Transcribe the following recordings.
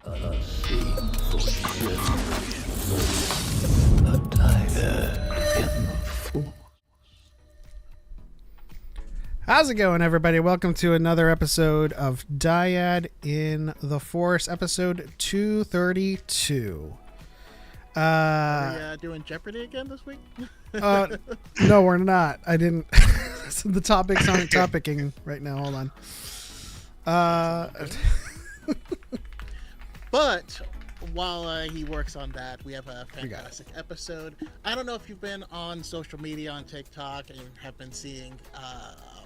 Unseen for generations, a Dyad in the Force. How's it going, everybody? Welcome to another episode of Dyad in the Force, episode 232. Are we doing Jeopardy again this week? No, we're not. I didn't. The topics aren't topicking right now. Hold on. But while he works on that, we have a fantastic episode. I don't know if you've been on social media, on TikTok, and have been seeing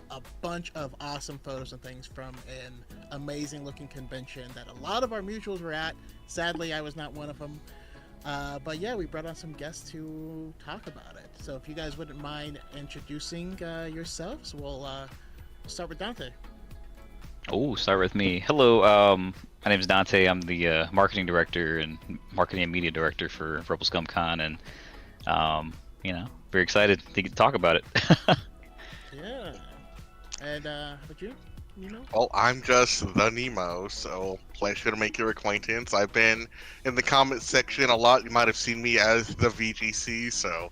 a bunch of awesome photos and things from an amazing looking convention that a lot of our mutuals were at. Sadly, I was not one of them. But yeah, we brought on some guests to talk about it. So if you guys wouldn't mind introducing yourselves, we'll start with Dante. Oh, start with me. Hello, my name is Dante. I'm the marketing director and marketing and media director for Rebel Scum Con, and very excited to talk about it. Yeah. And what you know? Well, I'm just the Nemo, so pleasure to make your acquaintance. I've been in the comment section a lot. You might have seen me as the VGC, so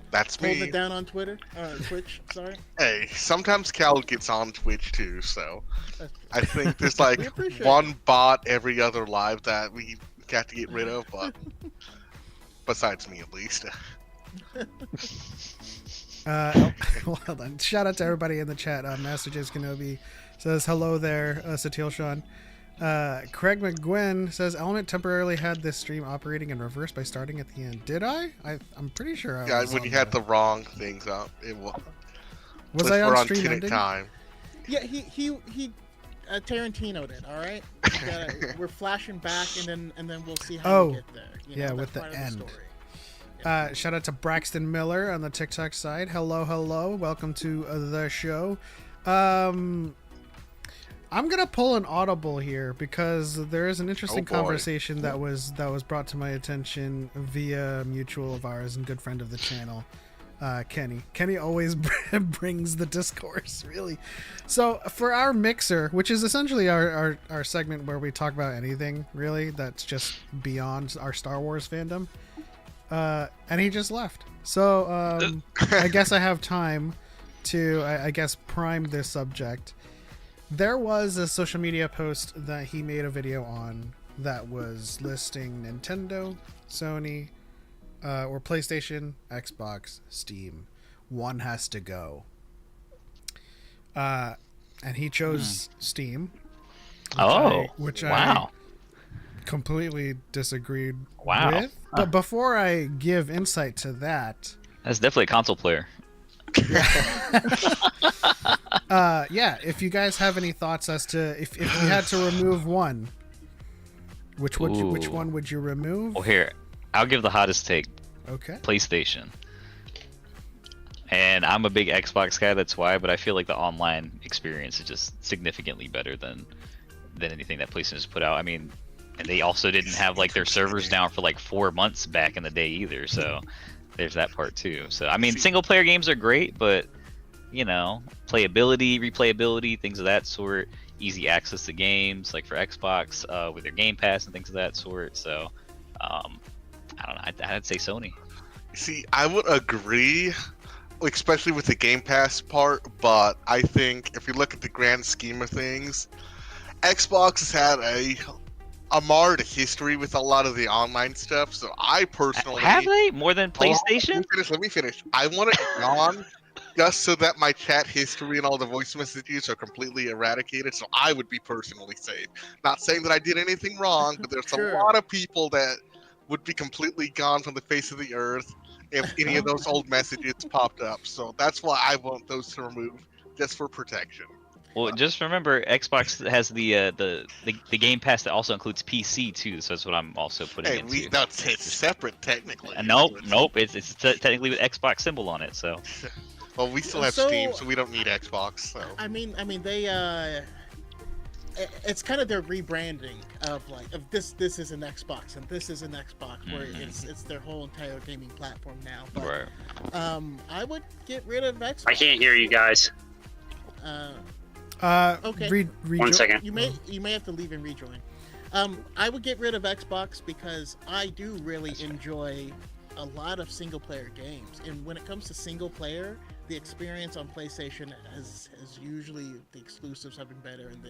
that's me. Holding it down on Twitch, sorry. Hey, sometimes Cal gets on Twitch too, so I think there's like We appreciate one bot every other live that we got to get rid of, but besides me at least. Hold on. Shout out to everybody in the chat. Master J Kenobi says hello there. Satil Sean. Craig McGuinn says Element temporarily had this stream operating in reverse by starting at the end. Did I? I'm pretty sure I was. Yeah, when you had the wrong things up, it was I on stream Tenet ending? time. Yeah, he Tarantino'd it. All right, we're flashing back, and then we'll see how we get there. Yeah, with the end. Shout out to Braxton Miller on the TikTok side. Hello. Welcome to the show. I'm gonna pull an audible here because there is an interesting conversation that was brought to my attention via a mutual of ours and good friend of the channel. Kenny. Kenny always brings the discourse, really. So for our mixer, which is essentially our segment where we talk about anything, really, that's just beyond our Star Wars fandom, and he just left. So I guess I have time to, I guess, prime this subject. There was a social media post that he made a video on that was listing Nintendo, Sony, or PlayStation, Xbox, Steam. One has to go. And he chose Steam. Which I completely disagreed with. But before I give insight to that... That's definitely a console player. If you guys have any thoughts as to if you had to remove one, which one would you remove? Well, here, I'll give the hottest take. Okay. PlayStation. And I'm a big Xbox guy, that's why, but I feel like the online experience is just significantly better than anything that PlayStation has put out. I mean, and they also didn't have like their servers down for like 4 months back in the day either, so there's that part too. So I mean, single player games are great, but you know, playability, replayability, things of that sort, easy access to games like for Xbox with their Game Pass and things of that sort. So I don't know, I'd say Sony. See, I would agree, especially with the Game Pass part, but I think if you look at the grand scheme of things, Xbox has had a marred history with a lot of the online stuff, so I personally... Have they? More than PlayStation? Let me finish. I want it gone just so that my chat history and all the voice messages are completely eradicated, so I would be personally safe. Not saying that I did anything wrong, but there's a lot of people that would be completely gone from the face of the earth if any of those old messages popped up. So that's why I want those to remove, just for protection. Well, just remember, Xbox has the Game Pass that also includes PC too, so that's what I'm also putting into. It's separate technically. Nope. It's technically with Xbox symbol on it. So. Well, we still have Steam, so we don't need Xbox. So. I mean, they it's kind of their rebranding of this is an Xbox and this is an Xbox, where it's their whole entire gaming platform now. But, I would get rid of Xbox. I can't hear you guys. Okay. 1 second. You may have to leave and rejoin. I would get rid of Xbox because I do really enjoy a lot of single player games, and when it comes to single player, the experience on PlayStation has usually, the exclusives have been better, and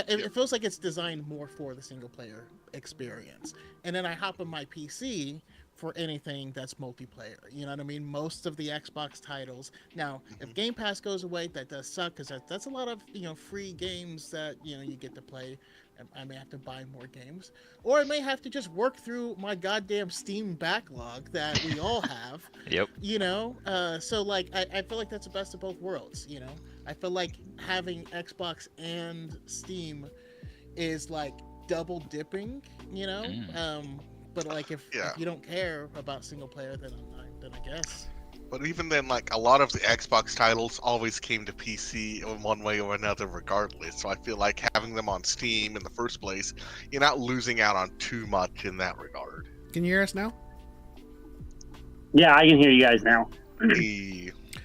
it feels like it's designed more for the single player experience. And then I hop on my PC for anything that's multiplayer. You know what I mean? Most of the Xbox titles. Now, if Game Pass goes away, that does suck, because that's a lot of free games that you get to play. I may have to buy more games, or I may have to just work through my goddamn Steam backlog that we all have. Yep. So like I feel like that's the best of both worlds. I feel like having Xbox and Steam is like double dipping. But like if you don't care about single player, then I guess. But even then, like, a lot of the Xbox titles always came to PC in one way or another regardless. So I feel like having them on Steam in the first place, you're not losing out on too much in that regard. Can you hear us now? Yeah, I can hear you guys now.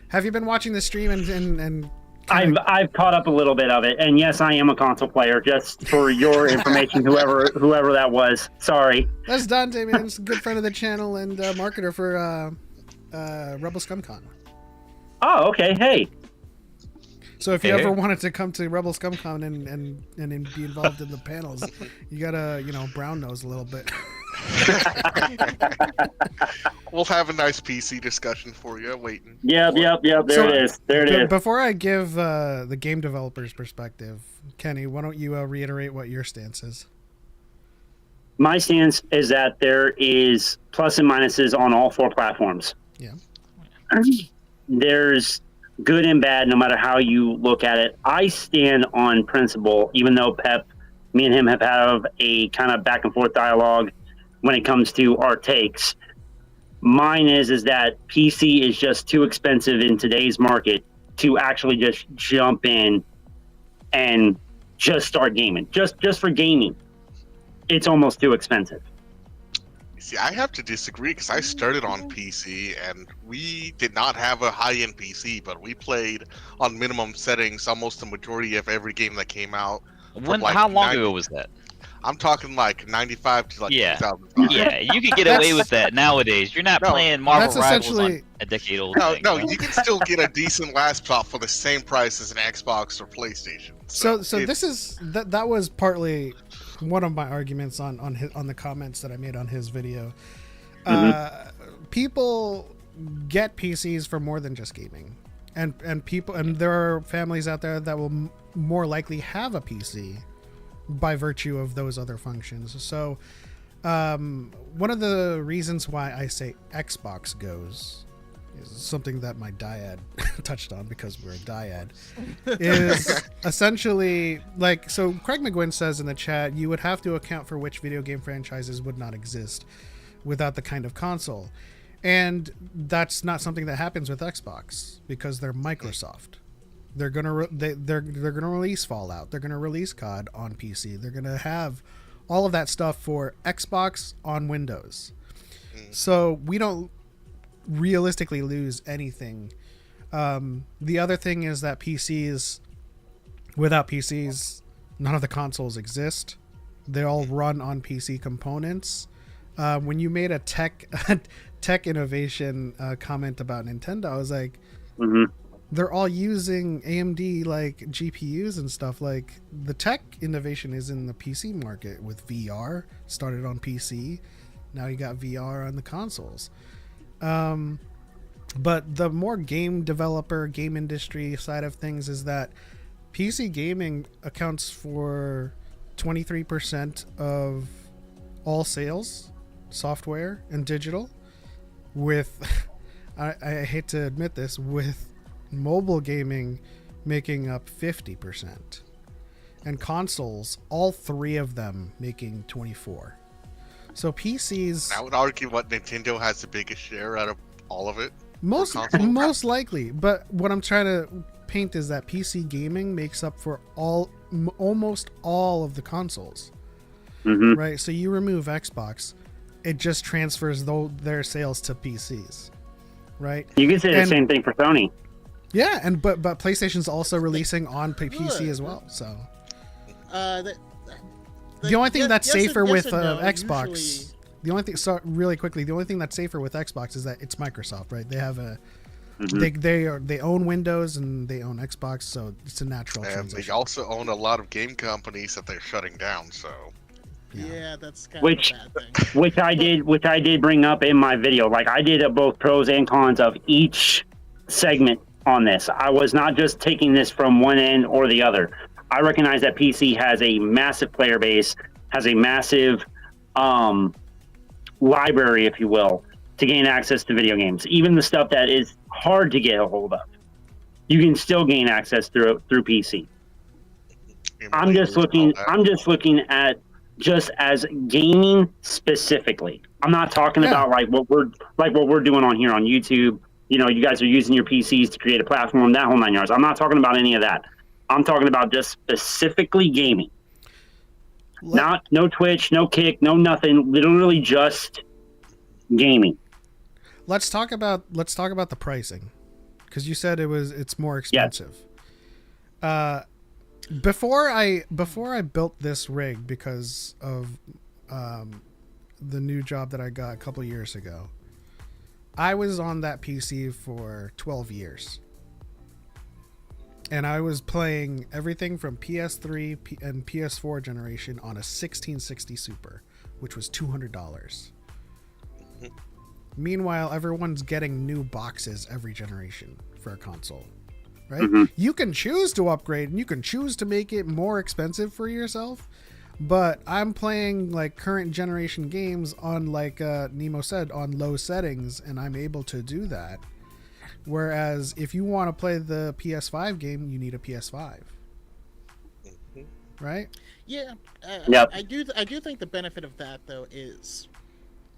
Have you been watching the stream and I've caught up a little bit of it, and yes, I am a console player. Just for your information, whoever that was, sorry. That's Dante, man. He's a good friend of the channel and marketer for Rebel Scum Con. Oh, okay. Hey. So if you ever wanted to come to Rebel Scum Con and be involved in the panels, you gotta brown nose a little bit. We'll have a nice PC discussion for you waiting. Yep. There it is. Before I give the game developer's perspective, Kenny, why don't you reiterate what your stance is? My stance is that there is plus and minuses on all 4 platforms. Yeah. There's good and bad no matter how you look at it. I stand on principle, even though me and him have had a kind of back and forth dialogue when it comes to our takes. Mine is that PC is just too expensive in today's market to actually just jump in and just start gaming. Just for gaming, it's almost too expensive. See, I have to disagree because I started on PC and we did not have a high-end PC, but we played on minimum settings almost the majority of every game that came out. From like How long 90 ago was that? I'm talking like 95 to like Yeah. 2005. Yeah, you could get away with that nowadays. You're not No, playing Marvel that's Rivals essentially- on a decade old No, thing. no, you know? you can still get a decent laptop for the same price as an Xbox or PlayStation. So it- this is that was partly one of my arguments on the comments that I made on his video. People get PCs for more than just gaming, and there are families out there that will more likely have a PC by virtue of those other functions. So one of the reasons why I say Xbox goes is something that my dyad touched on, because we're a dyad, is essentially like, so Craig McGuinn says in the chat, you would have to account for which video game franchises would not exist without the kind of console. And that's not something that happens with Xbox, because they're Microsoft. They're gonna they're gonna release Fallout. They're gonna release COD on PC. They're gonna have all of that stuff for Xbox on Windows. So we don't realistically lose anything. The other thing is that without PCs, none of the consoles exist. They all run on PC components. When you made a tech innovation comment about Nintendo, I was like, they're all using AMD like GPUs and stuff. Like, the tech innovation is in the PC market with VR. Started on PC, now you got VR on the consoles. But the more game developer, game industry side of things is that PC gaming accounts for 23% of all sales, software and digital, with I hate to admit this, with mobile gaming making up 50%, and consoles, all three of them making 24%. So PCs, I would argue what Nintendo has the biggest share out of all of it. most likely, but what I'm trying to paint is that PC gaming makes up for almost all of the consoles, right? So you remove Xbox, it just transfers their sales to PCs, right? You can say the same thing for Sony. Yeah, and but PlayStation's also releasing on PC as well. So the only thing that's safer with Xbox, usually... the only thing, so really quickly, the only thing that's safer with Xbox is that it's Microsoft, right? They have they own Windows and they own Xbox, so it's a natural And transition. they also own a lot of game companies that they're shutting down. So Yeah, that's kind Which- of a bad thing. which I did bring up in my video. Like, I did both pros and cons of each segment on this. I was not just taking this from one end or the other. I recognize that PC has a massive player base, has a massive library, if you will, to gain access to video games. Even the stuff that is hard to get a hold of, you can still gain access through PC. I'm just looking at just as gaming specifically. I'm not talking about like what we're doing on here on YouTube. You know, you guys are using your PCs to create a platform, that whole 9 yards. I'm not talking about any of that. I'm talking about just specifically gaming. No Twitch, no Kick, no nothing. Literally just gaming. Let's talk about the pricing, because you said it's more expensive. Before I built this rig, because of the new job that I got a couple years ago, I was on that PC for 12 years. And I was playing everything from PS3 and PS4 generation on a 1660 Super, which was $200. Meanwhile, everyone's getting new boxes every generation for a console, right? You can choose to upgrade and you can choose to make it more expensive for yourself, but I'm playing like current generation games on, like Nemo said, on low settings, and I'm able to do that. Whereas if you want to play the PS5 game, you need a PS5, right? Yeah, Yep. I do think the benefit of that though is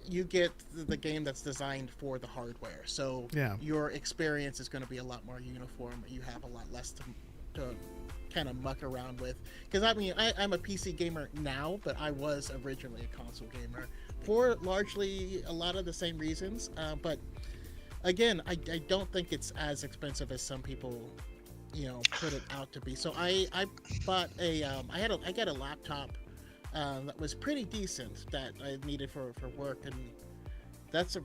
you get the game that's designed for the hardware, so your experience is going to be a lot more uniform. You have a lot less to kind of muck around with. Because I mean, I'm a PC gamer now, but I was originally a console gamer for largely a lot of the same reasons. But again, I don't think it's as expensive as some people, put it out to be. So I bought I got a laptop that was pretty decent that I needed for work, and that's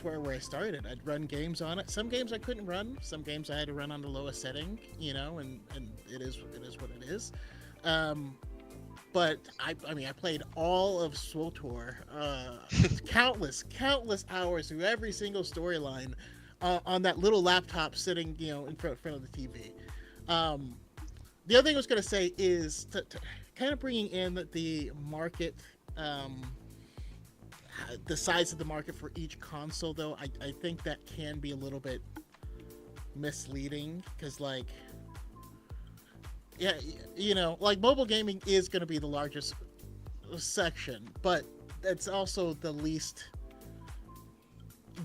where I started. I'd run games on it. Some games I couldn't run. Some games I had to run on the lowest setting, and it is what it is. But I played all of SWTOR, countless hours through every single storyline on that little laptop sitting, in front of the TV. The other thing I was going to say is to kind of bringing in the market, the size of the market for each console, though, I think that can be a little bit misleading because, like, yeah, mobile gaming is going to be the largest section, but it's also the least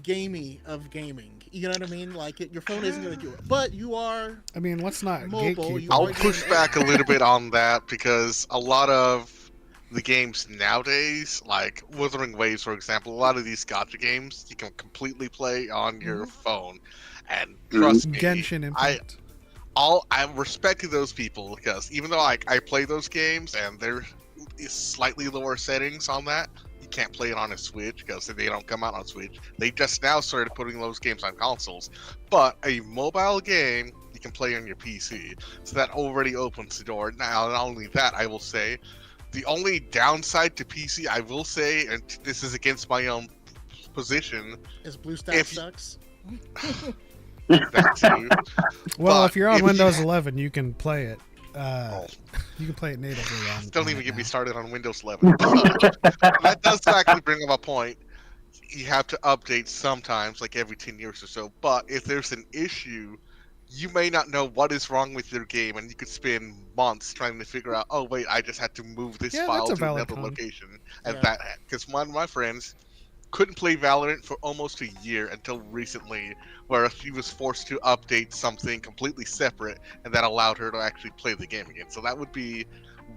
gamey of gaming. You know what I mean? Like, your phone isn't going to do it, but you are. I mean, let's not mobile. gatekeep. I'll push back a little bit on that because a lot of the games nowadays, like Wuthering Waves, for example, a lot of these gacha games you can completely play on your phone, and trust me, Genshin Impact. I'm respecting those people because even though I play those games and they're slightly lower settings on that, you can't play it on a Switch because they don't come out on Switch. They just now started putting those games on consoles. But a mobile game you can play on your PC, so that already opens the door. Now, not only that, I will say, the only downside to PC, I will say, and this is against my own position, is BlueStacks sucks. That too. Well, But if you're on Windows 11, you can play it. You can play it natively on. Don't on even it get now. me started on Windows 11. That does actually bring up a point. You have to update sometimes, like every 10 years or so. But if there's an issue, you may not know what is wrong with your game, and you could spend months trying to figure out, oh, wait, I just had to move this Yeah, file that's a to valid another con. location. And Yeah. that, because one of my friends couldn't play Valorant for almost a year until recently, where she was forced to update something completely separate, and that allowed her to actually play the game again. So that would be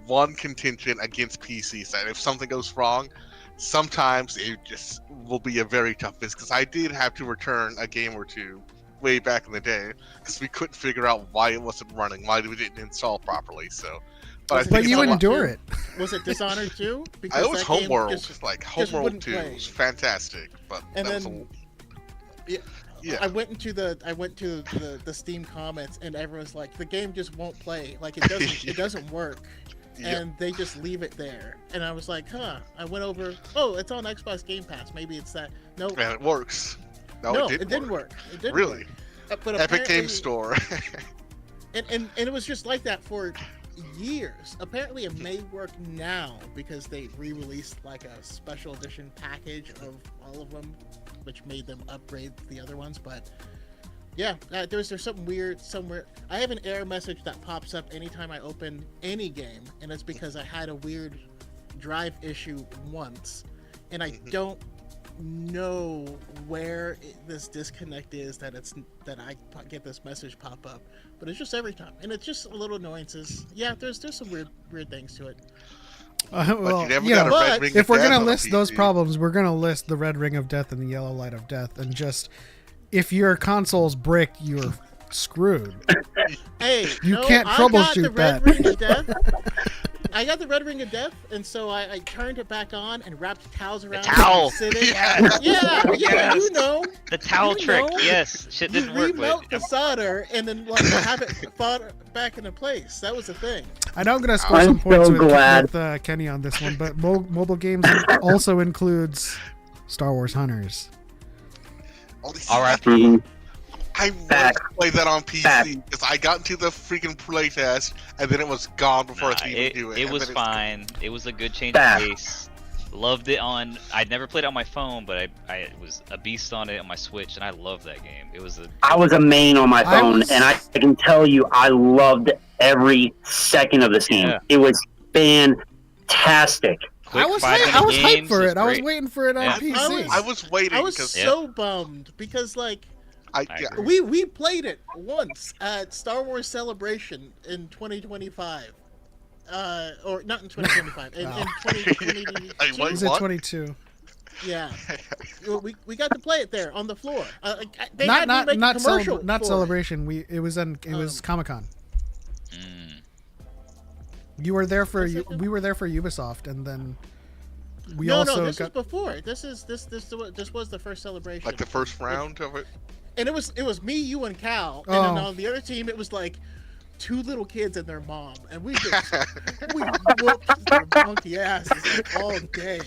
one contention against PC side. If something goes wrong, sometimes it just will be a very tough miss, because I did have to return a game or two way back in the day because we couldn't figure out why it wasn't running, why we didn't install properly. So, but I Was it But think you it's a lot- endure it. Was it Dishonored 2? Because I was that game Homeworld, just- like just Homeworld wouldn't 2 play. was fantastic, but And that then- was yeah. I went into the Steam comments, and everyone's like, the game just won't play. Like, it doesn't work. Yeah. And they just leave it there. And I was like, huh. I went over, oh, it's on Xbox Game Pass. Maybe it's that. No, and it works. no, it it didn't work. It didn't Really? work. But Epic apparently- Game Store. and it was just like that for years. Apparently it may work now because they re-released like a special edition package of all of them, which made them upgrade the other ones. But yeah, there's something weird somewhere. I have an error message that pops up anytime I open any game, and it's because I had a weird drive issue once, and I don't know where this disconnect is that I get this message pop up, but it's just every time, and it's just little annoyances. Yeah, there's some weird things to it. Well, you never you got know, a red but ring if of we're death gonna on a list those PC. problems, we're gonna list the red ring of death and the yellow light of death, and just if your console's bricked, you're screwed. Hey, You no, can't I got the troubleshoot red that. ring of death. I got the red ring of death, and so I turned it back on and wrapped towels around it and towel. sit it. Yes. Yeah, Yes. you know. The towel You trick, know, yes. Shit You didn't work, remelt but the solder and then like have it fought back into place. That was the thing. I know I'm gonna score I'm some points so with, glad. with Kenny on this one, but mobile games also includes Star Wars Hunters. All right. Mhm. I wanted Fact. to play that on PC Fact. because I got into the freaking playtest and then it was gone before I could even do it. It And was then fine. It was a good change Fact. of pace. Loved it on. I'd never played it on my phone, but I was a beast on it on my Switch, and I loved that game. It was a. I was a main on my I phone, was- and I can tell you, I loved every second of this game. Yeah. It was fantastic. Quick I was 5 hyped, minute I was hyped games for was it. I was great. waiting for it on Yeah. PC. I was waiting I was because so bummed because like I yeah. agree. we played it once at Star Wars Celebration in 2025. Or not in 2025. In 2020. Hey, wait, Is it what? 22? Yeah, we got to play it there on the floor. They had me make a not commercial not for it. Celebration. It was Comic-Con. You were there for we were there for Ubisoft, and then we also this got was before. This was the first celebration. Like the first round of it. And it was me, you, and Cal, and then on the other team it was like 2 little kids and their mom, and we whooped their monkey asses all day.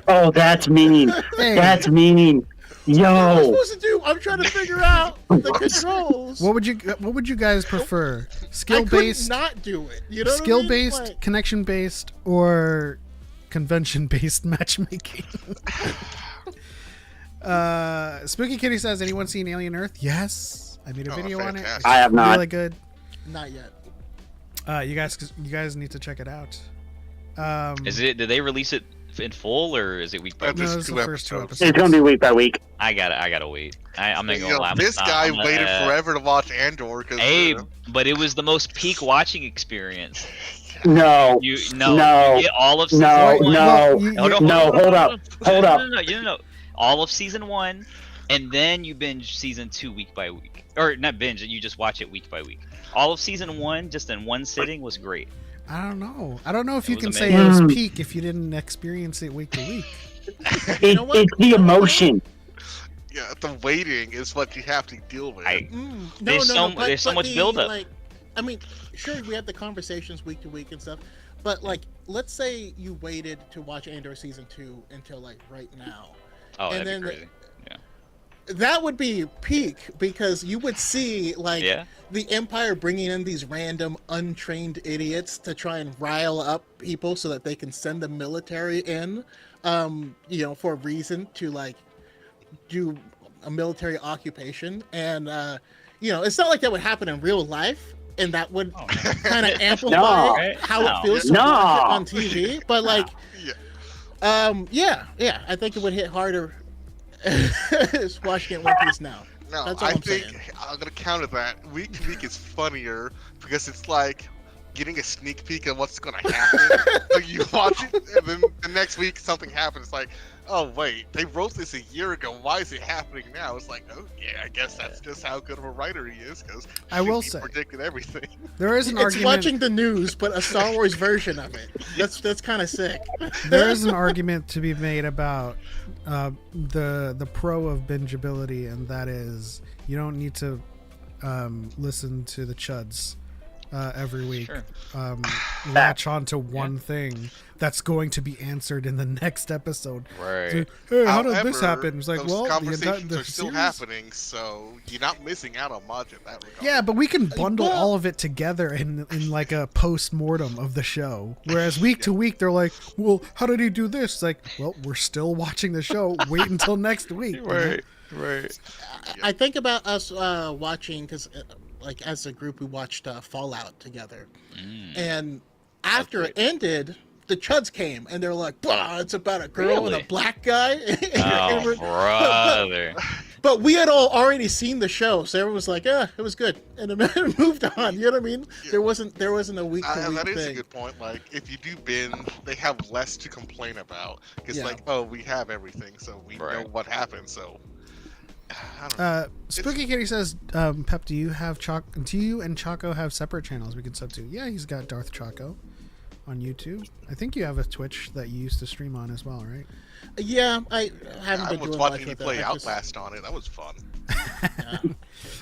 Oh, that's mean. Hey. That's mean. What am I Yo. supposed to do? I'm trying to figure out the controls. What would you guys prefer? I Skill couldn't based, not do it. You know, skill what I mean? based, Like, connection based, or convention based matchmaking? Spooky Kitty says, anyone seen Alien Earth? Yes, I made a video on it. Fantastic. I have not. Really good. not yet. You guys need to check it out. Did they release it in full or is it week by No, week? No, Just it's the 2 first 2 episodes. episodes. It's gonna be week by week. I gotta wait. I'm not You gonna know, lie. this guy waited forever to watch Andor because Hey, but it was the most peak watching experience. No. You No. get all of season No. one. No. You- Hold up. Hold up. No. All of season 1, and then you binge season 2 week by week, or not binge. You just watch it week by week. All of season 1 just in one sitting was great. I don't know. I don't know if you was can say amazing. it was peak if you didn't experience it week to week. know what? It's the emotion. yeah, the waiting is what you have to deal with. There's so much buildup. Like, I mean, sure, we have the conversations week to week and stuff, but like, let's say you waited to watch Andor season 2 until like right now. Oh, And that'd then be crazy. Yeah. That would be peak because you would see like the Empire bringing in these random untrained idiots to try and rile up people so that they can send the military in, for a reason to like do a military occupation. And it's not like that would happen in real life, and that would kind of amplify how it feels to watch it on TV. But like, I think it would hit harder watching it One Piece now. No, That's all I I'm think saying. I'm gonna counter that. Week to week is funnier because it's like getting a sneak peek of what's gonna happen. Like you watch it, and then the next week something happens. It's like, oh wait, they wrote this a year ago. Why is it happening now? It's like, oh yeah, I guess that's just how good of a writer he is. Because I will say, predicted everything. there is an It's argument. watching the news, but a Star Wars version of it. That's kind of sick. There is an argument to be made about the pro of bingeability, and that is you don't need to listen to the chuds every week. Sure. Latch on to one thing that's going to be answered in the next episode. Right. So, hey, how did However, this happen? It's like, those well, conversations the are still series- happening, so you're not missing out on much in that regard. Yeah, but we can bundle Well- all of it together in like a post-mortem of the show. Whereas week to week, they're like, well, how did he do this? It's like, well, we're still watching the show. Wait until next week. you know? Right. I think about us watching because, like, as a group, we watched Fallout together, and after it ended, the chuds came and they're like, "Bah, it's about a girl and Really? a black guy." And Oh, we're- brother. But we had all already seen the show, so everyone was like, "Yeah, it was good," and then moved on. You know what I mean? There wasn't a week to week That is a thing. good point. Like, if you do binge, they have less to complain about. Because, Yeah. like, oh, we have everything, so we know Right. what happened. So, I don't know. Spooky Kitty says, Pep, do you and Choco have separate channels we can sub to? Yeah, he's got Darth Choco on YouTube. I think you have a Twitch that you used to stream on as well, right? Yeah, I haven't I been was doing watching much you with play it. I just- Outlast on it. That was fun.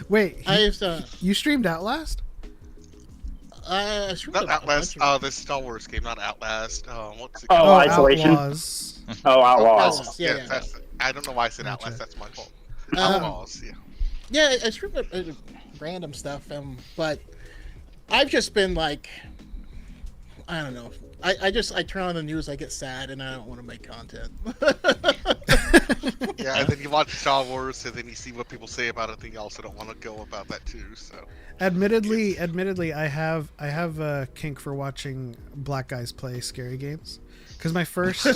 Wait, I used to. you streamed Outlast? I streamed Not a bunch Outlast. of- Oh, this Star Wars game, not Outlast. What's it Oh, called? Isolation. Outlaws. Oh, Outlaws. Outlaws. Yeah. That's it. I don't know why I said Gotcha. Outlast. That's my fault. Um, Outlaws. Yeah. Yeah, I stream random stuff, but I've just been like, I don't know. I turn on the news, I get sad, and I don't want to make content. Yeah, and then you watch Star Wars, and then you see what people say about it, and you also don't want to go about that too. So, Admittedly, I have a kink for watching black guys play scary games. Because my first okay,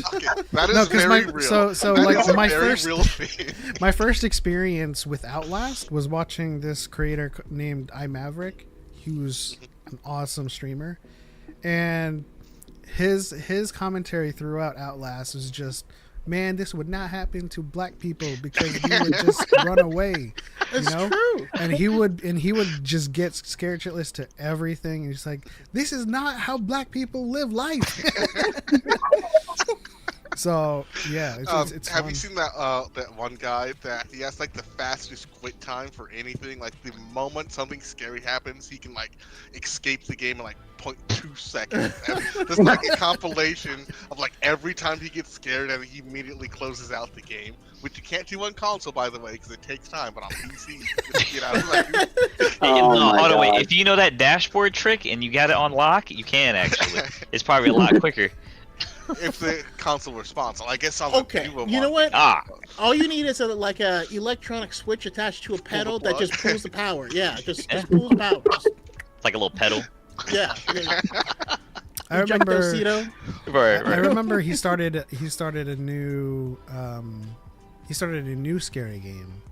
that is No, 'cause very my- real. so, That like, is a my very first- real thing. my first experience with Outlast was watching this creator named iMaverick, who's an awesome streamer, and his commentary throughout Outlast was just man, this would not happen to black people because we would just run away. It's you know? true. And he would just get scared shitless to everything. And he's like, this is not how black people live life. So yeah, it's have fun. you seen that that one guy that he has like the fastest quit time for anything? Like the moment something scary happens, he can like escape the game in like 0.2 seconds. And there's like a compilation of like every time he gets scared and he immediately closes out the game, which you can't do on console, by the way, because it takes time. But on PC, you just get out of like, my wait. God. If you know that dashboard trick and you got it on lock, you can actually. It's probably a lot quicker. if the console responds. I guess on Okay, the Duo you know one, what? All you need is like a electronic switch attached to a pedal that plug. just pulls the power. Yeah, just pulls the power. It's like a little pedal. Yeah. I remember. Ejectocito. I remember he started a new scary game.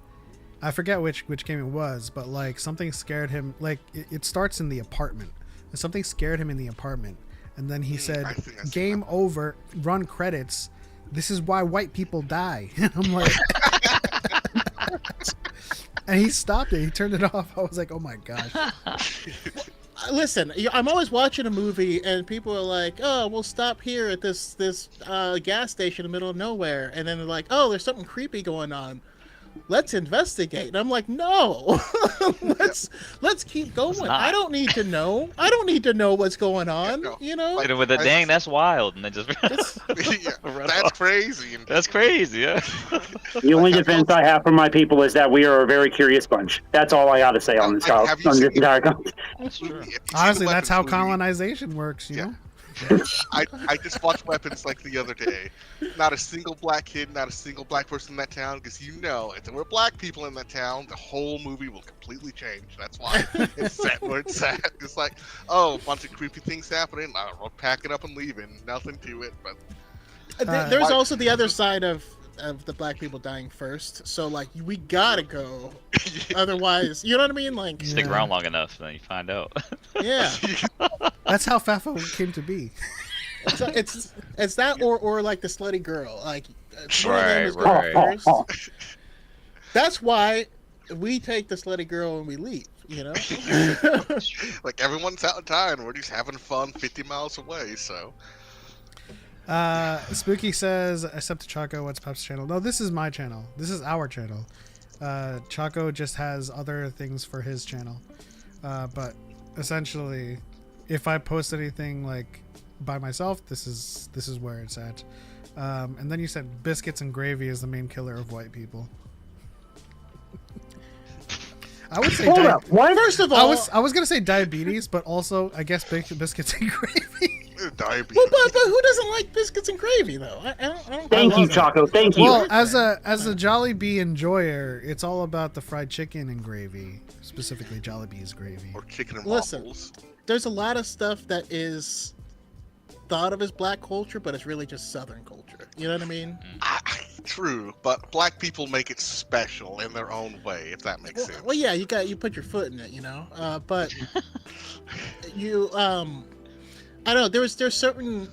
I forget which game it was, but like something scared him. Like it starts in the apartment. Something scared him in the apartment, and then he said, I think that's "Game over. Run credits. This is why white people die." And I'm like, and he stopped it. He turned it off. I was like, "Oh my gosh." Listen, I'm always watching a movie and people are like, "Oh, we'll stop here at this gas station in the middle of nowhere," and then they're like, "Oh, there's something creepy going on. Let's investigate." And I'm like, "No, let's keep going. not. I don't need to know. I don't need to know what's going on. no. You know." Like- With a dang, that's wild, and then just yeah, Run that's off. crazy. And that's crazy, yeah. The only defense I have for my people is that we are a very curious bunch. That's all I got to say on this, Have you on seen- this entire conversation. That's true. if you've seen Honestly, the that's how Weapons movie, colonization works. You Yeah. know. I just watched Weapons like the other day. Not a single black kid, not a single black person in that town, because you know if there were black people in that town, the whole movie will completely change. That's why it's set where it's at. It's like, oh, a bunch of creepy things happening. We're packing up and leaving. Nothing to it, but There's Why- also the other side of the black people dying first. So like we gotta go. Otherwise, you know what I mean? Like, Stick Yeah. around long enough, and then you find out. yeah. That's how FAFO came to be. So it's that or like the slutty girl. Like one of them Right, is going right. first. That's why we take the slutty girl and we leave. You know. like everyone's out of town. We're just having fun 50 miles away. So Spooky says, "Except to Choco, what's Pep's channel?" No, this is my channel. This is our channel. Choco just has other things for his channel. But essentially, if I post anything like by myself, this is where it's at. And then you said biscuits and gravy is the main killer of white people. I would say Hold up. What? First of all, I was gonna say diabetes, but also I guess biscuits and gravy. diabetes. but who doesn't like biscuits and gravy though? I don't. Thank you, Choco. Thank you. Well, as a Jollibee enjoyer, it's all about the fried chicken and gravy, specifically Jollibee's gravy. Or chicken and Listen. waffles. There's a lot of stuff that is thought of as black culture, but it's really just Southern culture. You know what I mean? True, but black people make it special in their own way, if that makes sense. Well, yeah, you put your foot in it, you know. But you, I don't know. There's certain,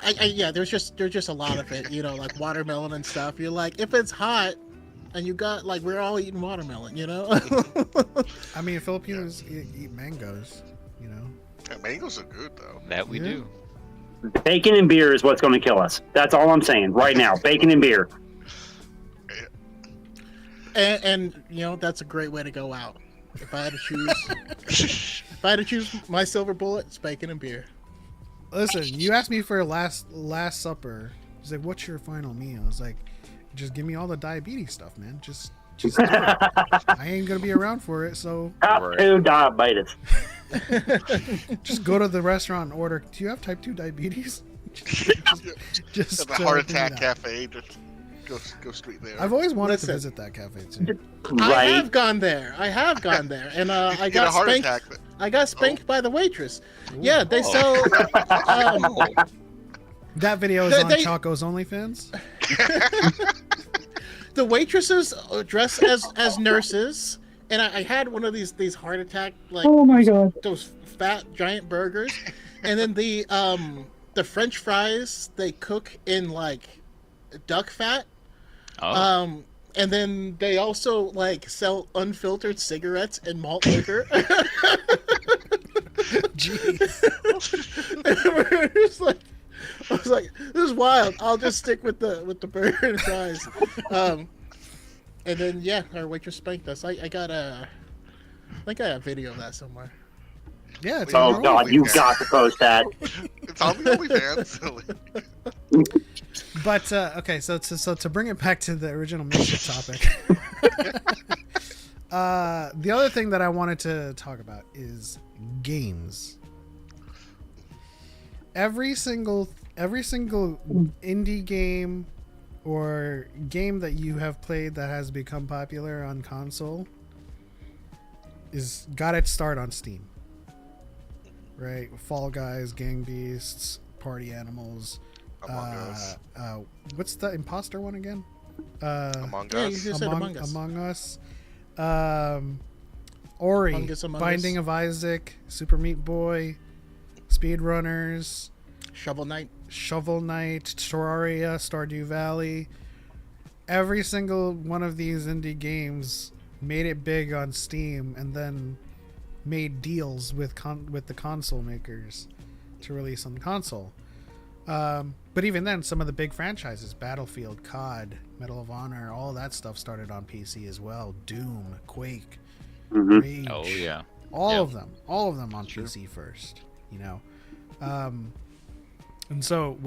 there's just a lot of it, you know, like watermelon and stuff. You're like, if it's hot, and you got like we're all eating watermelon, you know. I mean, Filipinos eat mangoes, you know. Yeah, mangoes are good though. That we Yeah. do. Bacon and beer is what's going to kill us. That's all I'm saying right now. Bacon and beer. and you know that's a great way to go out. If I had to choose, my silver bullet, it's bacon and beer. Listen, you asked me for last supper. He's like, "What's your final meal?" I was like, "Just give me all the diabetes stuff, man. Just do it. I ain't gonna be around for it, so Top Right. 2 diabetes. just go to the restaurant and order. Do you have type 2 diabetes?" just At the Heart bring it Attack out. Cafe, just go straight there. I've always wanted Listen. to visit that cafe too. I Right. have gone there, and I Get a got heart spanked. attack. I got spanked by the waitress. Yeah, they sell. That video is on They- Choco's OnlyFans. The waitresses dress as nurses, and I had one of these heart attack like Oh my god. those fat giant burgers, and then the French fries they cook in like duck fat. Oh. And then they also like sell unfiltered cigarettes and malt liquor. Jeez. We're just like, I was like, this is wild. I'll just stick with the burger and fries. And then yeah, our waitress spanked us. I think I got a video of that somewhere. Yeah. It's Oh on God, you OnlyFans. got to post that. It's on the OnlyFans. But okay, so to bring it back to the original mission topic, the other thing that I wanted to talk about is games. Every single indie game or game that you have played that has become popular on console is got its start on Steam. Right? Fall Guys, Gang Beasts, Party Animals. Among Us. What's the imposter one again? Among Yeah, you Us. just said Among Us. Among Us. Ori, Among Us, Among Binding Us. of Isaac, Super Meat Boy, Speedrunners, Shovel Knight. Shovel Knight, Terraria, Stardew Valley. Every single one of these indie games made it big on Steam and then made deals with the console makers to release on the console. But even then, some of the big franchises, Battlefield, COD, Medal of Honor, all that stuff started on PC as well. Doom, Quake, Rage. Oh yeah. All of them on PC first, you know. And so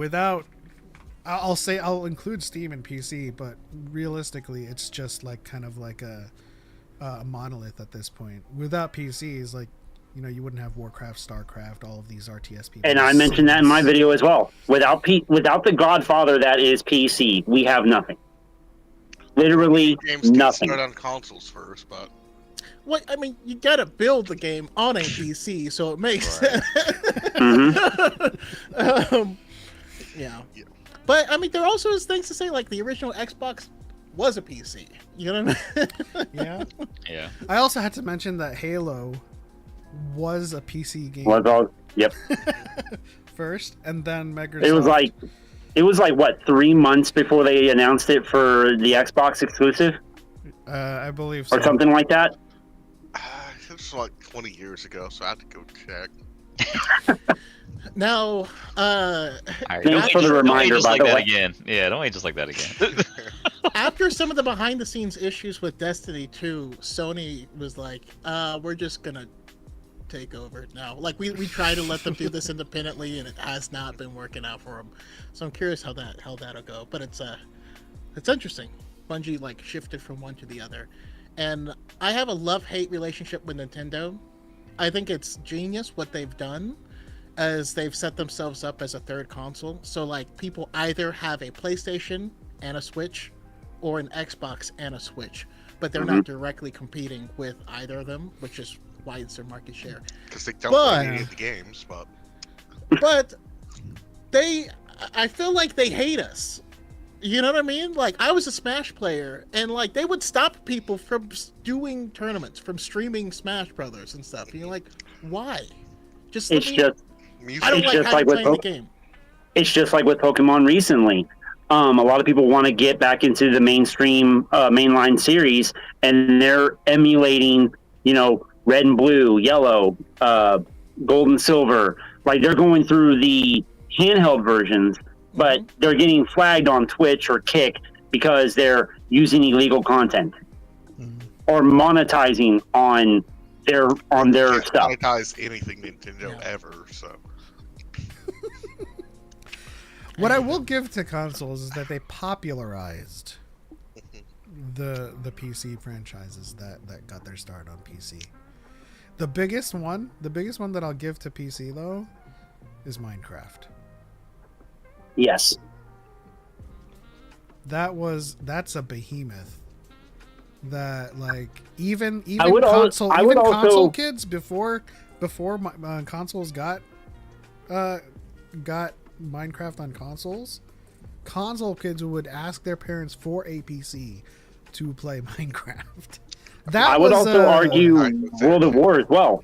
I'll include Steam and PC, but realistically, it's just like kind of like a monolith at this point. Without PCs, like, you know, you wouldn't have Warcraft, Starcraft, all of these RTS people. And I mentioned that in my video as well. Without the Godfather that is PC, we have nothing. Literally Games can nothing. start on consoles first, but Well, I mean, you gotta build the game on a PC, so it makes Right. Mhm. yeah. Yeah. But I mean, there also is things to say, like the original Xbox was a PC. You know what I mean? Yeah. Yeah. I also had to mention that Halo was a PC game Yep. first, and then Microsoft. It was like what, 3 months before they announced it for the Xbox exclusive I believe so. or something like that. it was like 20 years ago, so I had to go check. Now, All right, Thanks for the don't wait reminder, just by like the that way. again. Yeah, don't wait just like that again. after some of the behind the scenes issues with Destiny 2, Sony was like, we're just gonna take over now. Like we try to let them do this independently, and it has not been working out for them. So I'm curious how that'll go. But it's interesting. Bungie like shifted from one to the other, and I have a love-hate relationship with Nintendo. I think it's genius what they've done, as they've set themselves up as a third console. So like people either have a PlayStation and a Switch, or an Xbox and a Switch, but they're not directly competing with either of them, which is why it's their market share. Because they don't But- play any of the games, but But I feel like they hate us. You know what I mean? Like, I was a Smash player, and like they would stop people from doing tournaments, from streaming Smash Brothers and stuff. And you're like, why? Just let It's me- just music. I don't it's like just how like you're with playing the Pokemon. game. It's just like with Pokemon recently. A lot of people want to get back into the mainstream mainline series, and they're emulating, you know, red and blue, yellow, gold and silver. Like they're going through the handheld versions, but they're getting flagged on Twitch or Kick because they're using illegal content or monetizing on their Can't stuff. monetize anything Nintendo Yeah. ever, so What I will give to consoles is that they popularized the PC franchises that got their start on PC. The biggest one that I'll give to PC though is Minecraft. Yes. That's a behemoth. That like even I would console I would console also- kids before consoles got Minecraft on consoles, console kids would ask their parents for a PC to play Minecraft. That I would was, also argue I- World of War as well.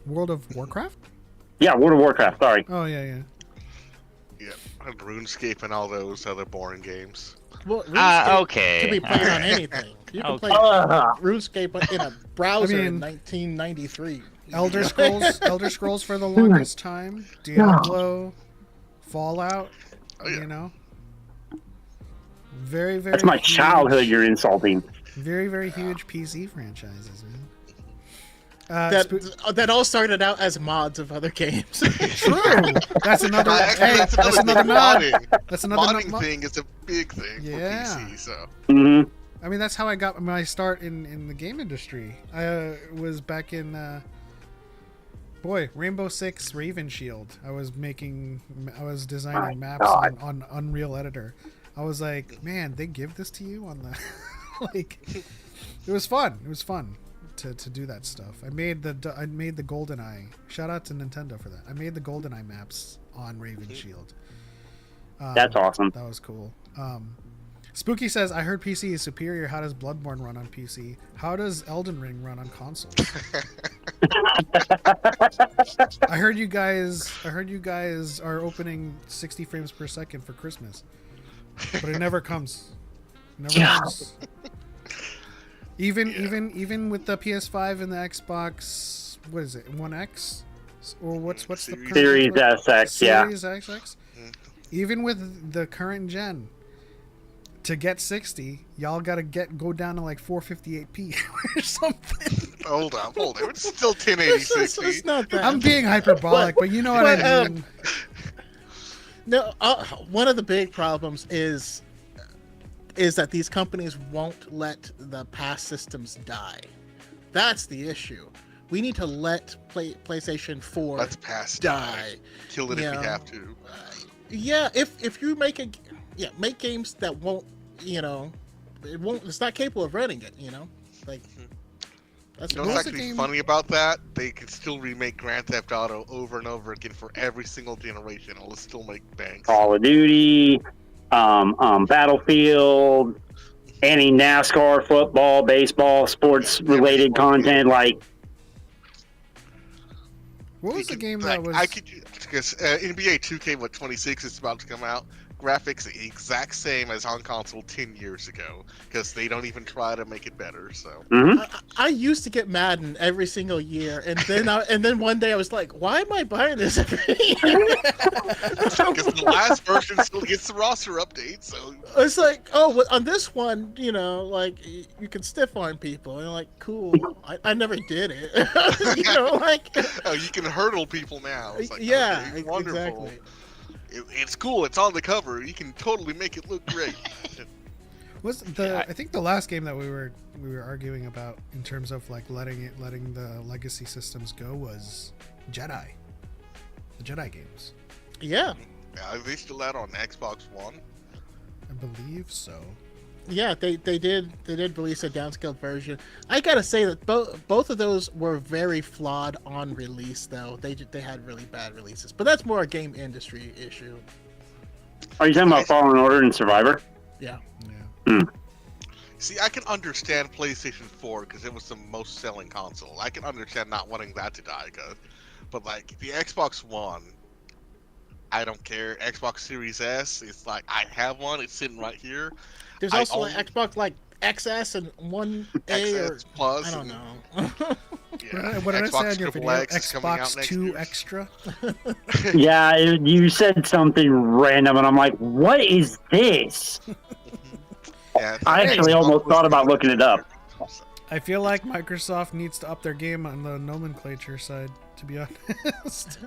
World of Warcraft. Yeah, World of Warcraft. Sorry. Oh yeah. And RuneScape and all those other boring games. Well, RuneScape okay. can be played on anything. You can Okay. play RuneScape in a browser in 1993. Elder Scrolls for the longest time, Diablo, Fallout, Oh, yeah. you know. Very, very. That's my huge, childhood you're insulting. Very, very huge PC franchises, man. That all started out as mods of other games. True. That's another. Actually, Hey, that's that's another another thing. nod. Modding. That's another Modding thing is a big thing Yeah. for PC. So Hmm. I mean, that's how I got my start in the game industry. I was back in, Rainbow Six Raven Shield. I was designing maps on Unreal Editor. I was like, man, they give this to you on the, like, it was fun. It was fun to do that stuff. I made the GoldenEye. Shout out to Nintendo for that. I made the GoldenEye maps on Raven Shield. That's awesome. That was cool. Spooky says, I heard PC is superior. How does Bloodborne run on PC? How does Elden Ring run on consoles? I heard you guys are opening 60 frames per second for Christmas. But it never comes. Never comes. Even with the PS5 and the Xbox, what is it? 1X? Or what's the Series SX, yeah. Series XX? Even with the current gen, to get 60, y'all gotta go down to like 458p or something. hold on. It's still 1080 It's not that. I'm being hyperbolic, but you know what I mean. No, one of the big problems is that these companies won't let the past systems die. That's the issue. We need to let PlayStation 4 Let's pass die. Kill it if You we know, have to. Yeah, if you make games that won't, it's not capable of running it, like that's You know what's actually funny about that? They can still remake Grand Theft Auto over and over again for every single generation. It'll still make banks. Call of Duty, Battlefield, any NASCAR, football, baseball, sports-related content. Like, What was the game that was? Because NBA 2K26 is about to come out. Graphics the exact same as on console 10 years ago because they don't even try to make it better. So I used to get Madden every single year, and then one day I was like, "Why am I buying this every year?" because the last version still gets the roster update. So It's like, oh, on this one, like you can stiff arm people, and I'm like, cool. I never did it. oh, you can hurdle people now. It's like, yeah, okay, wonderful. exactly. It's cool. It's on the cover. You can totally make it look great. I think the last game that we were arguing about in terms of like letting the legacy systems go was Jedi. The Jedi games. Yeah. Yeah, are they still out on Xbox One? I believe so. Yeah, they did release a downscaled version. I gotta say that both of those were very flawed on release, though. They had really bad releases, but that's more a game industry issue. are you talking about Fallen Order and Survivor? Yeah. Yeah. See, I can understand PlayStation 4 because it was the most selling console. I can understand not wanting that to die, but like the Xbox One, I don't care. Xbox Series S, it's like I have one. It's sitting right here. There's also an Xbox like XS and 1A or XS Plus. I don't know. Yeah, What did I say on your video? X is coming out Xbox next 2 year. Extra. Yeah, you said something random, and I'm like, what is this? Yeah, I actually almost thought about looking it up. I feel like Microsoft needs to up their game on the nomenclature side, to be honest.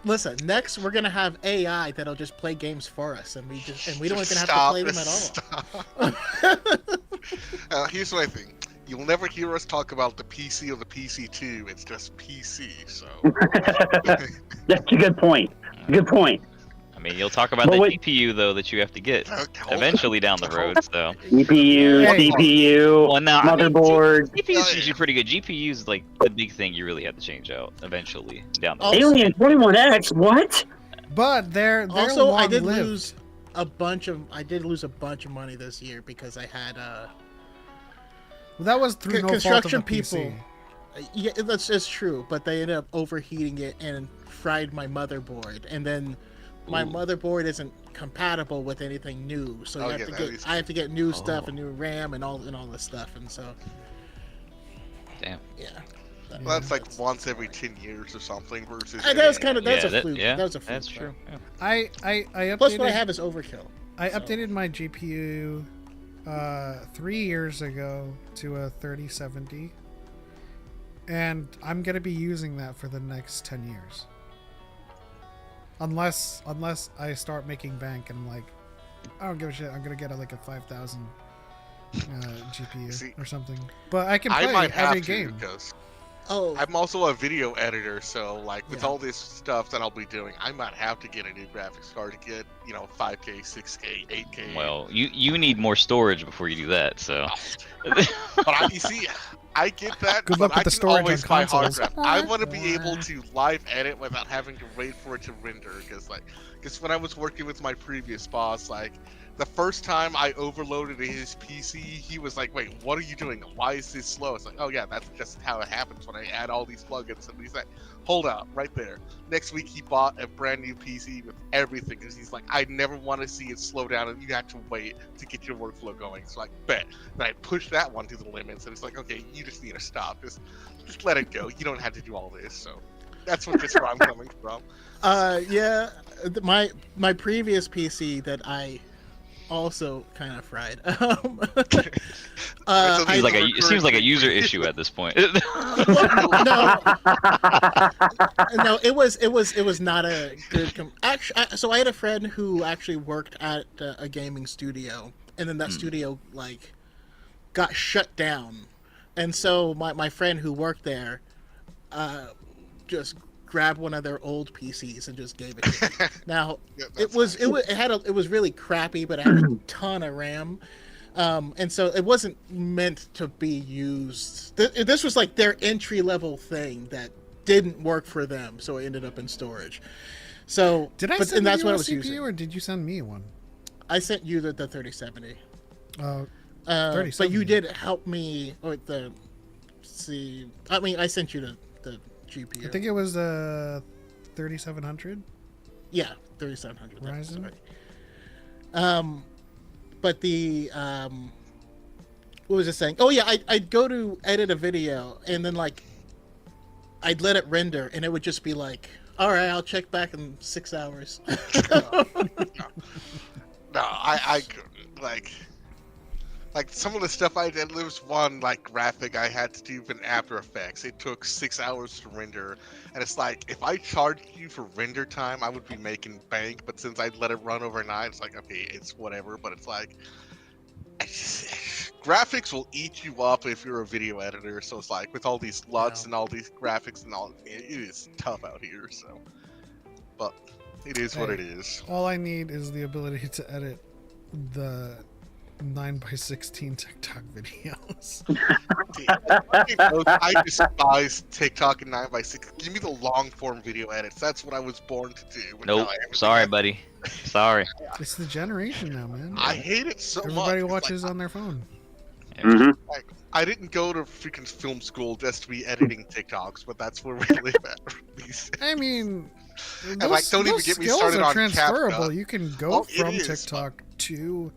Listen, next we're gonna have AI that'll just play games for us, and we don't even have to play them at all. Here's what I think. You'll never hear us talk about the PC or the PC2. It's just PC. So That's a good point. Good point. I mean, you'll talk about But the wait- GPU though that you have to get eventually down the road. So CPU, Hey. CPU, Well, no, I mean, motherboard. GPU is usually pretty good. GPU is like the big thing you really have to change out eventually down the Oh, road. Alien 21X, what? But they're Also, I did long-lived. lose a bunch of money this year because I had Well, that was through no fault of construction the PC. people. Yeah, that's true, but they ended up overheating it and fried my motherboard, and then my motherboard isn't compatible with anything new, so Oh, I have to get new stuff and new RAM and all this stuff, and so Damn. yeah. Well, that's like once every 10 years or something versus. That was kind of that's a fluke. Yeah, that was a fluke. that's true. Yeah. I updated. Plus, what I have is overkill. I updated my GPU 3 years ago to a 3070, and I'm gonna be using that for the next 10 years. Unless I start making bank and I'm like, I don't give a shit. I'm gonna get like a 5,000 GPU See, or something. But I can play might have every to game. because Oh, I'm also a video editor, so like with Yeah. all this stuff that I'll be doing, I might have to get a new graphics card to get 5K, 6K, 8K. Well, you need more storage before you do that. So. But you see, I get that. Good but luck with I the can storage always on buy hard consoles. drive. I want to be able to live edit without having to wait for it to render. Because when I was working with my previous boss, like the first time I overloaded his PC, he was like, "Wait, what are you doing? Why is this slow?" It's like, "Oh yeah, that's just how it happens when I add all these plugins." And he's like, "Hold up, right there." Next week he bought a brand new PC with everything because he's like, "I never want to see it slow down and you have to wait to get your workflow going." So like, bet. Then I pushed that one to the limits, and it's like, "Okay, you just need to stop. Just let it go. You don't have to do all this." So that's where I'm coming from. yeah. My previous PC that I also kind of fried. It seems like a user issue at this point. No, it was not a good. So I had a friend who actually worked at a gaming studio, and then that studio like got shut down, and so my friend who worked there, just grabbed one of their old PCs and just gave it to me. Now Yeah, it was really crappy, but it had a ton of RAM. And so it wasn't meant to be used. This was like their entry level thing that didn't work for them, so it ended up in storage. So Did I but, send and that's you what I a was CPU using. or did you send me one? I sent you the 3070. Oh, But 3070. you did help me with the. See, I mean, I sent you the GPU. I think it was 3700. Yeah, 3700. Ryzen? Sorry. But the what was I saying? Oh yeah, I'd go to edit a video and then like I'd let it render and it would just be like, all right, I'll check back in 6 hours. No, I couldn't. Like some of the stuff I did, there was one like graphic I had to do in After Effects. It took 6 hours to render, and it's like if I charged you for render time, I would be making bank. But since I'd let it run overnight, it's like okay, it's whatever. But it's like graphics will eat you up if you're a video editor. So it's like with all these LUTs and all these graphics and all, it is tough out here. So, but it is what it is. All I need is the ability to edit the 9x16 TikTok videos. I despise TikTok and 9x6. Give me the long form video edits. That's what I was born to do. Nope. Sorry, buddy. Sorry. It's the generation now, man. I hate it so much. Everybody It's watches like, on their phone. like, I didn't go to freaking film school just to be editing TikToks, but that's where we live at these days. I mean, those, like, don't even those get me skills started are on transferable. CapCut. You can go Oh, it from is, TikTok to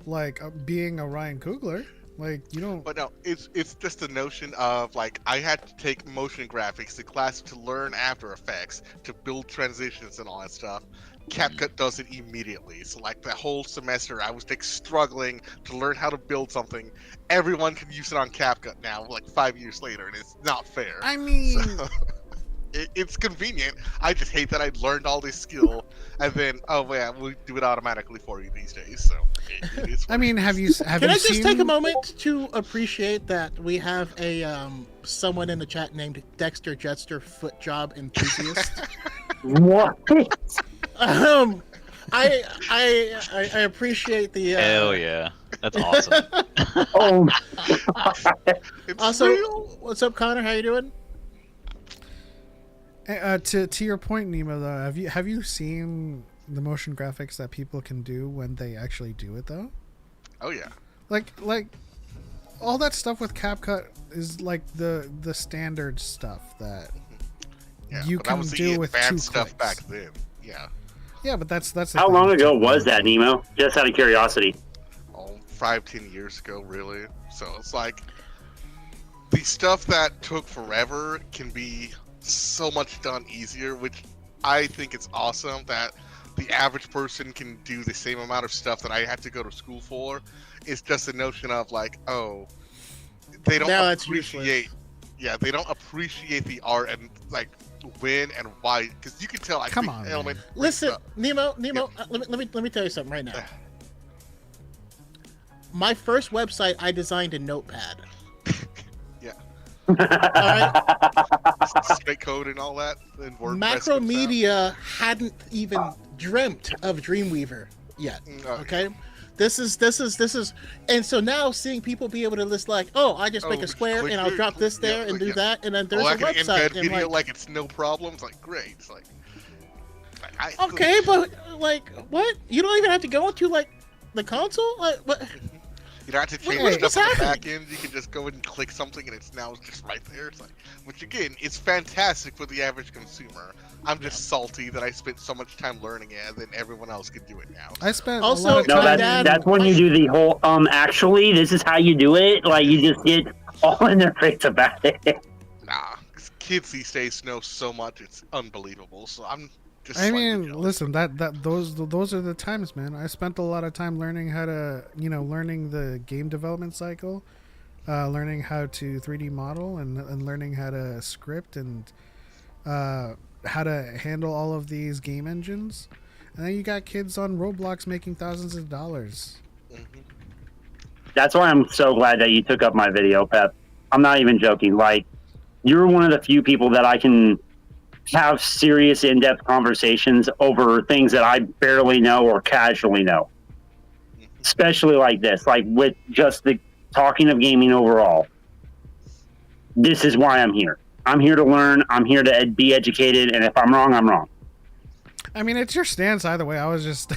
like being a Ryan Coogler. Like you don't. But no, it's just the notion of like I had to take motion graphics, the class to learn After Effects, to build transitions and all that stuff. CapCut does it immediately. So like the whole semester, I was like struggling to learn how to build something. Everyone can use it on CapCut now, like 5 years later, and it's not fair. I mean, So, it's convenient. I just hate that I learned all this skill, and then we do it automatically for you these days. So it is. I mean, have you Can you I just seen? take a moment to appreciate that we have a someone in the chat named Dexter Jetster Foot Job Enthusiast? What? I appreciate the. Hell yeah. That's awesome. Oh, It's Also, real. what's up, Connor? How you doing? To your point, Nemo, though, have you seen the motion graphics that people can do when they actually do it, though? Oh yeah. Like all that stuff with CapCut is like the standard stuff that Yeah, you but that can was the do with 2 advanced stuff clicks. back then. Yeah. Yeah, but that's the How thing long with ago was technology. that, Nemo? Just out of curiosity. Oh, 5-10 years ago, really. So it's like the stuff that took forever can be so much done easier, which I think it's awesome that the average person can do the same amount of stuff that I had to go to school for. It's just the notion of like, oh, they don't Now it's appreciate. Yeah, they don't appreciate the art and like when and why, because you can tell. I Come think on, Element. man. Listen, Nemo, let me tell you something right now. My first website, I designed in Notepad. Yeah. All right. Straight code and all that. And WordPress Macromedia hadn't even dreamt of Dreamweaver yet. Okay. This is, and so now seeing people be able to list like, oh, I just make a square click and I'll here, drop this click- yeah, there and click- do that, and then there's Oh, I a can website. embed And video like, like it's no problem. It's like great. It's like okay, but like, what? You don't even have to go into like the console. Like, what? you don't have to change Wait, stuff on what's the happening? back end. You can just go in and click something, and it's now just right there. It's like, which again, is fantastic for the average consumer. I'm just salty that I spent so much time learning it, and then everyone else can do it now. I spent Also, a lot of No, time. my that's, dad- that's when you do the whole, actually, this is how you do it. Like, you just get all in their face about it. Nah, 'cause kids these days know so much, it's unbelievable. So I'm just. I slightly mean, jealous. listen, those are the times, man. I spent a lot of time learning how to, learning the game development cycle, learning how to 3D model, and learning how to script and how to handle all of these game engines. And then you got kids on Roblox making thousands of dollars. Mhm. That's why I'm so glad that you took up my video, Pep. I'm not even joking. Like, you're one of the few people that I can have serious, in-depth conversations over things that I barely know or casually know. Especially like this, like with just the talking of gaming overall. This is why I'm here. I'm here to learn. I'm here to be educated. And if I'm wrong, I'm wrong. I mean, it's your stance either way. I was just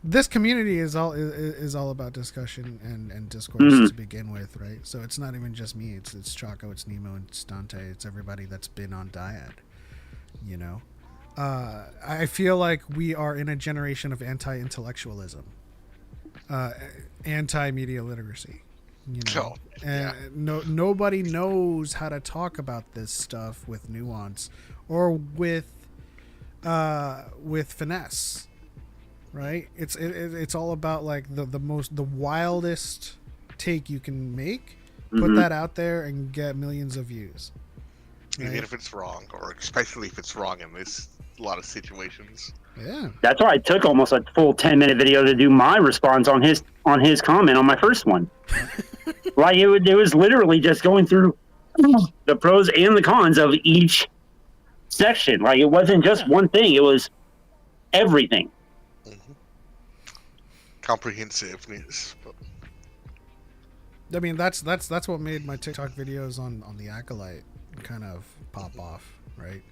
this community is all about discussion and discourse to begin with, right? So it's not even just me. It's Choco, it's Nemo, it's Dante, it's everybody that's been on Dyad. You know, I feel like we are in a generation of anti-intellectualism, anti-media literacy. You know, nobody knows how to talk about this stuff with nuance or with finesse, right? It's all about like the wildest take you can make, put that out there and get millions of views. Right? Even if it's wrong, or especially if it's wrong in this a lot of situations. Yeah, That's why I took almost a full 10-minute video to do my response on his comment on my first one. Like it was literally just going through the pros and the cons of each section. Like it wasn't just one thing; it was everything. Comprehensiveness. I mean that's what made my TikTok videos on the Acolyte kind of pop off, right?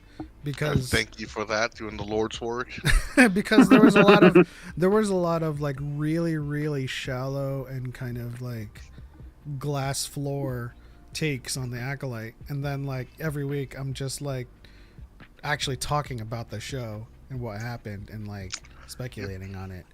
Because thank you for that, doing the Lord's work. because there was a lot of like really, really shallow and kind of like glass floor takes on the Acolyte, and then like every week I'm just like actually talking about the show and what happened and like speculating on it.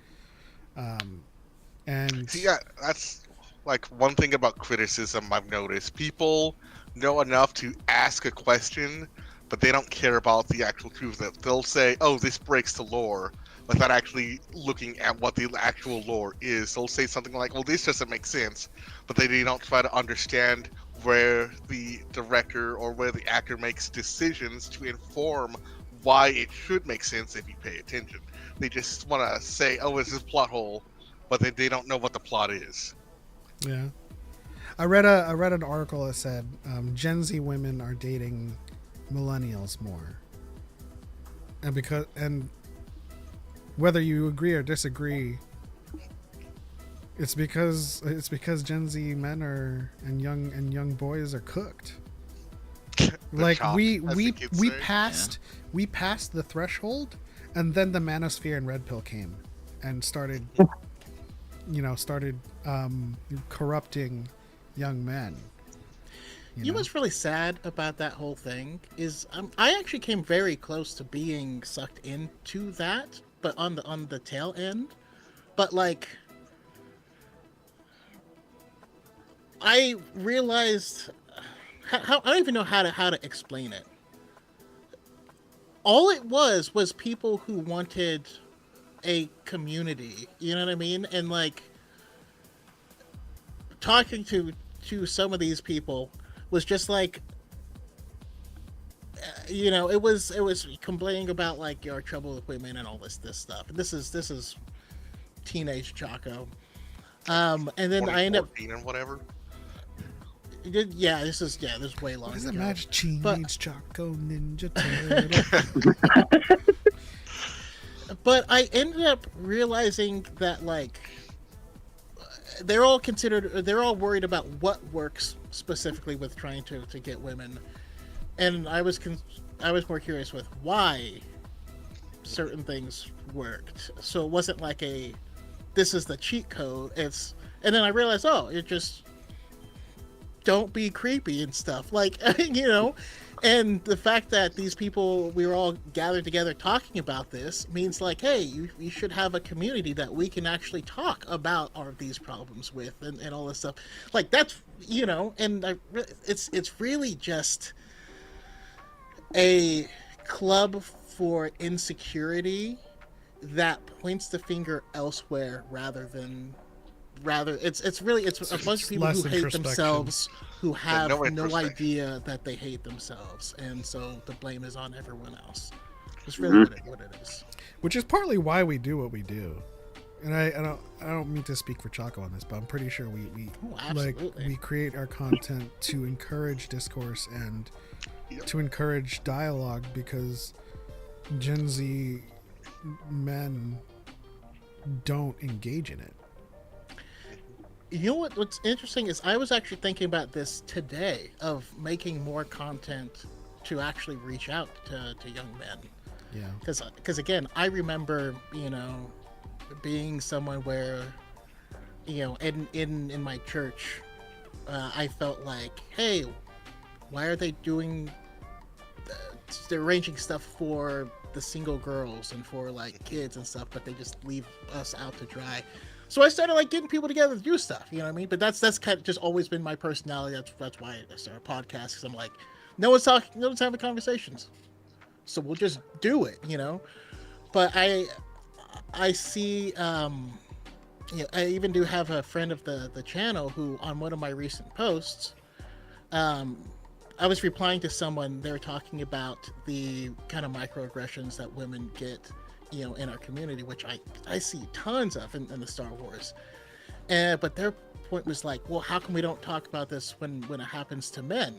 And See, yeah, that's like one thing about criticism I've noticed. People know enough to ask a question, but they don't care about the actual truth. That they'll say, "Oh, this breaks the lore," without actually looking at what the actual lore is. They'll say something like, "Well, this doesn't make sense," but they don't try to understand where the director or where the actor makes decisions to inform why it should make sense if you pay attention. They just want to say, "Oh, it's this plot hole," but they don't know what the plot is. yeah, I read an article that said Gen Z women are dating millennials more, and whether you agree or disagree, it's because Gen Z men and young boys are cooked. Like chopped, as the kids say. passed the threshold, and then the manosphere and red pill came and started corrupting young men. You know what's really sad about that whole thing is I actually came very close to being sucked into that, but on the tail end. But like, I realized how I don't even know how to explain it. All it was people who wanted a community. You know what I mean? And like talking to some of these people was just like, it was complaining about like your trouble with women and all this stuff. And this is teenage Choco. And then I end up and whatever. This is way longer. What does it matter? Teenage Choco Ninja Turtle. But I ended up realizing that like they're all worried about what works specifically with trying to get women, and I was more curious with why certain things worked. So it wasn't like this is the cheat code. And then I realized, it just don't be creepy and stuff, like, and the fact that these people, we were all gathered together talking about this means like, hey, you should have a community that we can actually talk about these problems with and all this stuff. Like that's, and it's really just a club for insecurity that points the finger elsewhere rather it's a bunch of people who hate themselves, who have no idea that they hate themselves, and so the blame is on everyone else. It's really what it is. Which is partly why we do what we do. And I don't mean to speak for Choco on this, but I'm pretty sure we create our content to encourage discourse and to encourage dialogue, because Gen Z men don't engage in it. You know what's interesting is I was actually thinking about this today, of making more content to actually reach out to young men. Yeah. Because again, I remember, being someone where, in my church, I felt like, hey, why are they doing, they're arranging stuff for the single girls and for like kids and stuff, but they just leave us out to dry. So I started like getting people together to do stuff, you know what I mean? But that's kind of just always been my personality. That's why I started a podcast, because I'm like, no one's having conversations, so we'll just do it, But I see, I even do have a friend of the channel who, on one of my recent posts, I was replying to someone. They were talking about the kind of microaggressions that women get, in our community, which I see tons of in the Star Wars. But their point was like, well, how come we don't talk about this when it happens to men?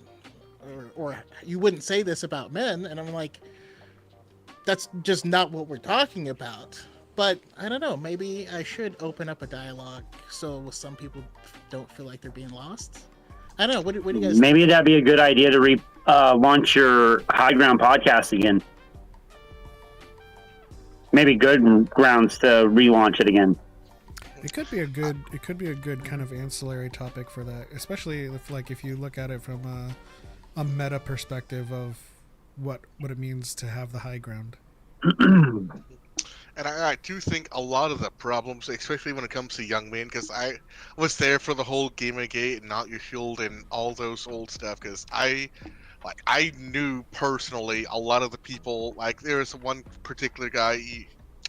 Or you wouldn't say this about men. And I'm like, that's just not what we're talking about. But I don't know, maybe I should open up a dialogue so some people don't feel like they're being lost. I don't know. What do you guys Maybe that'd be a good idea to launch your High Ground podcast again. Maybe good grounds to relaunch it again. It could be a good kind of ancillary topic for that, especially if you look at it from a meta perspective of what it means to have the high ground. And I do think a lot of the problems, especially when it comes to young men, because I was there for the whole Gamergate and Not Your Shield and all those old stuff, because I knew personally a lot of the people. Like, there's one particular guy,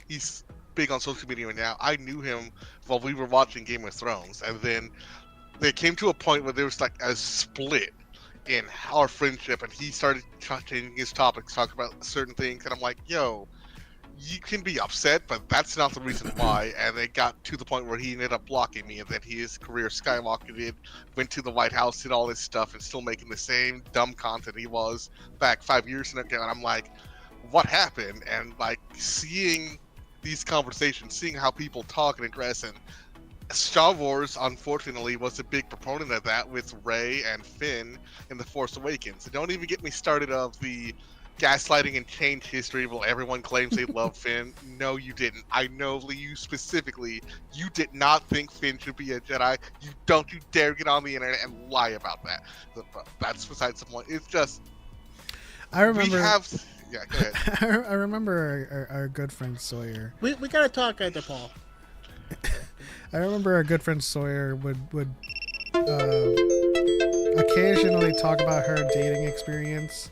he's big on social media right now. I knew him while we were watching Game of Thrones, and then there came to a point where there was like a split in our friendship, and he started changing his topics, talking about certain things, and I'm like, yo, you can be upset, but that's not the reason why. And it got to the point where he ended up blocking me, and then his career skyrocketed, went to the White House, did all this stuff, and still making the same dumb content he was back 5 years ago. And I'm like, what happened? And like seeing these conversations, seeing how people talk and address, and Star Wars, unfortunately, was a big proponent of that with Rey and Finn in The Force Awakens. And don't even get me started of the gaslighting and change history while everyone claims they love Finn. No, you didn't. I know you specifically. You did not think Finn should be a Jedi. Don't you dare get on the internet and lie about that. But that's besides the point. It's just I remember. Yeah, go ahead. I remember our good friend Sawyer. We gotta talk at the Paul. I remember our good friend Sawyer would occasionally talk about her dating experience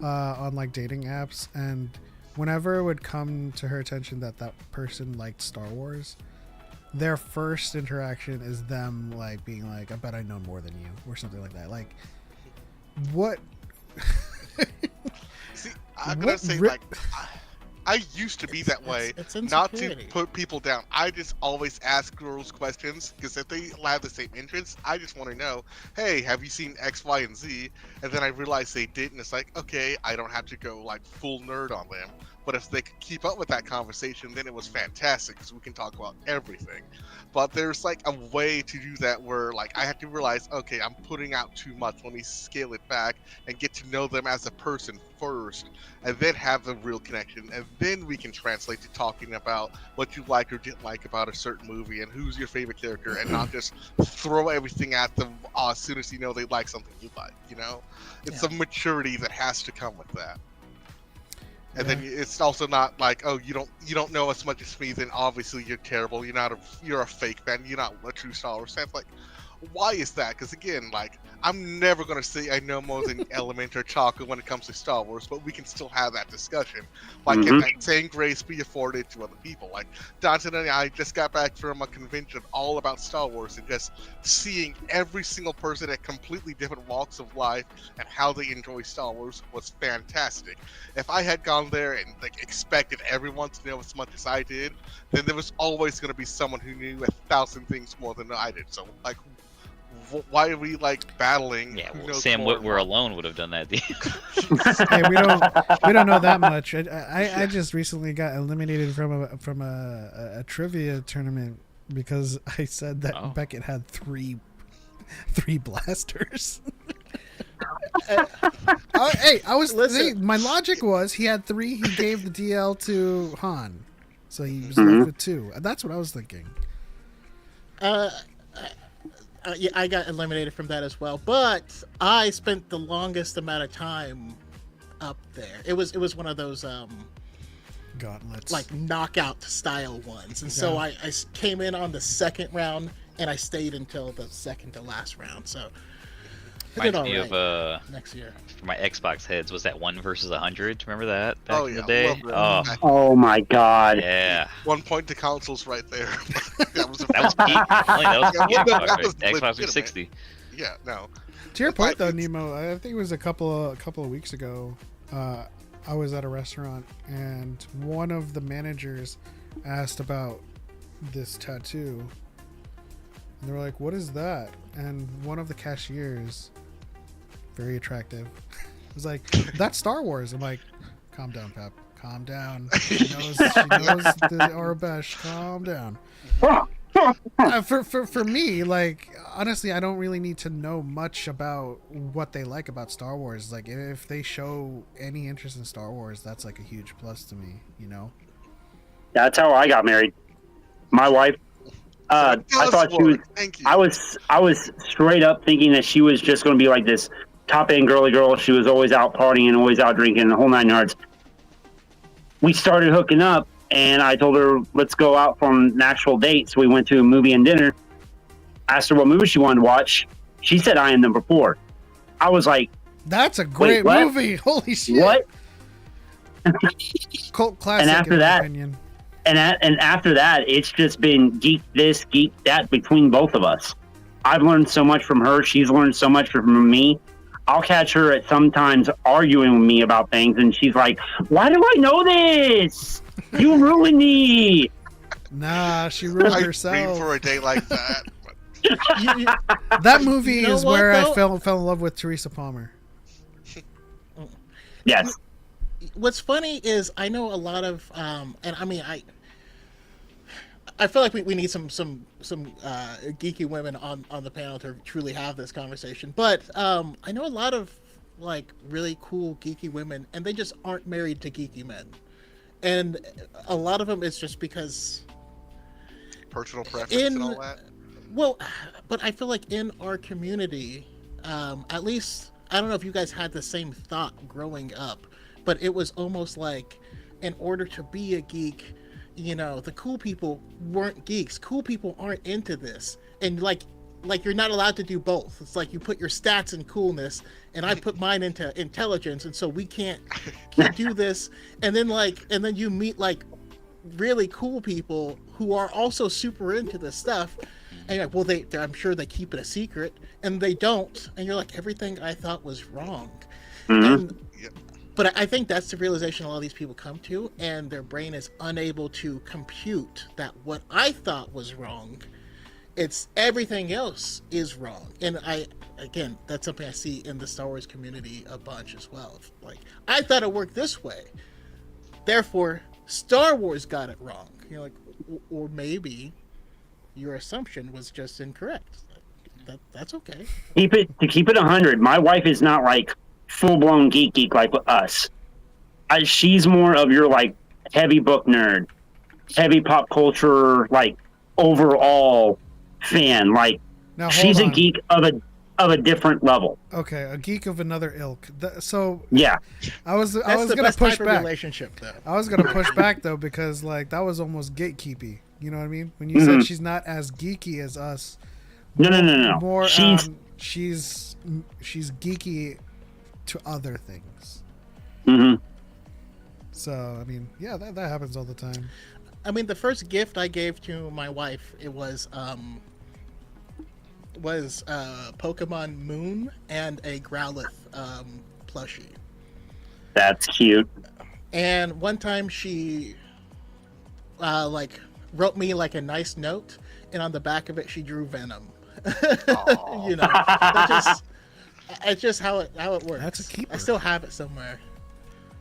on like dating apps, and whenever it would come to her attention that that person liked Star Wars, their first interaction is them like being like, "I bet I know more than you," or something like that. Like, what? See, I'm gonna say like. I used to be that way, it's not to insecurity. put people down. I just always ask girls questions, because if they have the same interests, I just want to know, hey, have you seen X, Y, and Z? And then I realize they didn't. It's like, okay, I don't have to go like full nerd on them. But if they could keep up with that conversation, then it was fantastic, because we can talk about everything. But there's like a way to do that where like I have to realize, okay, I'm putting out too much. Let me scale it back and get to know them as a person first, and then have the real connection, and then we can translate to talking about what you like or didn't like about a certain movie and who's your favorite character, and not just throw everything at them as soon as you know they like something you like. You know, it's a maturity that has to come with that. And then it's also not like, oh, you don't know as much as me, then obviously you're terrible. You're a fake fan. You're not a true Star Wars fan. It's like, why is that? Because again, like, I'm never gonna say I know more than Element or Choco when it comes to Star Wars, but we can still have that discussion. Like, can that same grace be afforded to other people? Like, Dante and I just got back from a convention all about Star Wars, and just seeing every single person at completely different walks of life and how they enjoy Star Wars was fantastic. If I had gone there and like expected everyone to know as much as I did, then there was always going to be someone who knew 1,000 things more than I did. So like, why are we like battling? Yeah, Who well, knows Sam more Witwer alone would have done that. Hey, we don't know that much. I just recently got eliminated from a trivia tournament because I said that Beckett had three blasters. Hey, I was my logic was he had 3. He gave the DL to Han, so he was left with 2. That's what I was thinking. Yeah, I got eliminated from that as well, but I spent the longest amount of time up there. It was one of those Gauntlets, like knockout style ones, and so I came in on the second round and I stayed until the second to last round. So I did all Reminds me right of next year. for my Xbox heads, was that 1 versus 100? Remember that back in the yeah, day? love that. Oh my god. Yeah. 1 point to consoles right there. that was That was peak. That was peak Yeah, Xbox, that was right? Xbox legitimate. 360. yeah, no. To your point, though, It's- Nemo, I think it was a couple of weeks ago. I was at a restaurant, and one of the managers asked about this tattoo, and they were like, "What is that?" And one of the cashiers, very attractive, was like, "That's Star Wars." I'm like, "Calm down, Pep. Calm down. She knows the Arabesh. Calm down." For me, like, honestly, I don't really need to know much about what they like about Star Wars. Like, if they show any interest in Star Wars, that's like a huge plus to me, you know? That's how I got married. My wife, I thought she was. Thank you. I was straight up thinking that she was just going to be like this top end girly girl. She was always out partying, always out drinking, the whole 9 yards. We started hooking up, and I told her, let's go out for an actual date. So we went to a movie and dinner. Asked her what movie she wanted to watch. She said I Am Number 4. I was like, That's a great what? movie. Holy shit. what? Cult classic, And after in my that- opinion. And after that, it's just been geek this, geek that between both of us. I've learned so much from her. She's learned so much from me. I'll catch her at sometimes arguing with me about things, and she's like, why do I know this? You ruined me. Nah, she ruined I dream herself. for a day like that. That movie You know is what, where I though? fell in love with Teresa Palmer. Yes. What's funny is I know a lot of, and I mean, I feel like we need some geeky women on the panel to truly have this conversation. But I know a lot of like really cool geeky women, and they just aren't married to geeky men. And a lot of them is just because Personal preference and all in that. well, but I feel like in our community, at least I don't know if you guys had the same thought growing up, but it was almost like in order to be a geek, you know, the cool people weren't geeks. Cool people aren't into this, and like you're not allowed to do both. It's like you put your stats in coolness, and I put mine into intelligence, and so we can't do this. And then you meet like really cool people who are also super into this stuff, and you're like, well, I'm sure they keep it a secret, and they don't, and you're like, everything I thought was wrong. And but I think that's the realization a lot of these people come to, and their brain is unable to compute that what I thought was wrong, it's everything else is wrong. And again, that's something I see in the Star Wars community a bunch as well. Like, I thought it worked this way, therefore Star Wars got it wrong. You're like, or maybe your assumption was just incorrect. That's okay. Keep it 100. My wife is not like full blown geek like us. She's more of your like heavy book nerd, heavy pop culture, like overall fan. Like, Now, she's hold a on. geek of a different level. Okay, a geek of another ilk. So Yeah. I was That's gonna the best push type of back. relationship, though. I was gonna push back though, because like that was almost gatekeepy. You know what I mean? When you said she's not as geeky as us. No. More She's she's geeky to other things. mhm. So I mean, yeah, that happens all the time. I mean, the first gift I gave to my wife, it was Pokemon Moon and a Growlithe plushie. That's cute. And one time she like wrote me like a nice note, and on the back of it she drew Venom. You know, it's just how it works. That's a keeper. I still have it somewhere.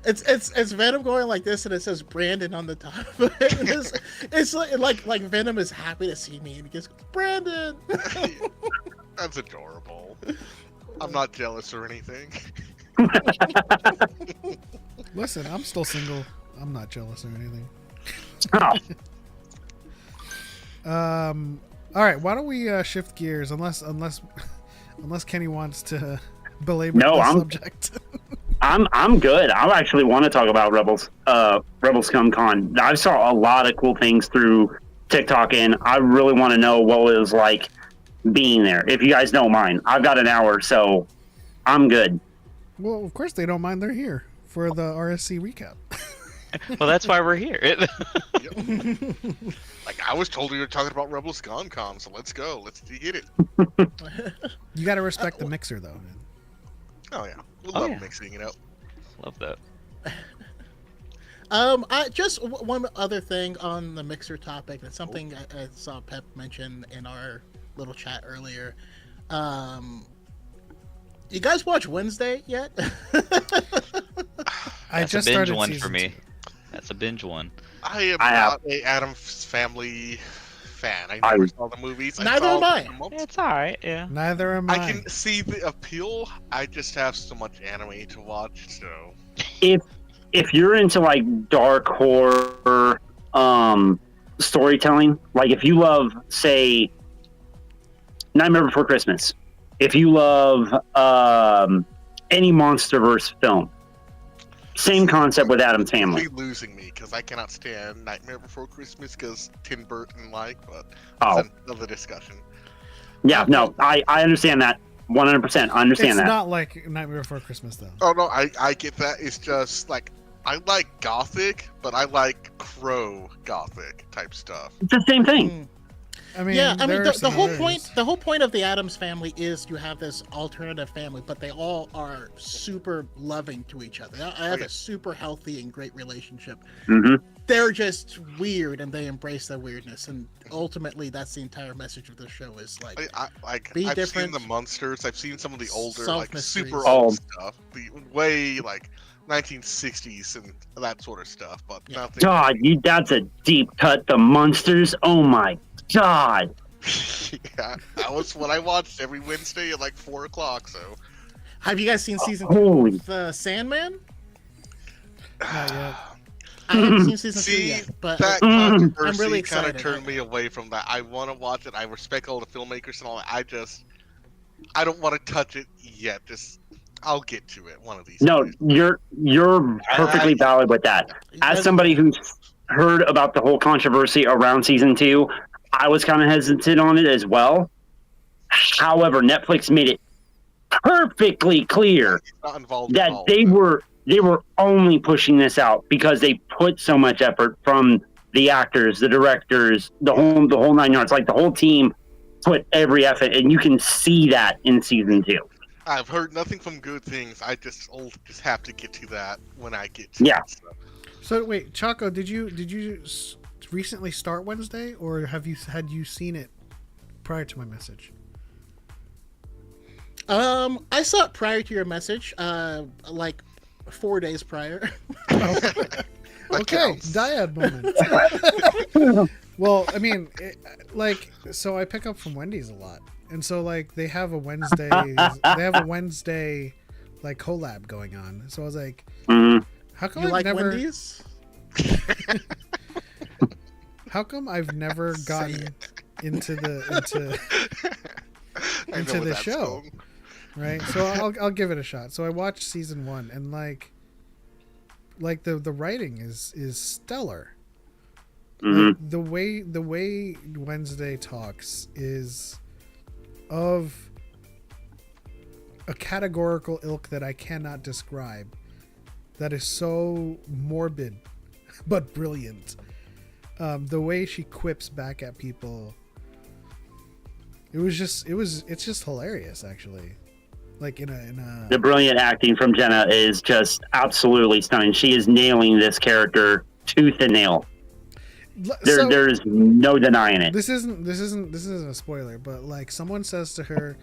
It's Venom going like this, and it says Brandon on the top. It's like Venom is happy to see me, and he goes, Brandon. That's adorable. I'm not jealous or anything. Listen, I'm still single. I'm not jealous or anything. Oh, All right, why don't we shift gears? Unless Kenny wants to belabor No, the I'm- subject. I'm good. I actually want to talk about Rebel Scum Con. I saw a lot of cool things through TikTok, and I really want to know what it was like being there. If you guys don't mind, I've got an hour, so I'm good. Well, of course they don't mind. They're here for the RSC recap. Well, that's why we're here. Like, I was told we were talking about Rebel Scum Con, so let's go. Let's get it. You got to respect the mixer, though. Man. Oh yeah, we Oh, love yeah. mixing it up. Love that. I just one other thing on the mixer topic. That's something I saw Pep mention in our little chat earlier. You guys watch Wednesday yet? I That's just a binge started one season for me. 2. That's a binge one. I am I have- not a Addams Family fan. I I- never saw the movies. Neither saw am I. them once. It's all right. Yeah. Neither am I. I can see the appeal. I just have so much anime to watch, so If you're into like dark horror storytelling, like if you love, say, Nightmare Before Christmas, if you love any MonsterVerse film, same concept with Addams Family. you're losing me because I cannot stand Nightmare Before Christmas because Tim Burton but Oh. that's another discussion. Yeah, no, I understand that 100%. I understand it's that. not like Nightmare Before Christmas, though. Oh no, I get that. It's just like I like gothic, but I like crow gothic type stuff. It's the same thing. I mean, Yeah, I mean there are the whole similarities. point of the Addams Family is you have this alternative family, but they all are super loving to each other. I have yeah. a super healthy and great relationship. Hmm. They're just weird, and they embrace their weirdness, and ultimately that's the entire message of the show. Is like, Be I've different. seen the Monsters. I've seen some of the older, Solve like mysteries. super Oh. old stuff, the way like 1960s and that sort of stuff. But Yeah. nothing. God, that's a deep cut. The Monsters. Oh my God. Yeah, that was what I watched every Wednesday at like 4 o'clock. So Have you guys seen season Holy. 2 of Sandman? Not yet. I haven't seen season 2 See, yet, but that I'm controversy really kind excited. of turned me away from that. I want to watch it. I respect all the filmmakers and all that. I don't want to touch it yet. I'll get to it one of these No, days. you're perfectly valid with that. As somebody who's heard about the whole controversy around season 2, I was kind of hesitant on it as well. However, Netflix made it perfectly clear Not involved that at all. they were only pushing this out because they put so much effort from the actors, the directors, the whole 9 yards. Like the whole team put every effort, and you can see that in season 2. I've heard nothing from good things. I'll just have to get to that when I get to Yeah. it. So wait, Choco, did you recently start Wednesday, or had you seen it prior to my message? I saw it prior to your message, like 4 days prior. That Okay, counts. Dyad moment. Well, I mean, so I pick up from Wendy's a lot, and so like they have a Wednesday like collab going on. So I was like, Mhm. how come You I've like never? Wendy's? How come I've never gotten into I know into where the that's show? going. Right? So I'll give it a shot. So I watched season 1, and like the writing is stellar. Mhm. Like, the way Wednesday talks is of a categorical ilk that I cannot describe. That is so morbid, but brilliant. The way she quips back at people, it's just hilarious, actually. Like in a The brilliant acting from Jenna is just absolutely stunning. She is nailing this character tooth and nail. So- There's no denying it. This isn't a spoiler, but like someone says to her,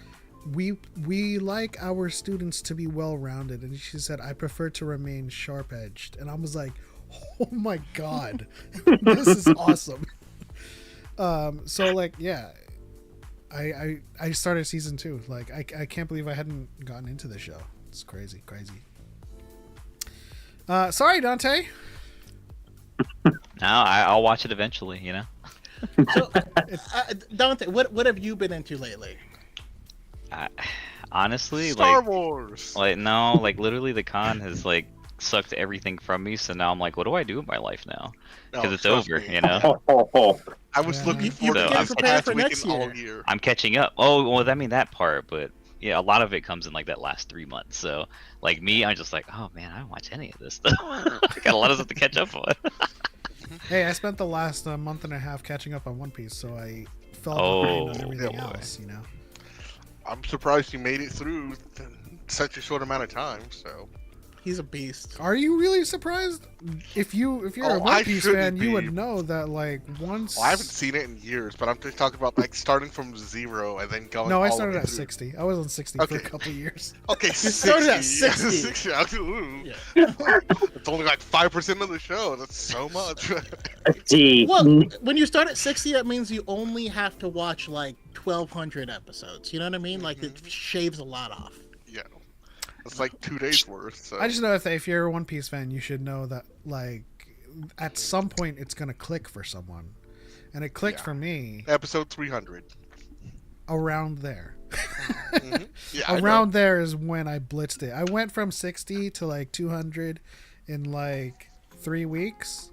we like our students to be well-rounded, and she said, I prefer to remain sharp-edged. And I was like, oh my god, this is awesome. So like, yeah, I started season 2. Like I can't believe I hadn't gotten into the show. It's crazy. Sorry, Dante. No, I'll watch it eventually. You know. So, Dante, what have you been into lately? Honestly, Star Wars. no, like literally the con has like sucked everything from me. So now I'm like, what do I do with my life now? No, Because it's trust over. me. You know. I was Yeah. looking You forward to get this prepared past for next weekend all year. year. I'm catching up. Oh, well, I mean that part, but yeah, a lot of it comes in like that last 3 months. So, like me, I'm just like, oh man, I don't watch any of this stuff. I got a lot of stuff to catch up on. Hey, I spent the last month and a half catching up on One Piece, so I fell behind on everything yeah, boy. else. You know. I'm surprised you made it through such a short amount of time. So He's a beast. Are you really surprised? If you're a Oh, I One Piece shouldn't fan, you be. would know that like once. well, I haven't seen it in years, but I'm just talking about like starting from 0 and then going. No, I all the started way at through. 60. I was on 60 for a Okay. couple years. Okay, You started at 60. 60. Ooh. Yeah. It's only like 5% of the show. That's so much. See, Well, when you start at 60, that means you only have to watch like 1,200 episodes. You know what I mean? Like it shaves a lot off. yeah, it's like 2 days worth. So. I just know if you're a One Piece fan, you should know that like at some point it's gonna click for someone, and it clicked Yeah. for me Episode 300. around there. Mhm. Yeah, I know. Around there is when I blitzed it. I went from 60 to like 200 in like 3 weeks,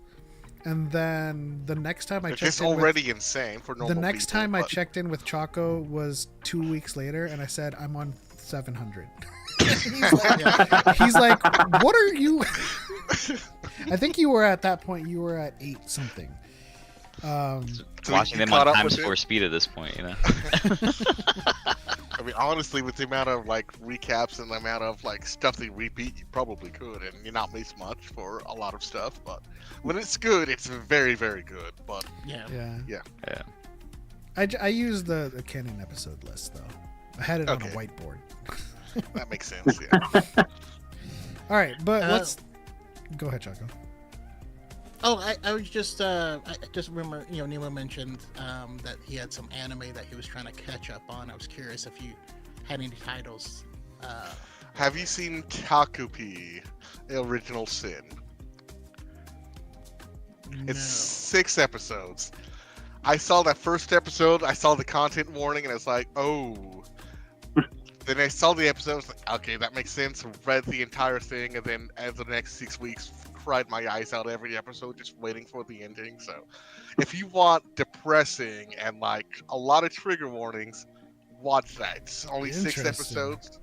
and then the next time I Which checked is in with, already insane for normal the next people, time I but- checked in with Choco was 2 weeks later, and I said I'm on 700. He's like, what are you? I think you were at that point. You were at 8 something. So Watching you them caught on up times with it? 4 speed at this point, you know. I mean, honestly, with the amount of like recaps and the amount of like stuff they repeat, you probably could, and you not miss much for a lot of stuff. But when it's good, it's very, very good. But Yeah. Yeah. Yeah. I used the canon episode list though. I had it on a Okay. whiteboard. that makes sense. Yeah. All right, but Uh, let's go ahead, Choco. Oh, I was just I just remember, you know, Nemo mentioned that he had some anime that he was trying to catch up on. I was curious if you had any titles Have you seen Takupi, The Original Sin? It's 6 episodes. I saw that first episode, I saw the content warning, and I was like, oh. Then I saw the episode, I was like, okay, that makes sense. Read the entire thing, and then as the next 6 weeks, cried my eyes out every episode, just waiting for the ending. So, if you want depressing and like a lot of trigger warnings, watch that. It's only 6 episodes,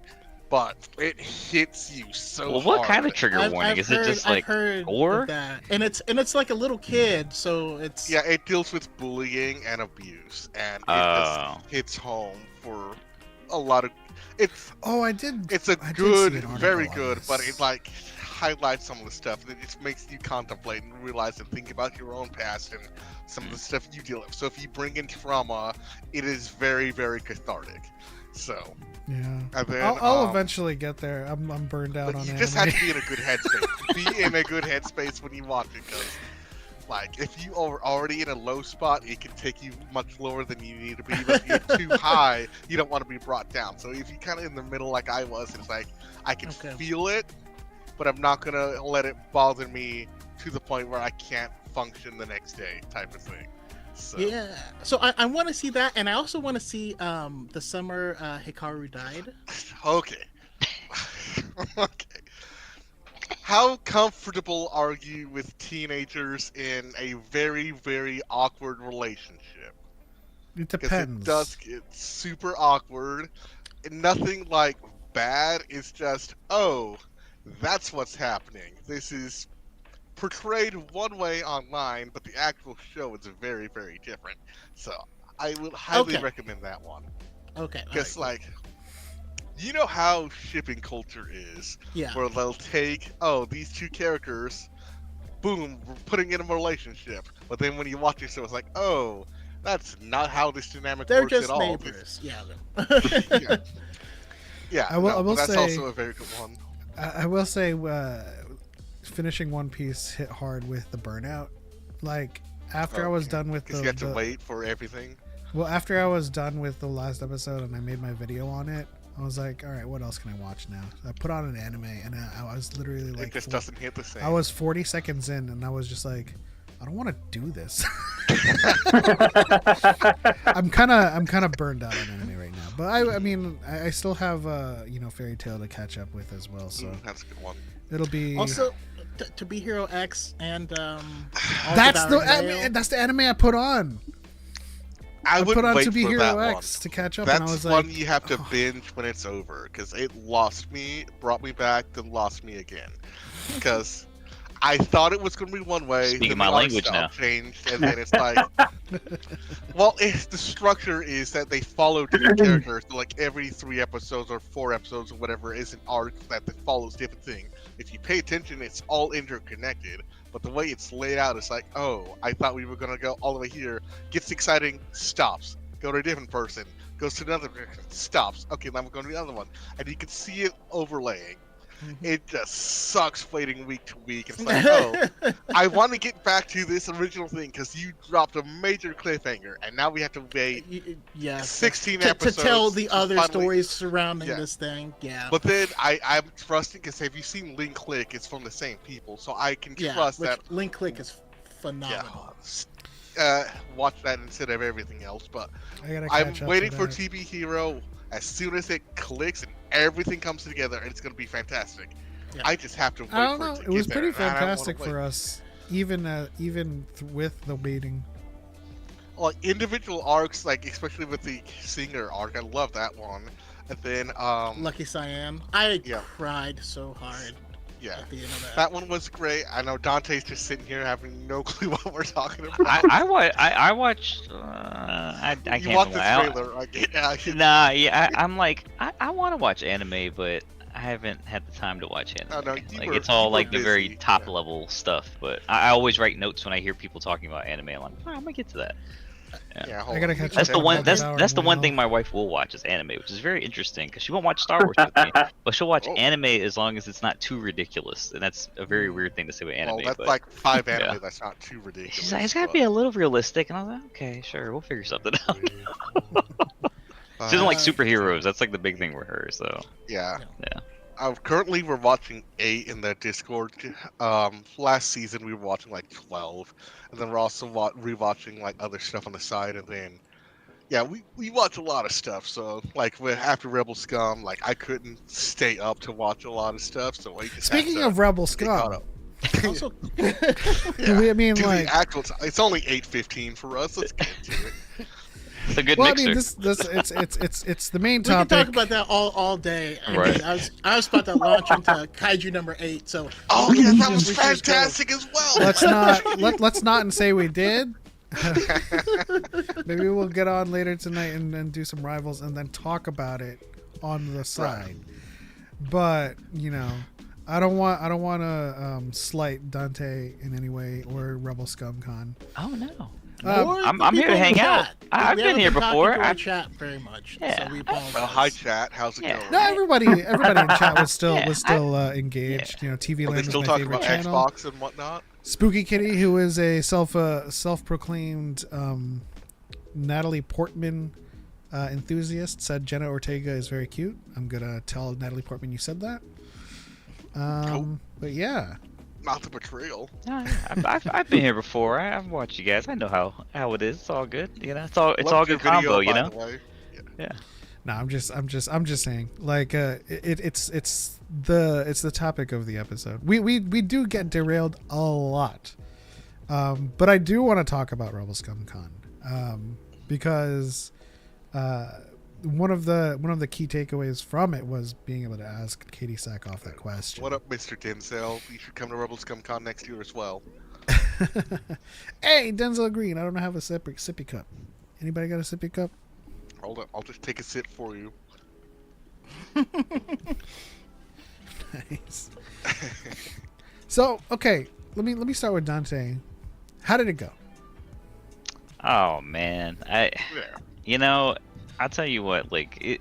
but it hits you so Well, hard. what kind of trigger warning? Is it just like gore? That. And it's like a little kid, so it's Yeah, it deals with bullying and abuse, and it just hits home for a lot of. It's I did. It's a I did good, see an article very on good, this. but it like highlights some of the stuff. It just makes you contemplate and realize and think about your own past and some of the stuff you deal with. So if you bring in trauma, it is very, very cathartic. So Yeah, and then, I'll eventually get there. I'm burned out but on you anime. just have to be in a good headspace. Be in a good headspace when you watch it, because like if you are already in a low spot, it can take you much lower than you need to be. But if you're too high, you don't want to be brought down. So if you're kind of in the middle, like I was, it's like I can feel it, but I'm not gonna let it bother me to the point where I can't function the next day, type of thing. So. Yeah. So I want to see that, and I also want to see the summer Hikaru died. Okay. Okay. How comfortable are you with teenagers in a very, very awkward relationship? It Because depends. it does get super awkward. And nothing like bad. It's just, oh, that's what's happening. This is portrayed one way online, but the actual show is very, very different. So I would highly recommend that one. Okay. Because, like, you know how shipping culture is, where they'll take, these two characters, boom, we're putting in a relationship. But then when you watch the show, it's like, oh, that's not how this dynamic They're works just at all. neighbors. Yeah, I will that's say, also a very good one. I will say, finishing One Piece hit hard with the burnout. Like after I was done with you have to wait for everything. Well, after I was done with the last episode and I made my video on it, I was like, all right, what else can I watch now? So I put on an anime, and I was literally like, it just doesn't hit the same. I was 40 seconds in, and I was just like, I don't want to do this. I'm kind of burned out on anime right now, but I mean, I still have Fairy Tail to catch up with as well. So that's a good one. It'll be also to be Hero X and that's the anime I put on. I would put on wait To Be for Hero that X one. to catch up, That's and I was one like, you have to binge when it's over, because it lost me, brought me back, then lost me again. Because I thought it was going to be one way. Speaking my language now. Changed, and then it's like, well, the structure is that they follow different characters. So like every 3 episodes or 4 episodes or whatever is an arc that follows different thing. If you pay attention, it's all interconnected. But the way it's laid out, it's like, oh, I thought we were going to go all the way here. Gets exciting, stops. Go to a different person. Goes to another person, stops. Okay, now we're going to the other one. And you can see it overlaying. It just sucks waiting week to week. It's like, oh, I want to get back to this original thing because you dropped a major cliffhanger, and now we have to wait 16 episodes to tell the other finally... stories surrounding this thing. Yeah. But then I'm trusting, because have you seen Link Click? It's from the same people, so I can trust that. Link Click is phenomenal. Watch that instead of everything else. But I'm waiting for TB Hero. As soon as it clicks and everything comes together, it's going to be fantastic. Yeah. I just have to wait I don't for know. it to It was get pretty there, fantastic for us, even with the waiting. Like individual arcs, like especially with the singer arc, I love that one. And then Lucky Cyan, I cried so hard. Yeah, at the end of that one was great. I know Dante's just sitting here having no clue what we're talking about. I watched. I can't. You watched the trailer. I'm like, I want to watch anime, but I haven't had the time to watch anime. Oh, no, it's all like the very top level stuff. But I always write notes when I hear people talking about anime. I'm like, I'm gonna get to that. Yeah, I gotta catch that's up. That's the one thing my wife will watch is anime, which is very interesting because she won't watch Star Wars with me, but she'll watch anime as long as it's not too ridiculous, and that's a very weird thing to say with anime. Well, that's like 5 anime that's not too ridiculous. She's like, it's gotta be a little realistic, and I was like, okay, sure, we'll figure something out. She doesn't like Uh, superheroes. That's like the big thing with her. So Yeah. yeah. Currently, we're watching 8 in the Discord. Last season, we were watching like 12. And then we're also rewatching like other stuff on the side. And then, yeah, we watch a lot of stuff. So, like, after Rebel Scum, like, I couldn't stay up to watch a lot of stuff. So, I just Speaking had of Rebel to get caught Scum, up. Also, I mean, Do like, the actual it's only 8:15 for us. Let's get to it. It's a good well, I mixer. mean, it's the main we can topic. talk about that all day. I Right. mean, I was about to launch into Kaiju number 8. So Oh yeah, that was we should just go. fantastic as well. Let's not say we did. Maybe we'll get on later tonight and do some rivals and then talk about it on the side. But you know, I don't want to slight Dante in any way or Rebel Scum Con. Oh no. Or I'm the here people to in hang the out. chat. I've We been haven't here talking before. to our I've- chat very much. Yeah. So we apologize. Well, hi chat. How's it Yeah. going? No, everybody in chat was still engaged. You know, TV Are they Land is still my talking favorite about channel. Xbox and whatnot? Spooky Kitty, who is a self-proclaimed Natalie Portman enthusiast, said Jenna Ortega is very cute. I'm gonna tell Natalie Portman you said that. But yeah, Not the betrayal. No, yeah. I've been here before. I've watched you guys. I know how it is. It's all good. You know, it's all Loved your good combo. video, You by know. the way. Yeah. no, I'm just saying. Like, it's the topic of the episode. We do get derailed a lot, but I do want to talk about Rebel Scum Con, because one of the key takeaways from it was being able to ask Katie Sackhoff that question. What up, Mr. Denzel? You should come to Rebel Scum Con next year as well. Hey, Denzel Green, I don't have a separate sippy cup. Anybody got a sippy cup? Hold up, I'll just take a sip for you. Nice. So, okay, let me start with Dante. How did it go? Oh man, Yeah. you know, I'll tell you what, like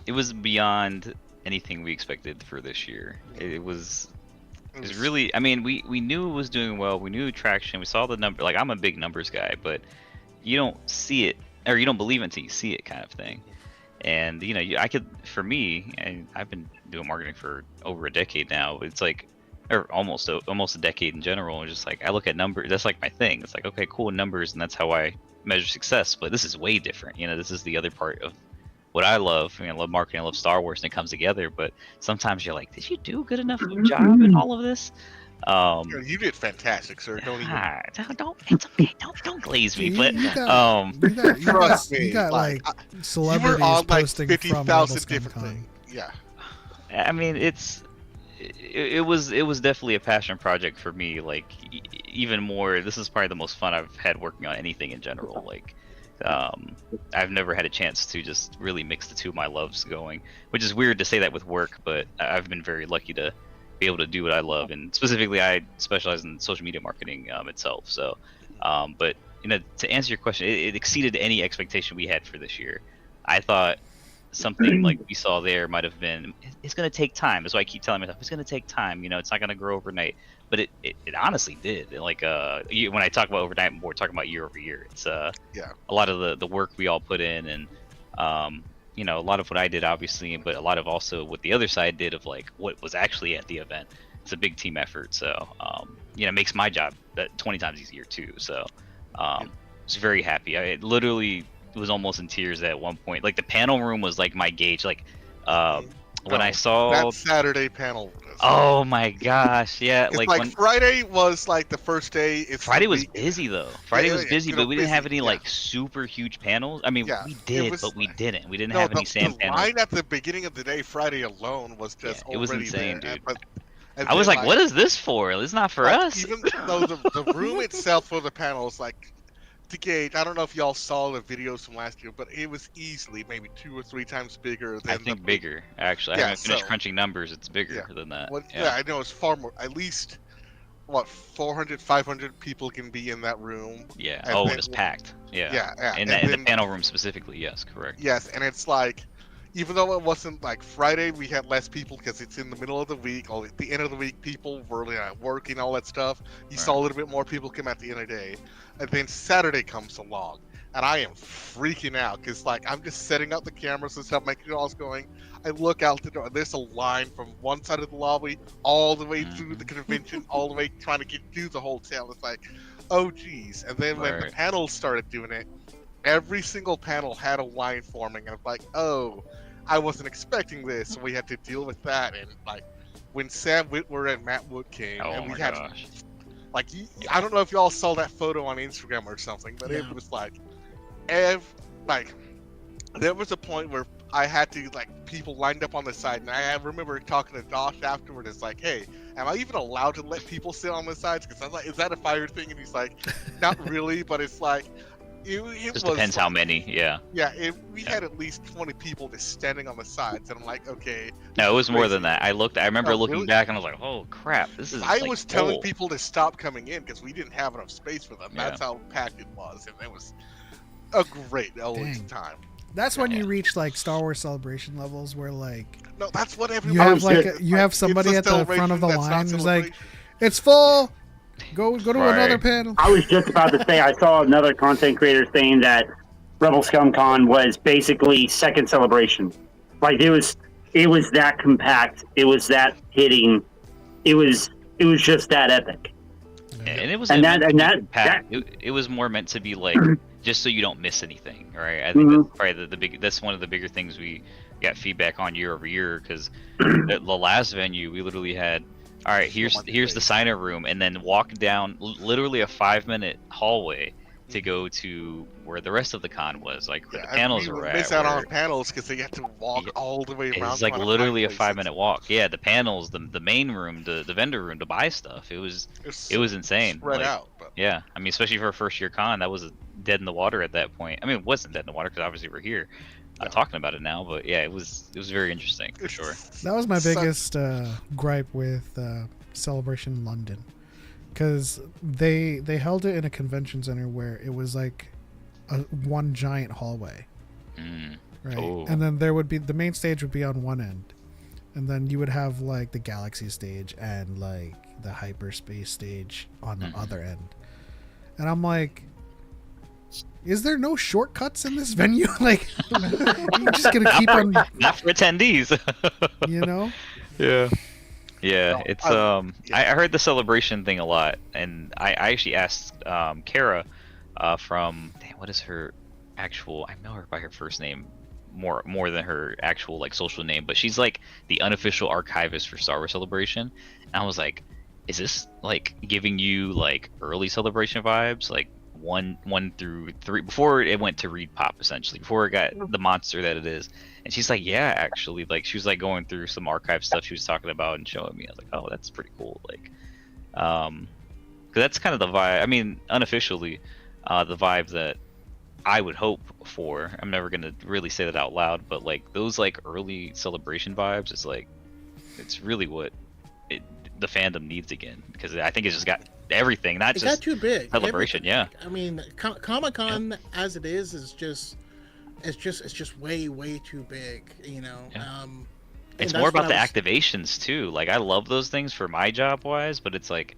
it was beyond anything we expected for this year. It was really, I mean, we knew it was doing well. We knew traction. We saw the number. Like, I'm a big numbers guy, but you don't see it, or you don't believe it until you see it, kind of thing. And you know, for me, and I've been doing marketing for over a decade now. It's like, or almost a decade in general. And just like, I look at numbers. That's like my thing. It's like, okay, cool, numbers, and that's how I measure success. But this is way different. You know, this is the other part of what I love. I mean, I love marketing. I love Star Wars, and it comes together. But sometimes you're like, did you do good enough of a job in all of this? You did fantastic, sir. Don't even. Don't. It's okay. Don't glaze me. You- But you got- Trust me, you got like, like You were celebrities on like posting 50,000 from Rebel Scum different Con. things. Yeah. I mean, it was definitely a passion project for me. Like, even more. This is probably the most fun I've had working on anything in general. Like, I've never had a chance to just really mix the two of my loves going, which is weird to say that with work, but I've been very lucky to be able to do what I love, and specifically I specialize in social media marketing itself. So, but you know, to answer your question, it exceeded any expectation we had for this year. I thought something like we saw there might have been, it's going to take time. That's why I keep telling myself it's going to take time. You know, it's not going to grow overnight. But it honestly did. Like, when I talk about overnight, I'm more talking about year over year. It's a lot of the work we all put in, and you know, a lot of what I did, obviously, but a lot of also what the other side did of like what was actually at the event. It's a big team effort, so you know, it makes my job 20 times easier too. So I was very happy. I literally was almost in tears at one point. Like, the panel room was like my gauge. Like, when I saw that Saturday panel. Oh my gosh, yeah. Like when Friday was like the first day. Friday was busy though. Friday was busy, you but know, we didn't have any busy, like super huge panels. I mean, we did, but we didn't. We didn't No, have any the sand panels. line at the beginning of the day, Friday alone, was just It was already insane, there. dude. And I was then, like, what is this for? It's not for like, us. Even though the room itself for the panels, like, to gauge, I don't know if y'all saw the videos from last year, but it was easily maybe 2 or 3 times bigger than I think bigger, actually. I haven't finished crunching numbers. It's bigger than that. Well, I know it's far more. At least, what, 400, 500 people can be in that room. Yeah. And Oh, then- it was packed. Yeah. Yeah. In the panel room specifically, yes, correct. Yes, and it's like, even though it wasn't like Friday, we had less people because it's in the middle of the week. Or at the end of the week, people were working, all that stuff. You saw a little bit more people come at the end of the day. And then Saturday comes along. and I am freaking out because like I'm just setting up the cameras and stuff, making sure all's going. I look out the door. There's a line from one side of the lobby all the way through the convention, all the way trying to get through the hotel. It's like, oh geez. And then when the panels started doing it, every single panel had a line forming, and I'm like, oh, I wasn't expecting this. So we had to deal with that. And like when Sam Witwer and Matt Wood came, and we had like, I don't know if y'all saw that photo on Instagram or something, but it was like, there was a point where I had to, like, people lined up on the side, and I remember talking to Josh afterward. It's like, hey, am I even allowed to let people sit on the sides? Because I was like, is that a fire thing? And he's like, not really, but it's like, it just was, depends how many, yeah. Yeah, we had at least 20 people just standing on the sides, and I'm like, okay. No, it was more than that. I remember looking really? back, and I was like, oh crap, this is I like, was telling full. people to stop coming in because we didn't have enough space for them. Yeah. That's how packed it was, and it was a great time. That's when you reach like Star Wars Celebration levels, where like No, that's what you everyone. have like you have somebody at the front of the line who's like, "It's full. Go to another panel." I was just about to say, I saw another content creator saying that Rebel Scum Con was basically second Celebration. Like it was that compact. It was that hitting. It was just that epic. Yeah, and it was it was more meant to be like just so you don't miss anything, right? I think that's probably that's one of the bigger things we got feedback on year over year, because the last venue we literally had, all right, here's the sign-in room, and then walk down literally a 5-minute hallway to go to where the rest of the con was, like where the panels were at. Miss out on panels because they had to walk all the way around. It's like literally a 5-minute walk. Yeah, the panels, the main room, the vendor room to buy stuff. It was insane. Spread out. But... Yeah, I mean, especially for a first-year con, that was dead in the water at that point. I mean, it wasn't dead in the water because obviously we're here talking about it now. But yeah, it was very interesting for sure. That was my biggest gripe with Celebration London. Because they held it in a convention center where it was like one giant hallway, right? Oh. And then there would be the main stage would be on one end, and then you would have like the galaxy stage and like the hyperspace stage on the other end. And I'm like, is there no shortcuts in this venue? Like, you're just gonna keep on not for attendees, you know? Yeah. Yeah, it's I heard the celebration thing a lot, and I actually asked Kara from what is her actual, I know her by her first name more than her actual like social name, but she's like the unofficial archivist for Star Wars Celebration, and I was like, is this like giving you like early Celebration vibes, like 1 through 3 before it went to Reed Pop, essentially before it got the monster that it is? And she's like, yeah, actually, like she was like going through some archive stuff she was talking about and showing me. I was like, oh, that's pretty cool. Like, because that's kind of the vibe. I mean, unofficially, the vibe that I would hope for. I'm never gonna really say that out loud, but like those like early Celebration vibes, it's like, it's really what the fandom needs again, because I think it's just got everything, not it just got too big. Celebration. Yeah. I mean, Comic-Con as it is just. It's just way too big, you know. Yeah. It's more about the activations too. Like I love those things for my job wise, but it's like,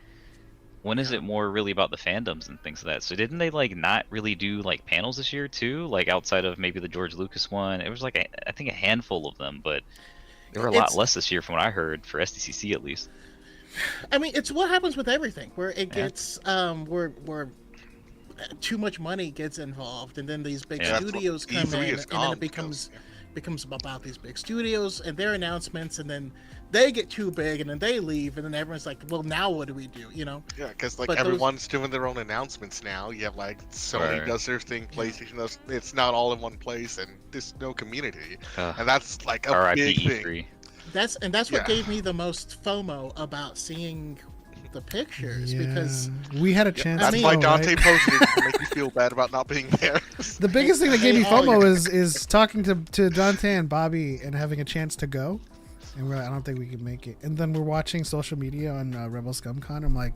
when is it more really about the fandoms and things like that? So didn't they like not really do like panels this year too? Like outside of maybe the George Lucas one, it was like I think a handful of them, but there were a lot less this year from what I heard for SDCC at least. I mean, it's what happens with everything, where it gets where too much money gets involved, and then these big studios come in, and then it becomes about these big studios and their announcements, and then they get too big, and then they leave, and then everyone's like, well, now what do we do, you know? Yeah, because like everyone's doing their own announcements now. You have like Sony does their thing, PlayStation does. It's not all in one place, and there's no community, and that's like a big thing. That's what gave me the most FOMO about seeing the pictures, because we had a chance. That's why Dante posted it to make you feel bad about not being there. The biggest thing that gave me FOMO is talking to Dante and Bobby and having a chance to go, and we're like, I don't think we can make it. And then we're watching social media on Rebel Scum Con. I'm like,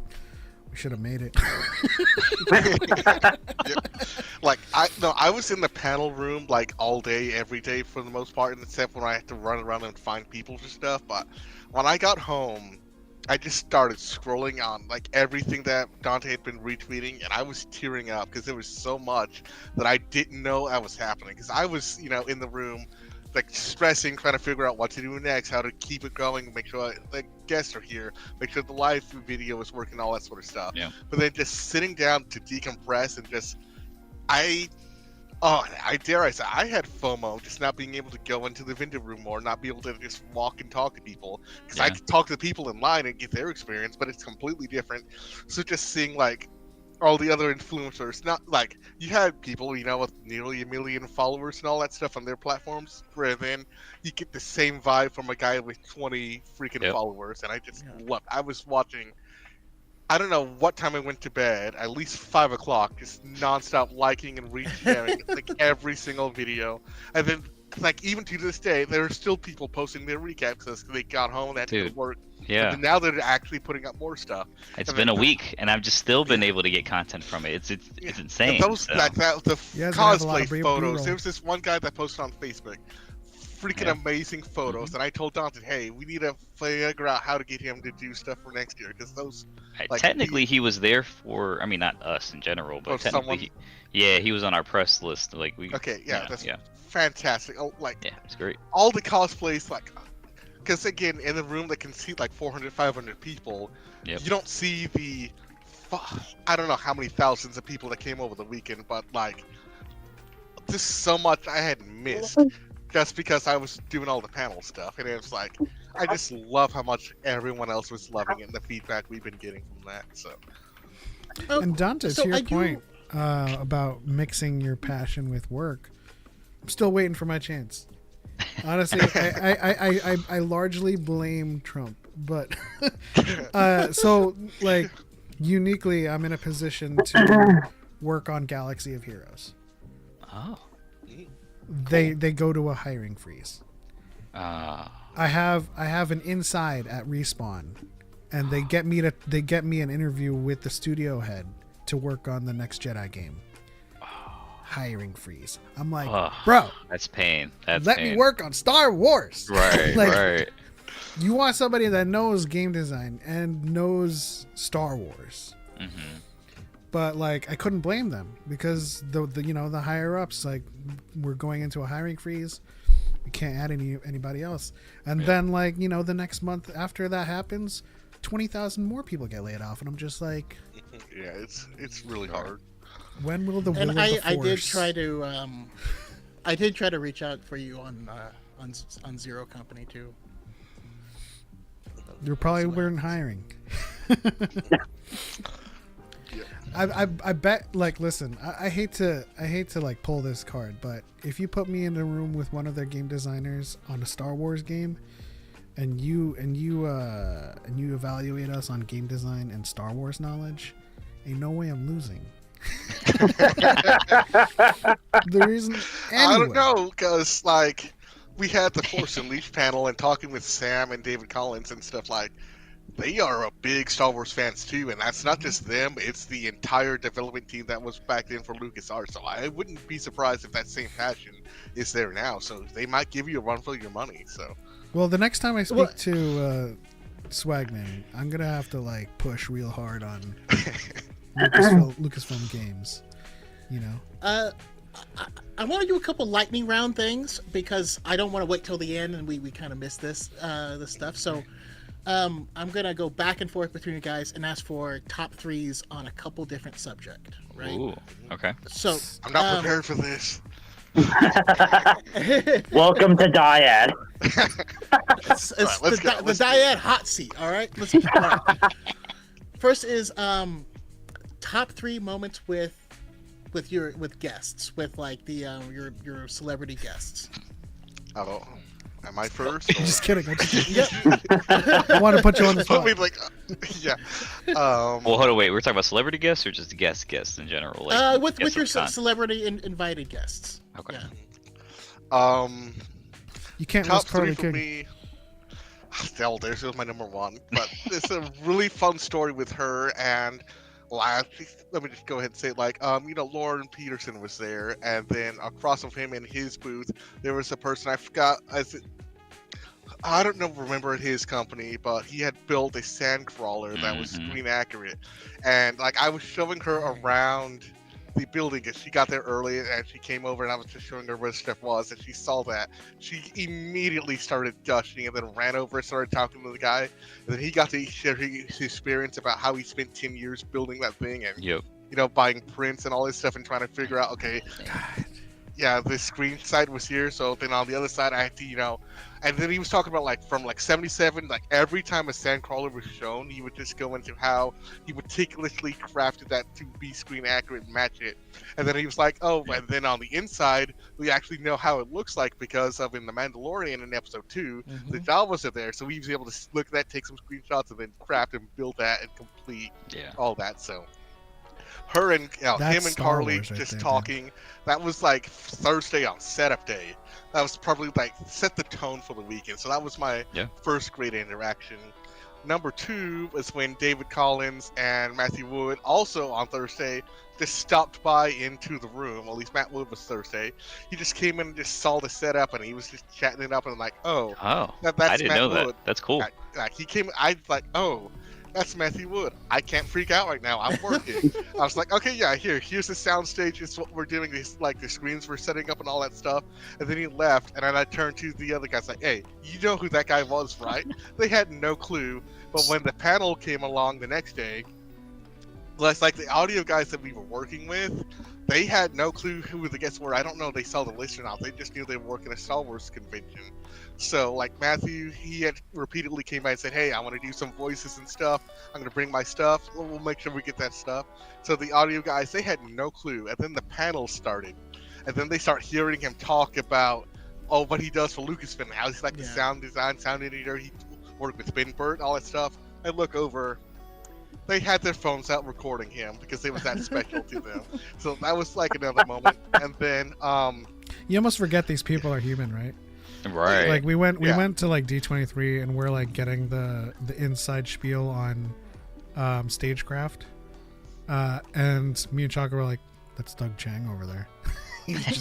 we should have made it. Like I was in the panel room like all day, every day for the most part, except when I had to run around and find people for stuff. But when I got home, I just started scrolling on like everything that Dante had been retweeting, and I was tearing up because there was so much that I didn't know that was happening. Because I was, in the room, like stressing, trying to figure out what to do next, how to keep it going, make sure the guests are here, make sure the live video is working, all that sort of stuff. Yeah. But then just sitting down to decompress and I Oh, I dare I say, I had FOMO just not being able to go into the vendor room more, not be able to just walk and talk to people. Because I Yeah. could talk to the people in line and get their experience, but it's completely different. So just seeing, like, all the other influencers, not like you had people, with nearly 1 million followers and all that stuff on their platforms, where then you get the same vibe from a guy with 20 freaking Yep. followers. And I just loved I was watching. I don't know what time I went to bed, at least 5 o'clock, just nonstop liking and resharing like every single video. And then, like, even to this day, there are still people posting their recaps because they got home and had to go to Dude, work. Yeah. And now they're actually putting up more stuff. It's and been then- a week, and I've just still been able to get content from it. It's Yeah. insane. Those so. like that, the You guys gonna have a lot cosplay of B-roll. photos. There was this one guy that posted on Facebook, freaking Yeah. amazing photos, Mm-hmm. and I told Dante, hey, we need to figure out how to get him to do stuff for next year because those. Like, Technically, he was there for. I mean, not us in general, but Oh, technically, someone? he was on our press list. Like we. Okay, yeah, that's yeah, fantastic. Oh, like. yeah, it's great. All the cosplays, like, because again, in a room that can seat like 400, 500 people, Yep. you don't see I don't know how many thousands of people that came over the weekend, but like, there's so much I had missed just because I was doing all the panel stuff, and it was like, I just love how much everyone else was loving it and the feedback we've been getting from that. So, And Dante, so to your I do- point about mixing your passion with work, I'm still waiting for my chance. Honestly, I largely blame Trump, but so like uniquely, I'm in a position to work on Galaxy of Heroes. Oh. They go to a hiring freeze. I have an inside at Respawn, and they get me an interview with the studio head to work on the next Jedi game. Hiring freeze. I'm like, Ugh. bro, That's pain. That's let pain. me work on Star Wars. Right. Like, right. You want somebody that knows game design and knows Star Wars. Mm-hmm. But like, I couldn't blame them because the higher ups, like, we're going into a hiring freeze. We can't add anybody else. And then like, the next month after that happens, 20,000 more people get laid off, and I'm just like, yeah, it's really hard. when will the will And of the I did Force- try to reach out for you on Zero Company too. They probably weren't hiring. I bet, like, listen, I hate to like pull this card, but if you put me in a room with one of their game designers on a Star Wars game, and you evaluate us on game design and Star Wars knowledge, ain't no way I'm losing. There isn't. I don't Anyway. know, because like we had the Force Unleashed panel and talking with Sam and David Collins and stuff, like they are a big Star Wars fans too, and that's not just them; it's the entire development team that was back then for LucasArts. So I wouldn't be surprised if that same passion is there now. So they might give you a run for your money. So Well, the next time I speak Well- to Swagman, I'm gonna have to like push real hard on Lucasfilm Games. I want to do a couple lightning round things because I don't want to wait till the end and we kind of miss this stuff. So I'm gonna go back and forth between you guys and ask for top threes on a couple different subject. Right. Ooh. Okay. So I'm not prepared for this. Welcome to Dyad. It's Right, let's go, the let's go. Dyad hot seat. All right. Let's First is top three moments with guests, with like the your celebrity guests. Oh, am I first? Just kidding. I want to put you on the I spot. mean, like, yeah. Well, hold on. Wait. We're talking about celebrity guests or just guests in general? Like With guests your of con? celebrity invited guests. Okay. Yeah. You can't Top list Carly three for King. me. Still, there's my number one. But it's a really fun story with her, and let me just go ahead and say it. Like, Lauren Peterson was there, and then across from him in his booth, there was a person I forgot. I don't know, remember his company, but he had built a sand crawler that was Mhm. screen accurate, and like I was showing her around the building because she got there early and she came over and I was just showing her where stuff was and she saw that. She immediately started gushing and then ran over and started talking to the guy, and then he got to share his experience about how he spent 10 years building that thing and Yep. buying prints and all this stuff and trying to figure out, okay, yeah, the screen side was here, so then on the other side I had to, and then he was talking about like from like 77, like every time a sandcrawler was shown, he would just go into how he meticulously crafted that to be screen accurate and match it. And then he was like, oh, and then on the inside, we actually know how it looks like because of in The Mandalorian in episode 2, the Jawas are there, so he was able to look at that, take some screenshots, and then craft and build that and complete all that. So her and him and Star Carly Wars right just there, talking. That was like Thursday on setup day. That was probably like set the tone for the weekend. So that was my first great interaction. Number 2 was when David Collins and Matthew Wood, also on Thursday, just stopped by into the room. At least Matt Wood was Thursday. He just came in and just saw the setup and he was just chatting it up and like, oh, that's I didn't Matt know Wood. that. That's cool. Like he came, I was like, oh, that's Matthew Wood. I can't freak out right now. I'm working. I was like, okay, yeah, here's the sound stage. It's what we're doing. This like the screens we're setting up and all that stuff. And then he left, and then I turned to the other guys like, hey, you know who that guy was, right? They had no clue. But when the panel came along the next day, like the audio guys that we were working with, they had no clue who the guests were. I don't know if they saw the list or not. They just knew they were working a Star Wars convention. So like Matthew, he had repeatedly came by and said, hey, I want to do some voices and stuff. I'm going to bring my stuff. We'll make sure we get that stuff. So the audio guys, they had no clue. And then the panel started. And then they start hearing him talk about, what he does for Lucasfilm. How he's like the sound design, sound editor. He worked with Ben Burt, all that stuff. I look over. They had their phones out recording him because it was that special to them. So that was like another moment. And then you almost forget these people are human, right? Right. Like we went to like D23 and we're like getting the inside spiel on stagecraft, and me and Choco were like, that's Doug Chang over there. he's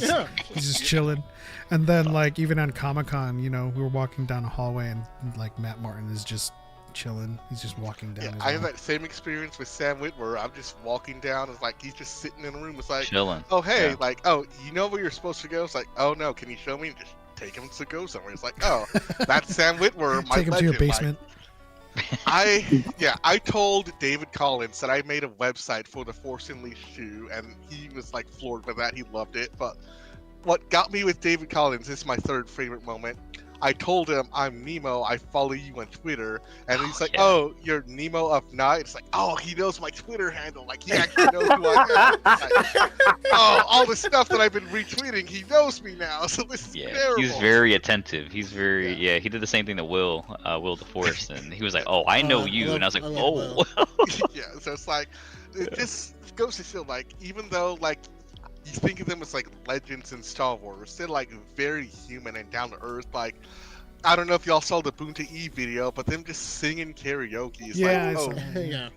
just chilling. And then like even on Comic-Con, we were walking down a hallway and like Matt Martin is just chilling. He's just walking down. I have that same experience with Sam Witwer. I'm just walking down. It's like he's just sitting in a room. It's like chilling. Oh hey, like oh you know where you're supposed to go? It's like oh no, can you show me? Just take him to go somewhere. It's like oh that's Sam Witwer. My take him legend. to your basement. Like, I told David Collins that I made a website for the Force Unleashed 2, and he was like floored by that. He loved it. But what got me with David Collins, this is my third favorite moment. I told him I'm Nemo. I follow you on Twitter, and he's like, "Oh, you're Nemo of Night." It's like, "Oh, he knows my Twitter handle. Like, he actually knows who I am." Like, oh, all the stuff that I've been retweeting, he knows me now. So this is terrible. He's very attentive. He's very He did the same thing to Will the Force, and he was like, "Oh, I know you," and I was like, "Oh." Yeah, so it's like it just goes to show, like, even though like you think of them as like legends in Star Wars, they're like very human and down to earth. Like, I don't know if y'all saw the Boonta E video, but them just singing karaoke is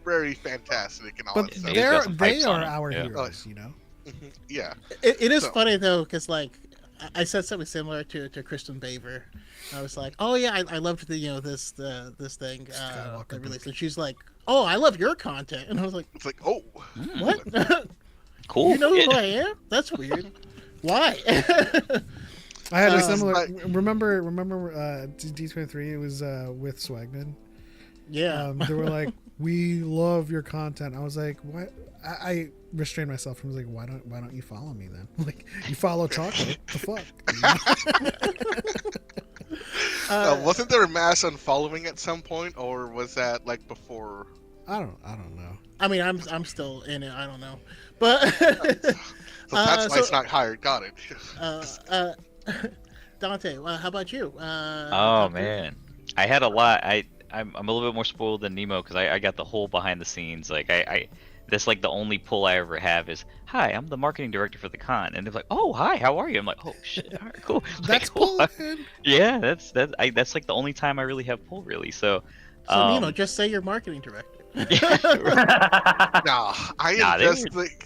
very fantastic and all but that stuff. They are our heroes, Yeah. It is funny though, because like I said something similar to Kristen Baver. I was like, oh yeah, I loved the this thing that released, and she's like, oh, I love your content, and I was like, it's like, oh, what? Cool. You know who I am? That's weird. Why? I had a similar. Remember D23? It was with Swagman. Yeah. They were like, "We love your content." I was like, "What?" I restrained myself from like, "Why don't you follow me then? Like, you follow Choco? The fuck?" Wasn't there a mass unfollowing at some point, or was that like before? I don't know. I mean, I'm still in it. I don't know, but so that's why it's not hired. Got it. Dante, how about you? Oh man, I had a lot. I'm a little bit more spoiled than Nemo because I got the whole behind the scenes. Like that's like the only pull I ever have is, hi, I'm the marketing director for the con, and they're like, oh hi, how are you? I'm like, oh shit, all right, cool. That's cool. Man. Yeah, that's like the only time I really have pull really. So Nemo, just say you're marketing director. Nah,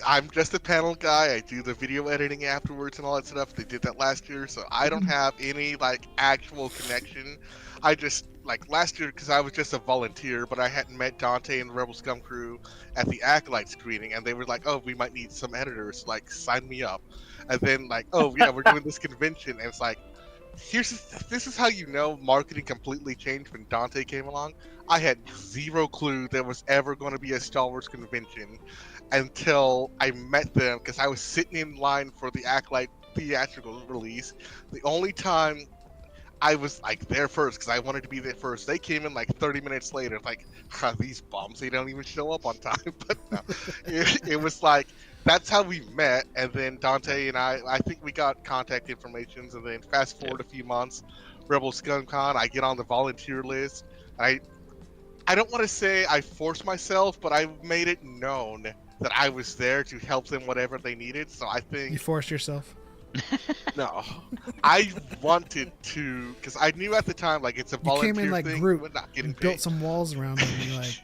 I'm just a panel guy. I do the video editing afterwards and all that stuff. They did that last year, so I don't have any like actual connection. I just like last year because I was just a volunteer, but I hadn't met Dante and the Rebel Scum crew at the Acolyte screening, and they were like, "Oh, we might need some editors. Like, sign me up." And then like, "Oh yeah, we're doing this convention," and it's like, this is how you know marketing completely changed when Dante came along. I had zero clue there was ever going to be a Star Wars convention until I met them because I was sitting in line for the Acolyte theatrical release. The only time I was like there first because I wanted to be there first. They came in like 30 minutes later. Like, these bums, they don't even show up on time. But no, it was like that's how we met. And then Dante and I think we got contact informations. And then fast forward a few months, Rebel Scum Con, I get on the volunteer list. I don't want to say I forced myself, but I made it known that I was there to help them whatever they needed. So I think You forced yourself. no, I wanted to because I knew at the time like it's a You volunteer came in like thing. Groot We're not getting and built paid. some walls around them. And you're like,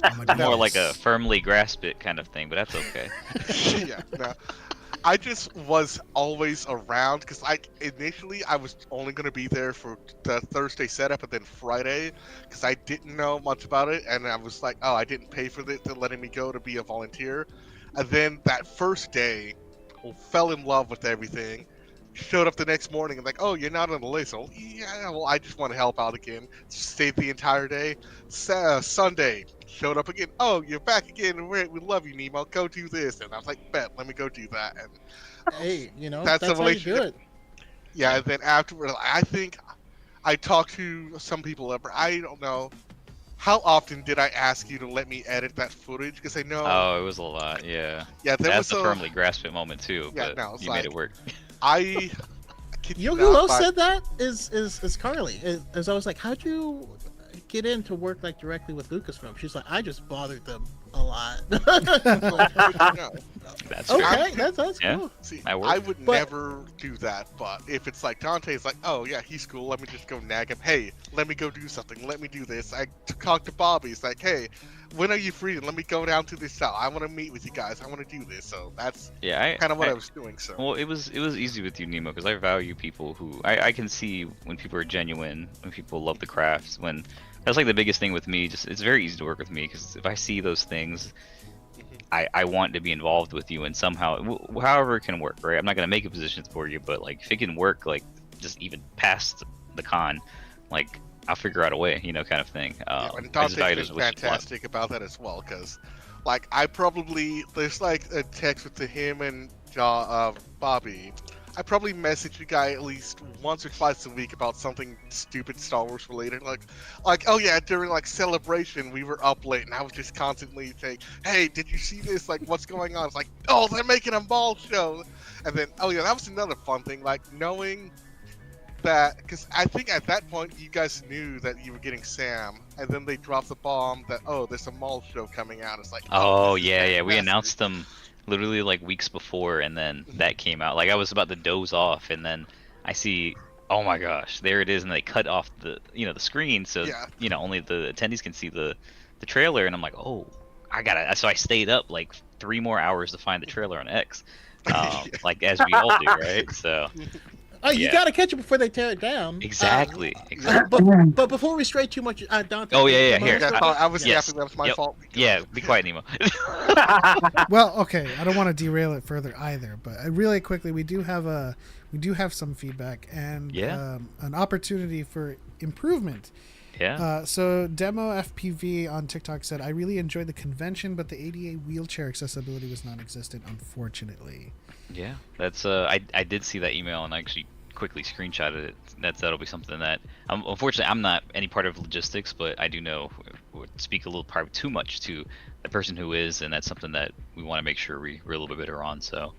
oh my More like a goodness. firmly grasp it kind of thing, but that's okay. Yeah, no. I just was always around because like initially I was only going to be there for the Thursday setup and then Friday because I didn't know much about it and I was like, oh, I didn't pay for it to letting me go to be a volunteer. And then that first day, fell in love with everything. Showed up the next morning and like, oh, you're not on the list. Oh, yeah, well, I just want to help out again. Stayed the entire day. Sunday, showed up again. Oh, you're back again. We love you, Nemo. Go do this. And I was like, bet, let me go do that. And Hey, you know, That's that's, the how you do relationship. it. yeah, and then afterward, I think I talked to some people. I don't know. How often did I ask you to let me edit that footage? Because I know, Oh, it was a lot, yeah. yeah, there That's was the a. firmly grasp it moment too, Yeah, but no, it's you made it like- work. I kid You you know who not, else but- said that is Carly. As I was like, how'd you get in to work like directly with Lucasfilm? She's like, I just bothered them a lot. No. That's fair. Okay, that's Yeah. cool. See, I work. I would But- never do that, but if it's like Dante's like, oh yeah, he's cool, let me just go nag him. Hey, let me go do something. Let me do this. I talked to Bobby. It's like, hey, when are you free? Let me go down to this cell. I want to meet with you guys. I want to do this. So that's Yeah, kind of what I was doing. So Well, it was easy with you, Nemo, because I value people who I can see when people are genuine, when people love the crafts. When that's like the biggest thing with me. Just it's very easy to work with me because if I see those things, I want to be involved with you and somehow, however it can work, right? I'm not gonna make a positions for you, but like if it can work, like just even past the con, like I'll figure out a way, kind of thing. yeah, and I just value Dante's those been relationships a lot. fantastic about that as well. Because like there's like a text with him and Bobby. I probably message you guy at least once or twice a week about something stupid Star Wars related, like oh yeah, during like Celebration we were up late and I was just constantly saying, hey, did you see this? Like, what's going on? It's like, oh, they're making a mall show, and then oh yeah, that was another fun thing, like knowing that because I think at that point you guys knew that you were getting Sam, and then they dropped the bomb that oh, there's a mall show coming out. It's like Oh this is yeah, we fantastic. announced them literally like weeks before, and then that came out. Like I was about to doze off, and then I see, oh my gosh, there it is, and they cut off the the screen, so Yeah. only the attendees can see the trailer, and I'm like, oh, I gotta. So I stayed up like 3 more hours to find the trailer on X, like as we all do, right? So Oh, you Yeah. gotta catch it before they tear it down. exactly. But before we stray too much, Dante. Oh, yeah, come here. on, Yeah, start- I was Yes. definitely that was my Yep. fault. Yeah, be quiet, Nemo. Well, okay, I don't want to derail it further either, but really quickly, we do have some feedback and Yeah. an opportunity for improvement. Yeah. So Demo FPV on TikTok said, I really enjoyed the convention, but the ADA wheelchair accessibility was non-existent, unfortunately. Yeah, that's I did see that email and I actually quickly screenshotted it. That'll be something that unfortunately I'm not any part of logistics, but I do know would speak a little probably too much to the person who is, and that's something that we want to make sure we're a little bit better on. So,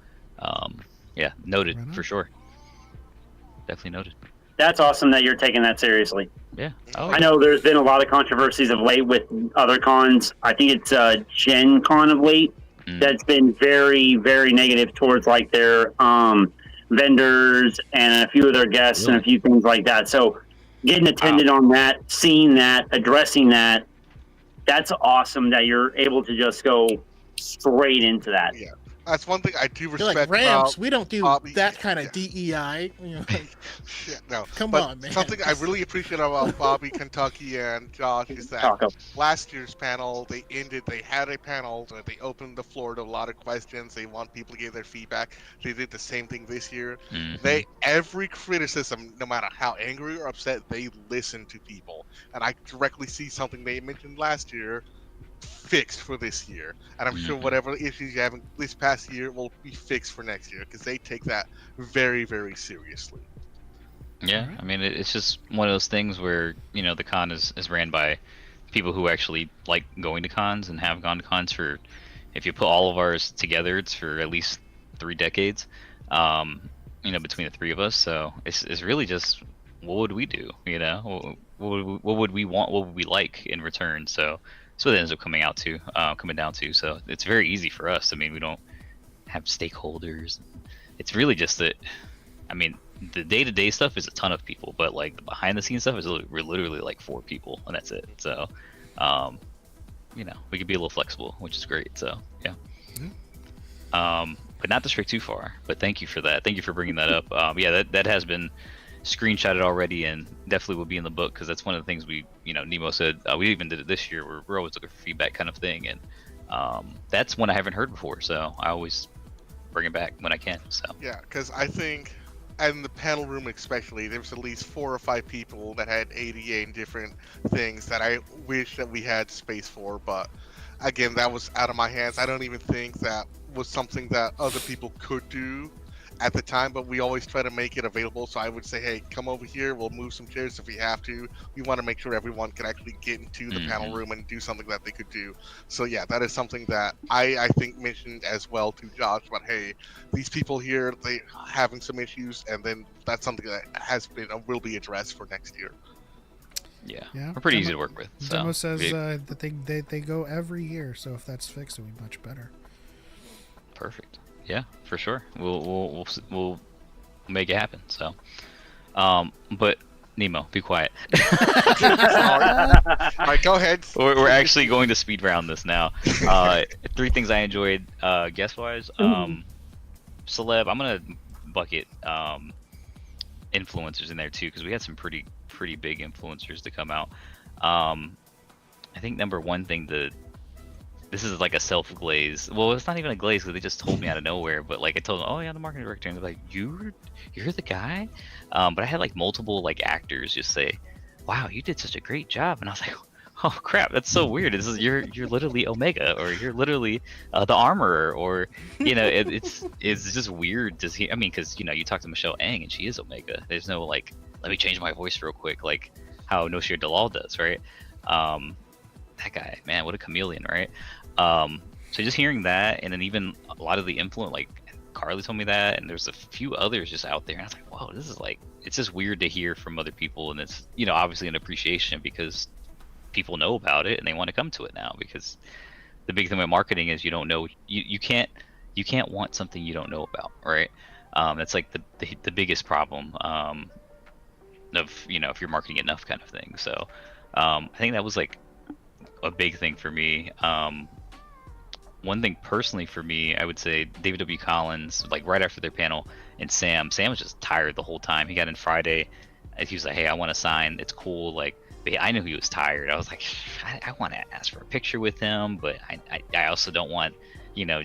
yeah, noted Right on. for sure. Definitely noted. That's awesome that you're taking that seriously. Yeah. Oh, I know there's been a lot of controversies of late with other cons. I think it's Gen Con of late that's been very, very negative towards like their vendors and a few of their guests and a few things like that. So getting attended on that, seeing that, addressing that, that's awesome that you're able to just go straight into that. Yeah, that's one thing I do You're respect like Ramps. about We don't do Bobby. that kind of Yeah. DEI. You know, like, Yeah, no. come But on, man. something I really appreciate about Bobby, Kentucky, and Josh is that Taco. last year's panel, they had a panel where they opened the floor to a lot of questions. They want people to give their feedback. They did the same thing this year. Mhm. Every criticism, no matter how angry or upset, they listen to people. And I directly see something they mentioned last year fixed for this year, and I'm sure Mhm. whatever issues you have this past year will be fixed for next year because they take that very, very seriously. Yeah, Alright. I mean, it's just one of those things where, the con is ran by people who actually like going to cons and have gone to cons for, if you put all of ours together, it's for at least 3 decades, between the three of us. So it's really just, what would we do, what would we want, what would we like in return? So that's what it ends up coming down to. So it's very easy for us. I mean, we don't have stakeholders. It's really just that, I mean, the day-to-day stuff is a ton of people, but like the behind-the-scenes stuff is we're literally like 4 people, and that's it. So, we could be a little flexible, which is great. So, yeah. But not to stray too far. But thank you for that. Thank you for bringing that up. Yeah, that has been screenshotted already, and definitely will be in the book because that's one of the things Nemo said. We even did it this year. We're always looking for feedback, kind of thing, and that's one I haven't heard before. So I always bring it back when I can. So Yeah, because I think, in the panel room especially, there's at least 4 or 5 people that had ADA and different things that I wish that we had space for, but again, that was out of my hands. I don't even think that was something that other people could do at the time, but we always try to make it available. So I would say, hey, come over here. We'll move some chairs if we have to. We want to make sure everyone can actually get into the panel room and do something that they could do. So yeah, that is something that I think mentioned as well to Josh. But hey, these people here, they having some issues, and then that's something that has been will be addressed for next year. yeah, Yeah. we're pretty easy to work with. So Demo says that they go every year, so if that's fixed, it'll be much better. perfect. Yeah, for sure. We'll make it happen. So, but Nemo, be quiet. All right, go ahead. We're actually going to speed round this now. 3 things I enjoyed, guest wise. Celeb. I'm gonna bucket influencers in there too because we had some pretty big influencers to come out. I think number one thing this is like a self glaze. Well, it's not even a glaze because they just told me out of nowhere. But like I told them, oh yeah, I'm the marketing director, and they're like, you're the guy. But I had like multiple like actors just say, wow, you did such a great job, and I was like, oh crap, that's so weird. You're literally Omega, or you're literally the Armorer, or it's just weird to see. I mean, because you talk to Michelle Ang and she is Omega. There's no like, let me change my voice real quick, like how Noshir Dalal does, right? That guy, man, what a chameleon, right? So just hearing that, and then even a lot of the influence, like Carly told me that, and there's a few others just out there, and I was like, whoa, this is like, it's just weird to hear from other people, and it's obviously an appreciation because people know about it and they want to come to it now, because the big thing with marketing is you don't know, you can't want something you don't know about, right? That's like the biggest problem of if you're marketing enough, kind of thing. So I think that was like a big thing for me. One thing personally for me, I would say David W. Collins, like right after their panel, and Sam was just tired the whole time. He got in Friday and he was like, hey, I want to sign, it's cool, like, but I knew he was tired. I was like, I want to ask for a picture with him, but I also don't want, maybe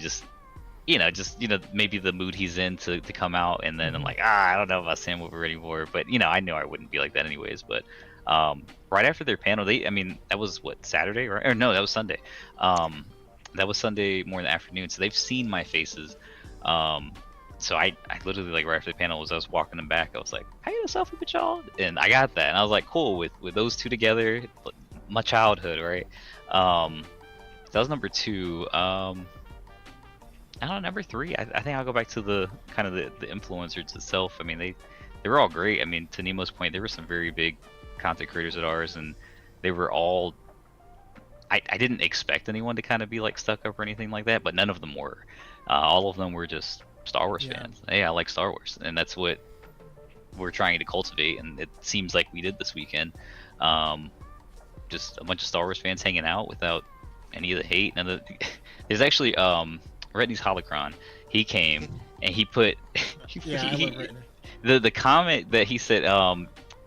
the mood he's in to come out, and then I'm like, I don't know about Sam Woodward anymore. But I know I wouldn't be like that anyways. But right after their panel, that was what, Saturday, right? Or no, that was Sunday. That was Sunday more in the afternoon. So they've seen my faces. So I literally, like, right after the panel, as I was walking them back, I was like, "Can I get a selfie with y'all?" And I got that, and I was like, "Cool." With those two together, my childhood, right? That was number 2. I don't know, number 3. I think I'll go back to the kind of the influencers itself. I mean, they were all great. I mean, to Nemo's point, there were some very big content creators at ours, and they were all. I didn't expect anyone to kind of be like stuck up or anything like that, but none of them were. All of them were just Star Wars fans. Hey, I like Star Wars, and that's what we're trying to cultivate, and it seems like we did this weekend. just a bunch of Star Wars fans hanging out without any of the hate. And there's actually Retney's Holocron. He came and he put Yeah, I love Brittany. the comment that he said,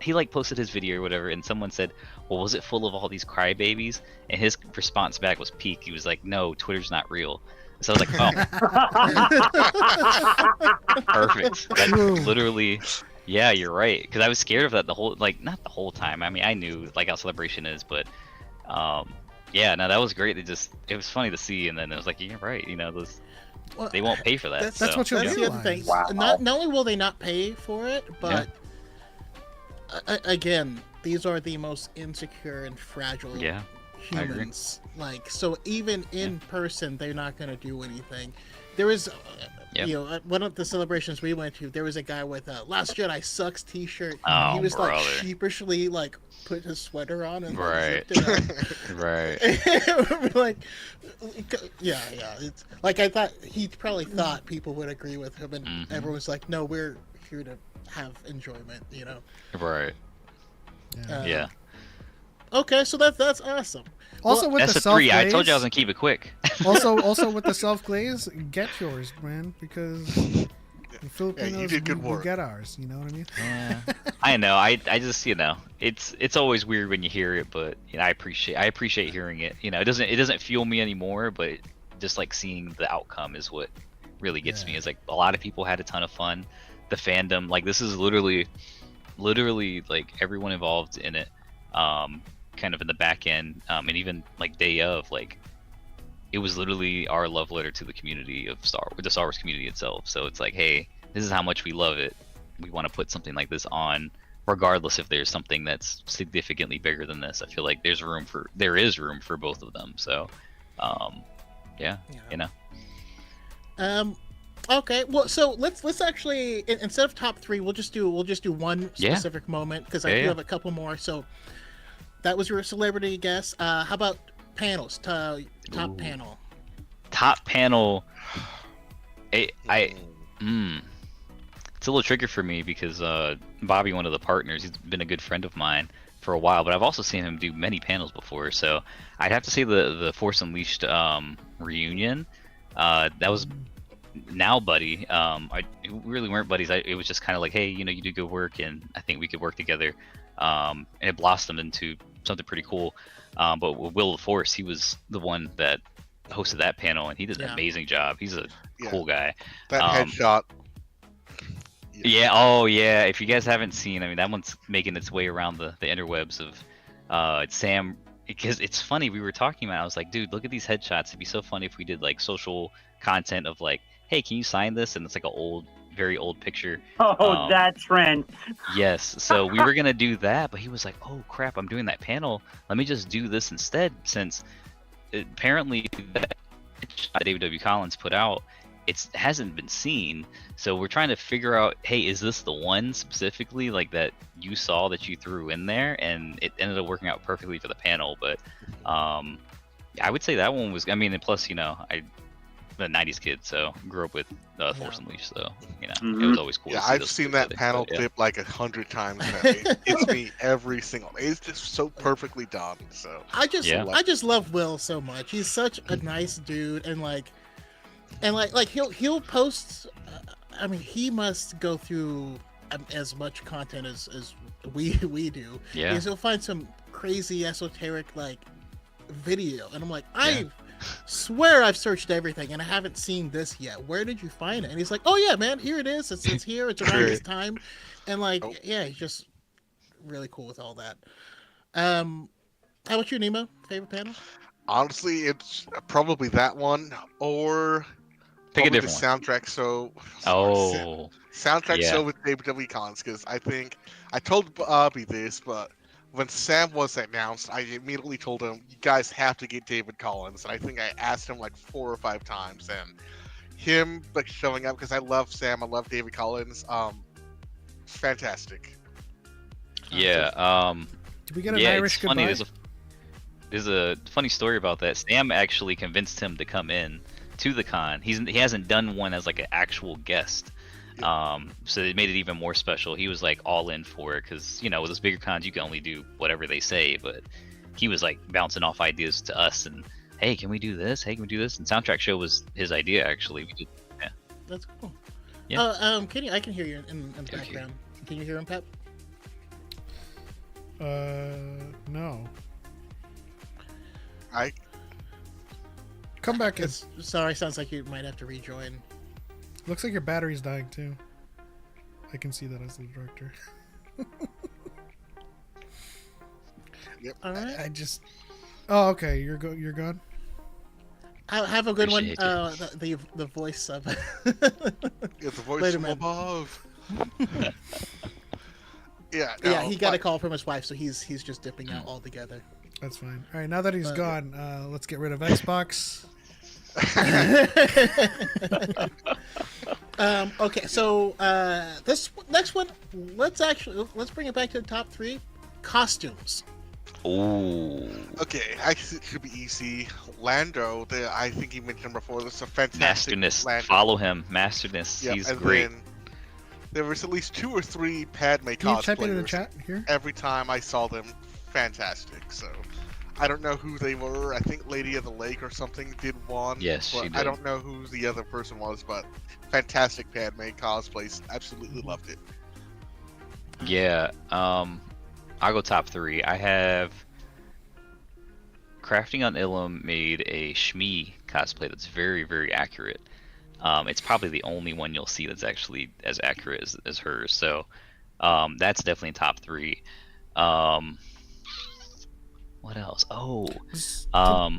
he like posted his video or whatever, and someone said, well, was it full of all these crybabies? And his response back was peak. He was like, no, Twitter's not real. So I was like, oh, perfect. That's literally, yeah, you're right. Because I was scared of that the whole, like, not the whole time. I mean, I knew like how Celebration is, but yeah, no, that was great. It was funny to see, and then it was like, you're right. You know, they won't pay for that. That's what you'll That's the other thing. Wow. Not only will they not pay for it, but again, these are the most insecure and fragile humans. Like, so even in person, they're not going to do anything. There was, you know, at one of the celebrations we went to, there was a guy with a "Last Jedi Sucks" T-shirt. Oh, he was brother. like sheepishly like put his sweater on and Right. like, zipped it up. Right. Like, yeah. It's like I thought he probably thought people would agree with him, and everyone was like, "No, we're here to have enjoyment," you know. Right. Yeah. Okay, so that's awesome. Also with That's the a 3. self-glaze, I told you I was gonna keep it quick. also with the self-glaze, get yours, man, because the Filipinos, did good we work. get ours. You know what I mean? Yeah. I know. I just, you know, it's always weird when you hear it, but you know, I appreciate hearing it. You know, it doesn't fuel me anymore, but just like seeing the outcome is what really gets me. Is like a lot of people had a ton of fun. The fandom, like this is literally like everyone involved in it, kind of in the back end, and even like day of, like it was literally our love letter to the community of the Star Wars community itself. So it's like, hey, this is how much we love it. We want to put something like this on, regardless if there's something that's significantly bigger than this. I feel like there is room for both of them. So, yeah, you know. Okay, well, so let's actually, instead of top 3, we'll just do one specific moment, because I do have a couple more. So that was your celebrity guess. How about panels? Top panel. Top panel. It's a little tricky for me because Bobby, one of the partners, he's been a good friend of mine for a while, but I've also seen him do many panels before. So I'd have to say the Force Unleashed reunion. That was now buddy. We really weren't buddies. It was just kind of like, hey, you know, you do good work, and I think we could work together. And it blossomed into something pretty cool. But with Will of the Force, he was the one that hosted that panel, and he did an amazing job. He's a cool guy. That headshot. Yeah. Oh, yeah. If you guys haven't seen, I mean, that one's making its way around the interwebs of Sam. Because it's funny, we were talking about it, I was like, dude, look at these headshots. It'd be so funny if we did like social content of like, hey, can you sign this? And it's like an very old picture. Oh, that trend. Yes. So we were gonna do that, but he was like, oh crap, I'm doing that panel. Let me just do this instead, since apparently that David W. Collins put out, it hasn't been seen. So we're trying to figure out, hey, is this the one specifically like that you saw that you threw in there? And it ended up working out perfectly for the panel. But I would say that one was, I mean, and plus, you know, I'm a 90s kid, so grew up with Force Unleashed, so you know, it was always cool. Yeah, to see I've those seen two that together, panel but, clip like 100 times. Now. It's me every single. It's just so perfectly done. So I just love Will so much. He's such a nice dude, and like he'll post. I mean, he must go through as much content as we do. Yeah. Because he'll find some crazy esoteric like video, and I'm like, I swear I've searched everything and I haven't seen this yet. Where did you find it? And he's like, oh yeah, man, here it is. It's here. It's around this time, and like, yeah, he's just really cool with all that. How about you, Nemo? Favorite panel? honestly, it's probably that one or Pick a probably the different soundtrack. So soundtrack Yeah. show with David W. Collins, because I think I told Bobby this, but when Sam was announced, I immediately told him, "You guys have to get David Collins." And I think I asked him like 4 or 5 times, and him like showing up, because I love Sam, I love David Collins. Fantastic. Yeah. Did we get an Yeah, Irish it's funny. goodbye? There's a funny story about that. Sam actually convinced him to come in to the con. He hasn't done one as like an actual guest. So it made it even more special. He was like all in for it, because with those bigger cons you can only do whatever they say, but he was like bouncing off ideas to us and, hey, can we do this? Hey, can we do this? And Soundtrack Show was his idea actually. We did. Yeah. That's cool. Yeah. Kenny, I can hear you in the background. Can you hear him, Pep? No. I Come back in. Sorry, sounds like you might have to rejoin. Looks like your battery's dying too. I can see that as the director. Yep. All right. I just. Oh, okay. You're gone. Have a good one. Appreciate The voice sub. It's the voice Wait a from minute. above. Yeah. Yeah, no, he got a but- call from his wife, so he's just dipping out altogether. That's fine. All right. Now that he's gone, let's get rid of Xbox. Okay, so this next one, let's bring it back to the top 3 costumes. Ooh. Okay, I guess it should be easy. Lando, I think you mentioned before, this is a fantastic Masterness. Lando. Follow him. Masterness. Yeah, He's and great. then there was at least 2 or 3 Padme Can you type it in the cosplayers. chat here? Every time I saw them, fantastic. So I don't know who they were. I think Lady of the Lake or something did one. Yes, but she I did. don't know who the other person was, but fantastic Padme cosplays. Absolutely loved it. Yeah. I'll go top 3. I have Crafting on Ilum made a Shmi cosplay that's very, very accurate. It's probably the only one you'll see that's actually as accurate as hers. So that's definitely top 3. What else? Oh, I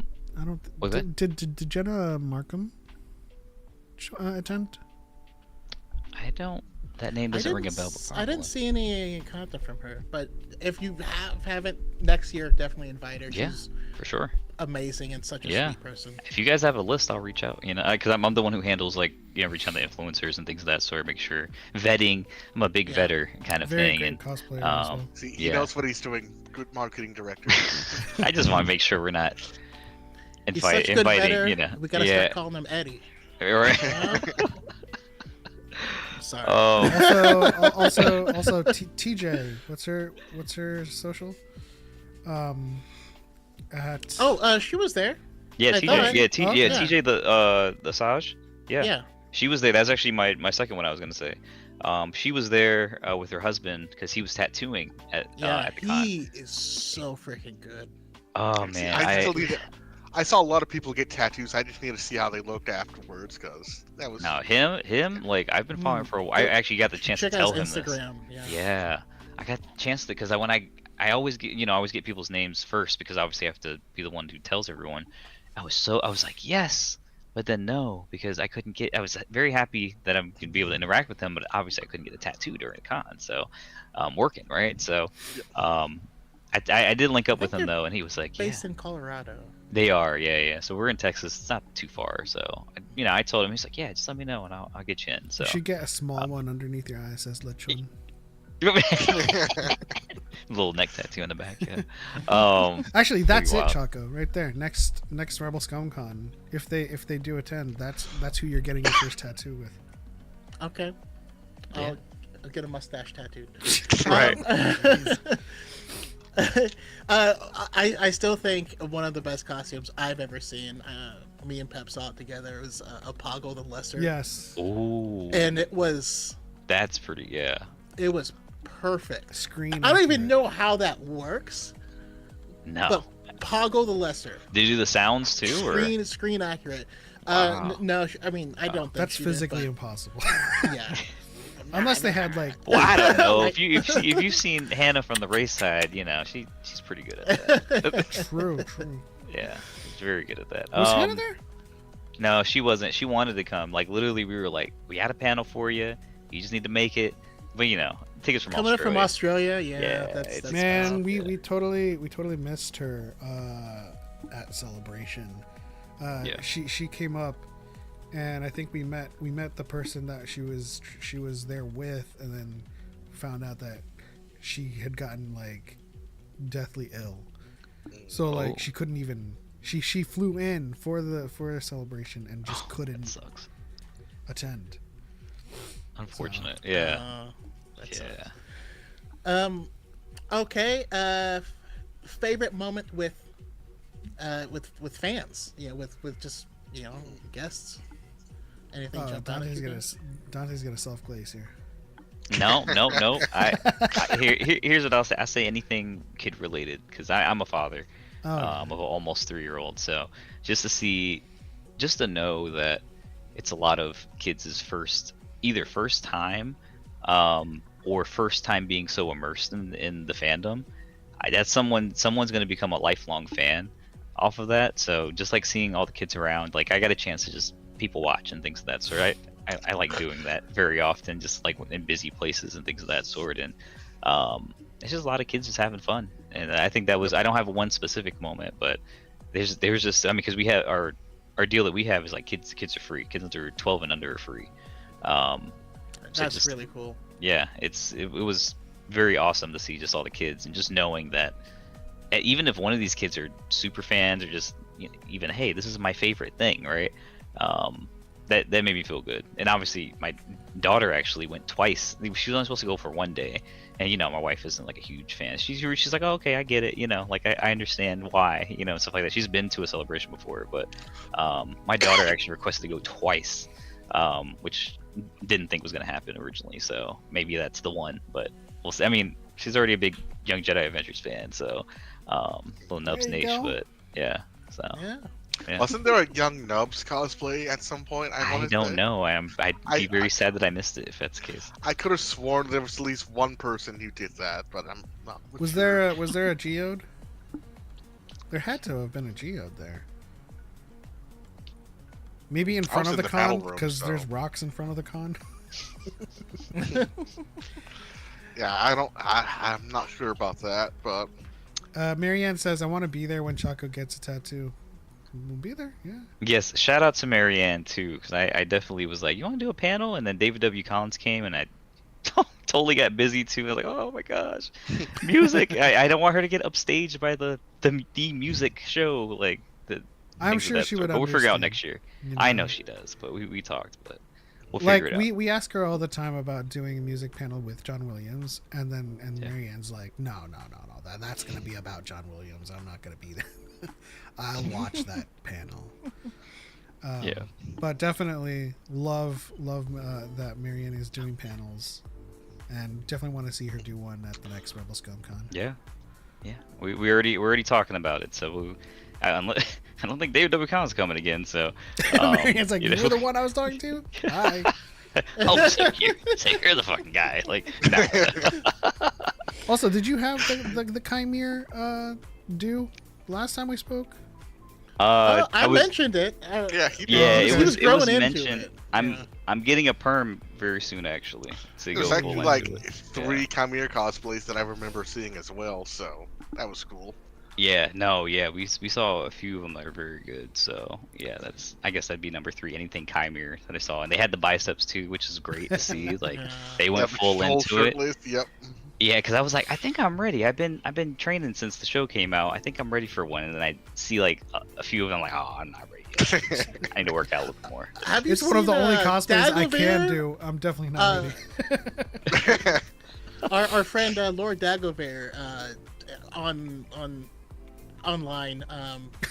don't. What's that? Did Jenna Markham attend? I don't. That name doesn't ring a bell. But I didn't probably. see any content from her, but if you haven't next year, definitely invite her. Yeah. She's For sure. amazing and such a Yeah. sweet person. If you guys have a list, I'll reach out. Because I'm the one who handles reaching out to influencers and things of that sort. Make sure vetting. I'm a big Yeah. vetter kind of Very thing, great and cosplayer. um, also. See, he Yeah. knows what he's doing. Good marketing director. I just want to make sure we're not He's such a good inviting. vetter. We gotta start calling him Eddie. Right. Sorry. Also, TJ. What's her social? She was there. Yeah, I TJ. thought- Yeah, Oh, yeah. TJ the Saj. Yeah. Yeah. She was there. That's actually my second one I was gonna say. She was there with her husband because he was tattooing at the con. He is so freaking good. Oh See, man, I still need to- I saw a lot of people get tattoos. I just need to see how they looked afterwards, because that was. no him like I've been following for a while. I actually got the chance to Check out tell his him this. Instagram. Yeah. Yeah, I got the chance to because when I always get people's names first because obviously I have to be the one who tells everyone. I was like yes, but then no because I couldn't get. I was very happy that I'm gonna be able to interact with him, but obviously I couldn't get a tattoo during the con, so working right. So I did link up with him though, and he was like, yeah, Based in Colorado. they are, yeah. So we're in Texas. It's not too far. So I told him he's like, yeah, just let me know and I'll get you in. So You should get a small one underneath your eye that says Lechon. little neck tattoo on the back. Yeah. Actually, that's it, wild. Choco. Right there. Next Rebel Scum Con. If they do attend, that's who you're getting your first tattoo with. Okay. Yeah. I'll get a mustache tattooed. Right. I still think one of the best costumes I've ever seen. Me and Pep saw it together. It was Apago the Lesser. Yes. Ooh, And it was that's pretty. Yeah. perfect. Screen. I don't even accurate. know how that works, No. but Pago the Lesser. Did you do the sounds too, or? Screen accurate. Wow. No, I mean I don't think That's she did, physically but impossible. yeah. Unless they had like. Well, I don't know. If you've seen Hannah from the race side, she's pretty good at that. True. Yeah, she's very good at that. Was Hannah there? No, she wasn't. She wanted to come. Like literally, we were like, we had a panel for you. You just need to make it. But tickets from Coming up from Australia. Australia, Yeah, that's it's- Man, tough. we totally missed her at Celebration. Yeah. She came up, and I think we met the person that she was there with, and then found out that she had gotten like deathly ill. So like Oh. she couldn't even. She flew in for the celebration and just That couldn't sucks. attend. Unfortunate. Yeah. That Yeah. sucks. Okay. favorite moment with fans, with just guests. Anything jump out at you? Dante's gonna self glaze here. No. Here's what I'll say. I say anything kid related because I'm a father of an almost 3-year-old. So just to know that it's a lot of kids' either first time, or first time being so immersed in the fandom. That's someone's going to become a lifelong fan off of that. So just like seeing all the kids around, like I got a chance to just people watch and things of that sort. I like doing that very often, just like in busy places and things of that sort. And it's just a lot of kids just having fun. And I think that was, I don't have one specific moment, but there's just, I mean, because we have our deal that we have is like kids are free. Kids under 12 and under are free. That's really cool. Yeah, it was very awesome to see just all the kids and just knowing that even if one of these kids are super fans or just even, hey, this is my favorite thing, right? That made me feel good. And obviously my daughter actually went twice. She was only supposed to go for one day, and my wife isn't like a huge fan. She's like, oh, okay, I get it, like I understand why, and stuff like that. She's been to a celebration before, but my daughter actually requested to go twice, which didn't think was going to happen originally, so maybe that's the one, but we'll see. I mean, she's already a big Young Jedi Adventures fan, so little Nubs Nation, but yeah, so Yeah. yeah. Wasn't there a Young Nubs cosplay at some point? I don't know. I'd be very sad that I missed it if that's the case. I could have sworn there was at least one person who did that, but I'm not. Was there a geode? There had to have been a geode there. Maybe in front of the con, because there's rocks in front of the con. Yeah, I'm not sure about that, but Marianne says, I want to be there when Choco gets a tattoo. We'll be there, yeah. Yes, shout out to Marianne too, because I definitely was like, you want to do a panel? And then David W. Collins came, and I totally got busy too. I was like, oh my gosh, music! I don't want her to get upstaged by the music show, like the. I'm sure she would. But we'll figure out next year. I know she does, but we talked, but we'll figure it out. We ask her all the time about doing a music panel with John Williams, and Yeah. Marianne's like, no, that's gonna be about John Williams. I'm not gonna be there. I'll watch that panel. Yeah. But definitely love that Marianne is doing panels, and definitely want to see her do one at the next Rebel Scum Con. Yeah. We're already talking about it, so I don't think David W. Collins is coming again. So Marianne's like, you were the one I was talking to. Hi. Oh, so you're the fucking guy. Like, no. Also, did you have the Chimere do last time we spoke? I mentioned it. yeah, it was growing into mentioned. it. I'm getting a perm very soon, actually. To There's go actually full like into it. 3 Chimera cosplays that I remember seeing as well, so that was cool. We saw a few of them that are very good. So yeah, I guess that'd be number 3. Anything Chimera that I saw, and they had the biceps too, which is great to see. Like they went full into it. Yep. Yeah, because I was like, I think I'm ready. I've been training since the show came out. I think I'm ready for one. And then I see like a few of them, like, oh, I'm not ready yet. I need to work out a little more. It's one of the only cosplays I can do. I'm definitely not ready. Our friend Lord Dagobert online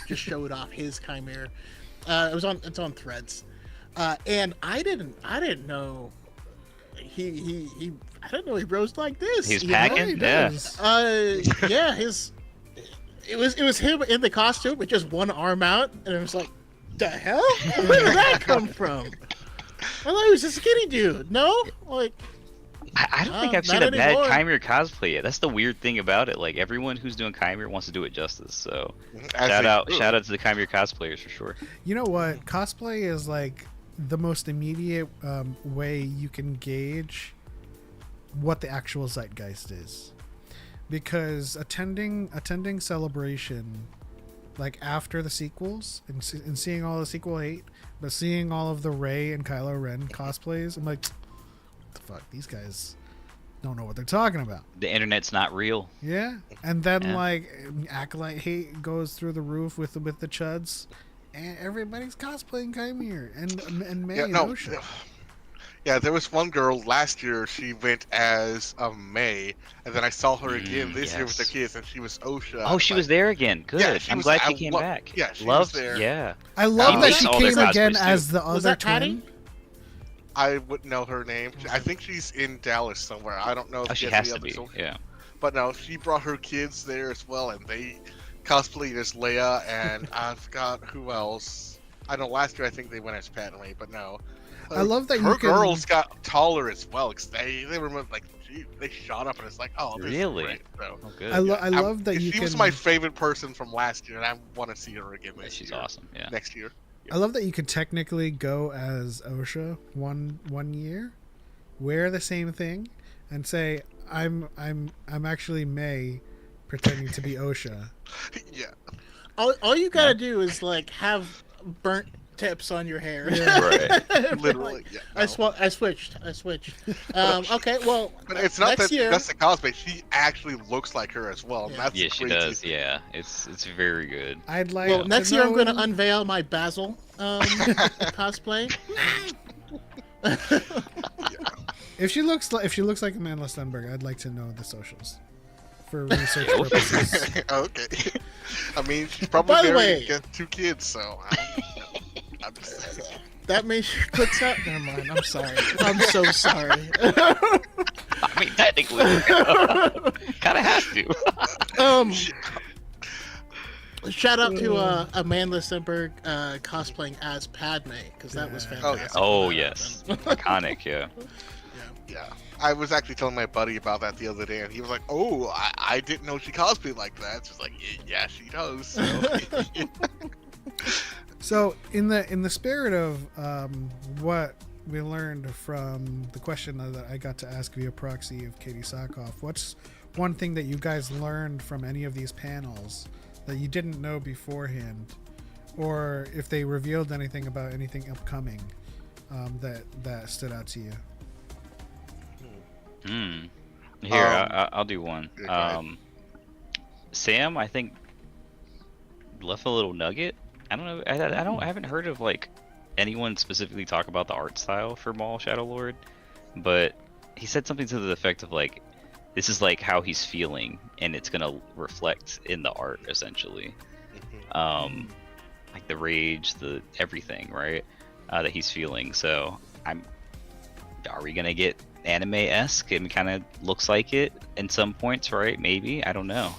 just showed off his Chimera. It's on Threads, and I didn't know he I didn't know he rose like this. He's packing, yeah. It was him in the costume with just one arm out, and it was like, the hell? Where did that come from? I thought he was a skinny dude. No, like. I don't think I've seen a bad Chimera cosplay yet. That's the weird thing about it. Like everyone who's doing Chimera wants to do it justice. So shout out to the Chimera cosplayers for sure. You know what? Cosplay is like the most immediate way you can gauge what the actual zeitgeist is, because attending Celebration, like after the sequels and seeing all the sequel hate, but seeing all of the Rey and Kylo Ren cosplays, I'm like, what the fuck, these guys don't know what they're talking about. The internet's not real. Yeah, and then like acolyte hate goes through the roof with the chuds, and everybody's cosplaying Chimera and May and Osha. Yeah, there was one girl last year. She went as May, and then I saw her again this year with the yes. kids, and she was OSHA. Oh, she was there again. Good. Yeah, she I'm was- glad I she came lo- back. yeah, she was Loved, there. Yeah. I love She that makes she all their came again cosplays, as too. the Was other that Patty? twin. I wouldn't know her name. I think she's in Dallas somewhere. I don't know if Oh, she has has any to other be. social- Yeah. But no, she brought her kids there as well, and they cosplayed as Leia, and I forgot who else. I know last year I think they went as Padme, but no. I love that her you can- girls got taller as well, because they were like, they shot up, and it's like, oh, this Really? is great. So, Oh, good. I love that you she can. was my favorite person from last year, and I want to see her again Yeah, this she's year. awesome. Yeah. Next year. I love that you could technically go as OSHA one year, wear the same thing, and say I'm actually May, pretending to be OSHA. Yeah. All you gotta do is like have burnt tips on your hair. Right. Literally. Yeah. I no. switched. Okay, well, But it's not next that year. that's the cosplay. She actually looks like her as well. And Yeah. that's Yeah, she crazy. does. Yeah. It's very good. I'd like. Well, to next year I'm know- going to unveil my Basil cosplay. If she looks like Amanda Stenberg, I'd like to know the socials for research purposes. Okay. I mean, she's probably By the married way- and got 2 kids, so I'm just That means she puts out. Never mind. I'm sorry. I'm so sorry. I mean, technically, kind of has to. Shout out to Amanda Stenberg cosplaying as Padme because that was Yeah. fantastic. Oh when that yes, happened. iconic. Yeah. yeah. I was actually telling my buddy about that the other day, and he was like, "Oh, I didn't know she cosplayed like that." Just like, yeah, she does. So. So in the spirit of what we learned from the question that I got to ask via proxy of Katie Sackhoff, what's one thing that you guys learned from any of these panels that you didn't know beforehand, or if they revealed anything about anything upcoming that stood out to you? Here, Um, I'll do one. yeah, go ahead. Sam, I think, left a little nugget. I don't know. I haven't heard of like anyone specifically talk about the art style for Maul Shadow Lord, but he said something to the effect of like, this is like how he's feeling, and it's gonna reflect in the art essentially. Like the rage, the everything, right? That he's feeling. So are we gonna get anime-esque? It kind of looks like it in some points, right? Maybe, I don't know.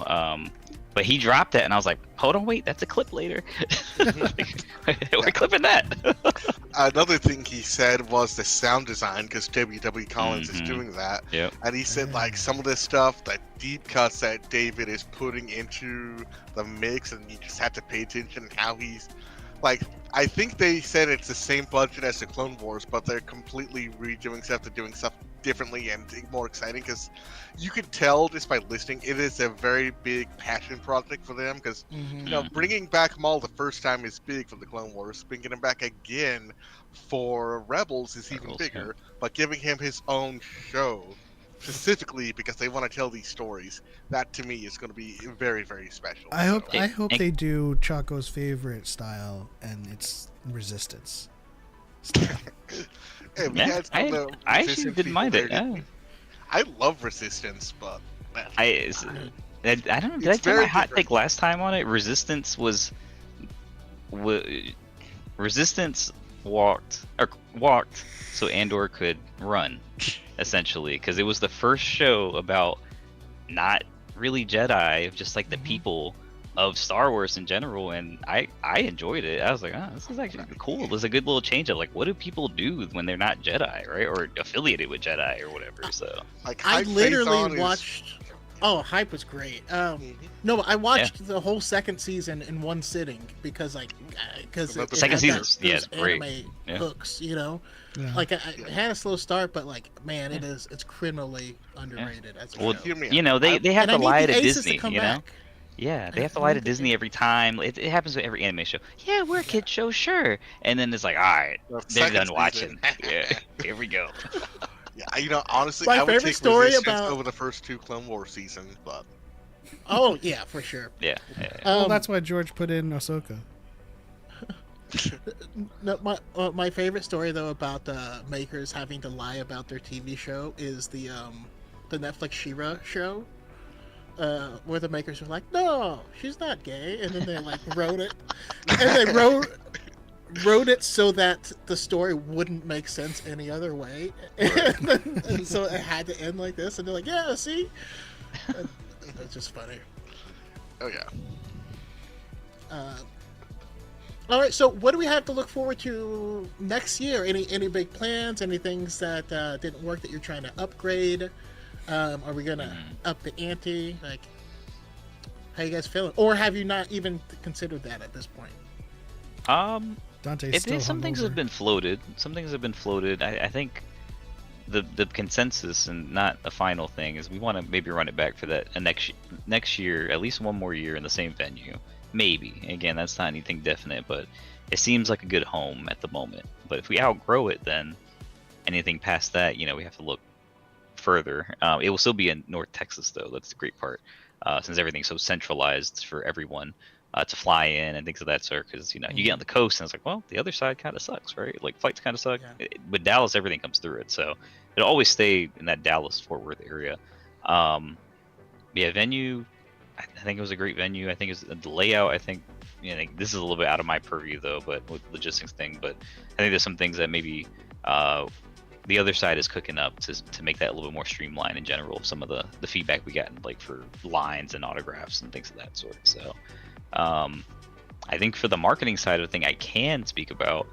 But he dropped it, and I was like, hold on, wait, that's a clip later. We're clipping that. Another thing he said was the sound design, because W.W. Collins is doing that. Yep. And he said, like, some of this stuff, that deep cuts that David is putting into the mix, and you just have to pay attention how he's, like, I think they said it's the same budget as the Clone Wars, but they're completely redoing stuff, they're doing stuff differently and more exciting, because you could tell just by listening, it is a very big passion project for them, because, you know, bringing back Maul the first time is big for the Clone Wars, bringing him back again for Rebels is even Rebels, bigger, but giving him his own show, specifically because they want to tell these stories, that to me is going to be very, very special. I hope So, they do Choco's favorite style, and it's Resistance. hey, we Yeah, had some of the I actually Resistance didn't people mind it. there. Yeah. I love Resistance, but man, I don't know. Did I It's tell my very hot different. take last time on it? Resistance Resistance walked, so Andor could run, essentially, because it was the first show about not really Jedi, just like the people of Star Wars in general, and I enjoyed it. I was like, oh, this is actually cool. There's a good little change of like, what do people do when they're not Jedi, right, or affiliated with Jedi or whatever. So like I Hype Phase literally On is- watched. Oh, Hype was great. No, but I watched the whole second season in one sitting because The second season's- yeah, it's those great. anime Yeah. hooks, you know. Yeah. Like I had a slow start, but like man, it's criminally underrated as a well, show. Hear me you out. know, they have And I to need lie the to Aces Disney, come you know. back. Yeah, they have to lie to Disney every time. It happens with every anime show. Yeah, we're a kid show, sure. And then it's like, all right, The they're second done watching. season. Yeah, here we go. Yeah, you know, honestly, My I would favorite take story Resistance about- over the first 2 Clone Wars seasons, but Oh yeah, for sure. Yeah. Well, that's why George put in Ahsoka. No, my favorite story though about the makers having to lie about their TV show is the Netflix She-Ra show, where the makers were like, "No, she's not gay," and then they like wrote it, and they wrote it so that the story wouldn't make sense any other way, and so it had to end like this, and they're like, "Yeah, see," and it's just funny. Oh yeah. All right, so what do we have to look forward to next year? Any big plans? Any things that didn't work that you're trying to upgrade? Are we gonna up the ante? Like, how you guys feeling? Or have you not even considered that at this point? Dante's still Some things hungover. have been floated. Some things have been floated. I think the consensus and not a final thing is we want to maybe run it back for that next year, at least one more year in the same venue. Maybe. Again, that's not anything definite, but it seems like a good home at the moment. But if we outgrow it, then anything past that, we have to look further. It will still be in North Texas, though. That's the great part, since everything's so centralized for everyone to fly in and things of that sort. Because you get on the coast and it's like, well, the other side kind of sucks, right? Like flights kind of suck. Yeah. With Dallas, everything comes through it, so it'll always stay in that Dallas-Fort Worth area. Venue. I think it was a great venue. I think it's the layout. I think this is a little bit out of my purview though, but with logistics thing. But I think there's some things that maybe the other side is cooking up to make that a little bit more streamlined in general. Some of the feedback we got like for lines and autographs and things of that sort. So I think for the marketing side of the thing, I can speak about.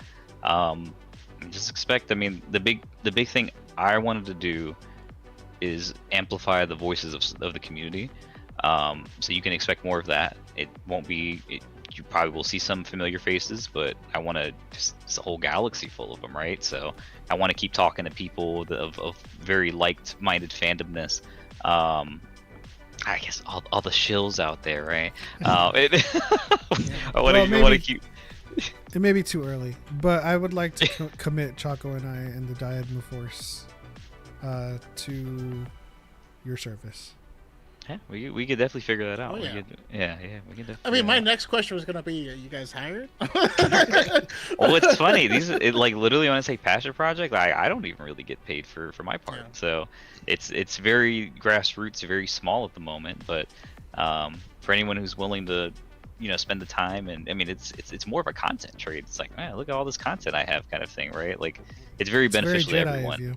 Just expect. I mean, the big thing I wanted to do is amplify the voices of the community. So you can expect more of that. It won't be. You probably will see some familiar faces, but I want to just it's a whole galaxy full of them, right? So I want to keep talking to people of very like-minded fandomness. I guess all the shills out there, right? I want to keep. It may be too early, but I would like to commit Choco and I and the Dyad Force to your service. Yeah, we could definitely figure that out. Oh, yeah. We can definitely. I mean, my next question was gonna be, are you guys hired? Well, it's funny. Like literally when I say passion project, I don't even really get paid for my part. Yeah. So it's very grassroots, very small at the moment. But for anyone who's willing to spend the time, and I mean it's more of a content trade. It's like, man, look at all this content I have, kind of thing, right? Like it's very beneficial very to Jedi everyone. of you.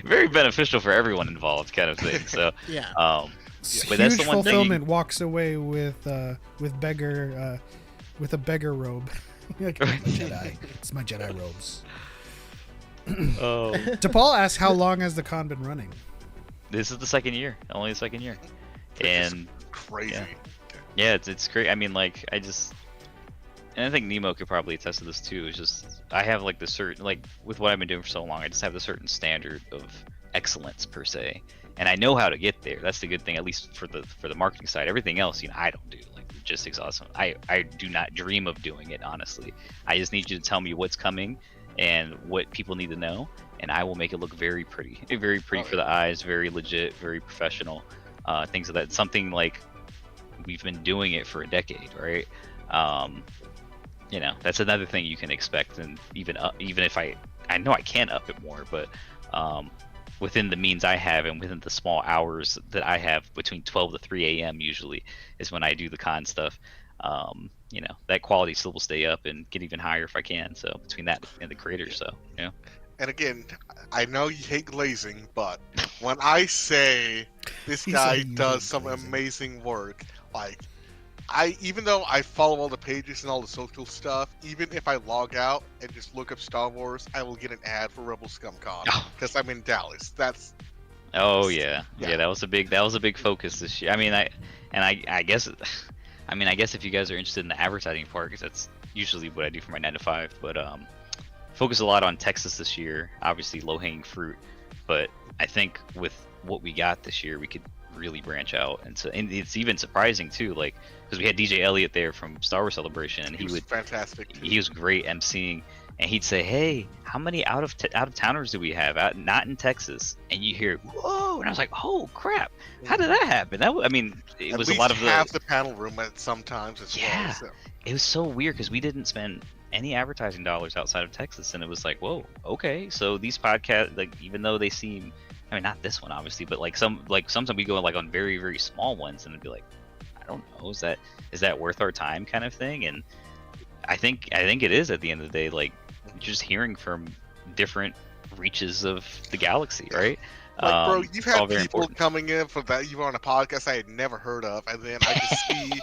Very beneficial for everyone involved, kind of thing. So Yeah. but Huge that's the one thing. fulfillment walks away with beggar with a beggar robe. Like, my Jedi. It's my Jedi robes. DePaul asks, how long has the con been running? This is the second year, only the second year, and Crazy. yeah, it's great. I mean, like and I think Nemo could probably attest to this too. It's just I have like the certain with what I've been doing for so long, I just have the certain standard of excellence per se, and I know how to get there. That's the good thing, at least for the marketing side. Everything else, I don't do. Like logistics, awesome. I do not dream of doing it, honestly. I just need you to tell me what's coming and what people need to know, and I will make it look very pretty, for the eyes, very legit, very professional. Things of that. Something like we've been doing it for a decade, right? That's another thing you can expect, and even if I know I can up it more, but within the means I have and within the small hours that I have between 12 to 3 a.m. usually is when I do the con stuff. That quality still will stay up and get even higher if I can. So between that and the creators, so And again, I know you hate glazing, but when I say this He guy said you does hate some glazing. amazing work, even though I follow all the pages and all the social stuff, even if I log out and just look up Star Wars, I will get an ad for Rebel Scum Con because I'm in Dallas. That's yeah, that was a big focus this year. I mean, I guess if you guys are interested in the advertising part, because that's usually what I do for my 9 to 5, but focus a lot on Texas this year, obviously low hanging fruit, but I think with what we got this year, we could really branch out, and it's even surprising too, because we had DJ Elliott there from Star Wars Celebration, and he was fantastic too. He was great emceeing, and he'd say, "Hey, how many out of towners do we have out not in Texas?" And you hear, "Whoa!" And I was like, "Oh crap! How did that happen?" I mean, it At was least a lot of half the panel room at sometimes as Yeah. well. So. It was so weird because we didn't spend any advertising dollars outside of Texas, and it was like, whoa, okay. So these podcasts, like, even though they seem, I mean, not this one obviously, but like sometimes we go like on very very small ones, and it'd be like, I don't know, is that worth our time kind of thing? And I think it is at the end of the day. Like, just hearing from different reaches of the galaxy, right? Like, bro, you've it's all had very people important. coming in for that you were on a podcast I had never heard of, and then I just see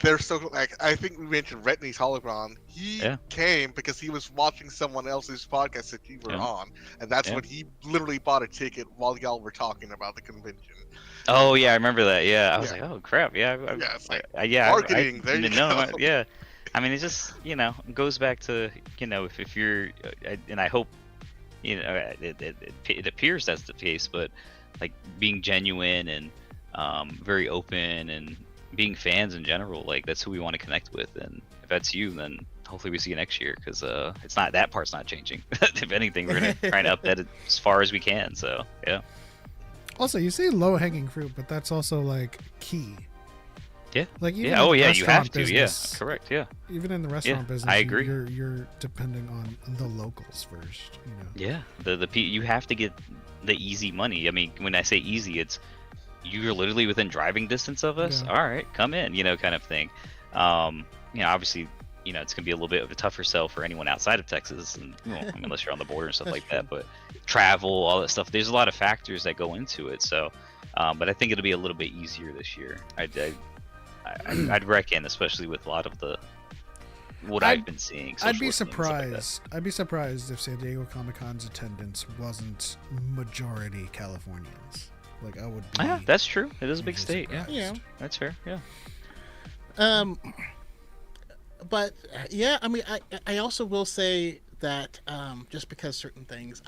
they're so like. I think we mentioned Retney's hologram. He Yeah. came because he was watching someone else's podcast that you were Yeah. on, and that's Yeah. when he literally bought a ticket while y'all were talking about the convention. Oh yeah, I remember that. Yeah, I was Yeah. like, oh crap, yeah, Yeah, it's like I marketing, there you didn't know go. it. Yeah, I mean, it just it goes back to if you're and I hope it appears that's the case, but like being genuine and very open and being fans in general, like that's who we want to connect with. And if that's you, then hopefully we see you next year, because it's not, that part's not changing. If anything, we're gonna try to up that as far as we can. So yeah. Also, you say low hanging fruit, but that's also like key. Yeah. Like even Yeah. in Oh the yeah, you have restaurant to. business, Yeah. Correct. Yeah. Even in the restaurant business, I agree. You're depending on the locals first. Yeah, you have to get the easy money. I mean, when I say easy, it's you're literally within driving distance of us. Yeah. All right, come in, kind of thing. Obviously, it's gonna be a little bit of a tougher sell for anyone outside of Texas, and unless you're on the border and stuff like that. But travel, all that stuff, there's a lot of factors that go into it. So, but I think it'll be a little bit easier this year. I'd reckon, especially with a lot of what I've been seeing. I'd be social media and stuff like that. surprised. I'd be surprised if San Diego Comic-Con's attendance wasn't majority Californians. Like I would be. Yeah, that's true. It is a big really state. Yeah, surprised. that's fair. Yeah. But yeah, I mean, I also will say that just because certain things,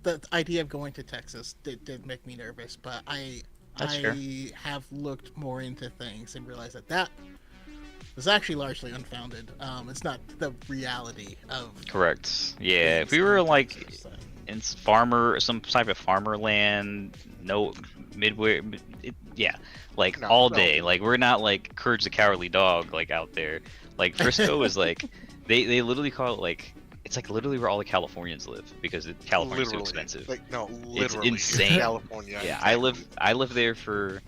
the idea of going to Texas did make me nervous, but That's fair. I have looked more into things and realized that was actually largely unfounded. It's not the reality of. Correct. Yeah, if things we were in like Texas, so. in some type of farmer land, no midway, like No, all no. day. Like we're not like Courage the Cowardly Dog like out there. Like Frisco is like they literally call it like it's like literally where all the Californians live because California's too Literally. expensive. Like no, literally, insane. California. Yeah, I lived there for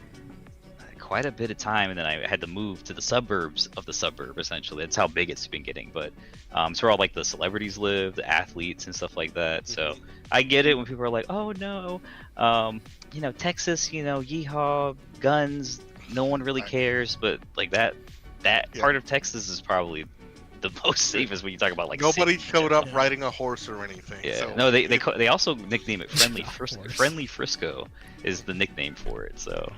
quite a bit of time, and then I had to move to the suburbs of the suburb. Essentially, that's how big it's been getting. But it's where all like the celebrities live, the athletes and stuff like that. So I get it when people are like, "Oh no, Texas, yeehaw, guns, no one really Right. cares." But like that Yeah. part of Texas is probably the most safest when you talk about like Nobody cities. showed up Yeah. riding a horse or anything. Yeah, So no, they also nickname it Friendly Of Frisco. course. Friendly Frisco is the nickname for it. So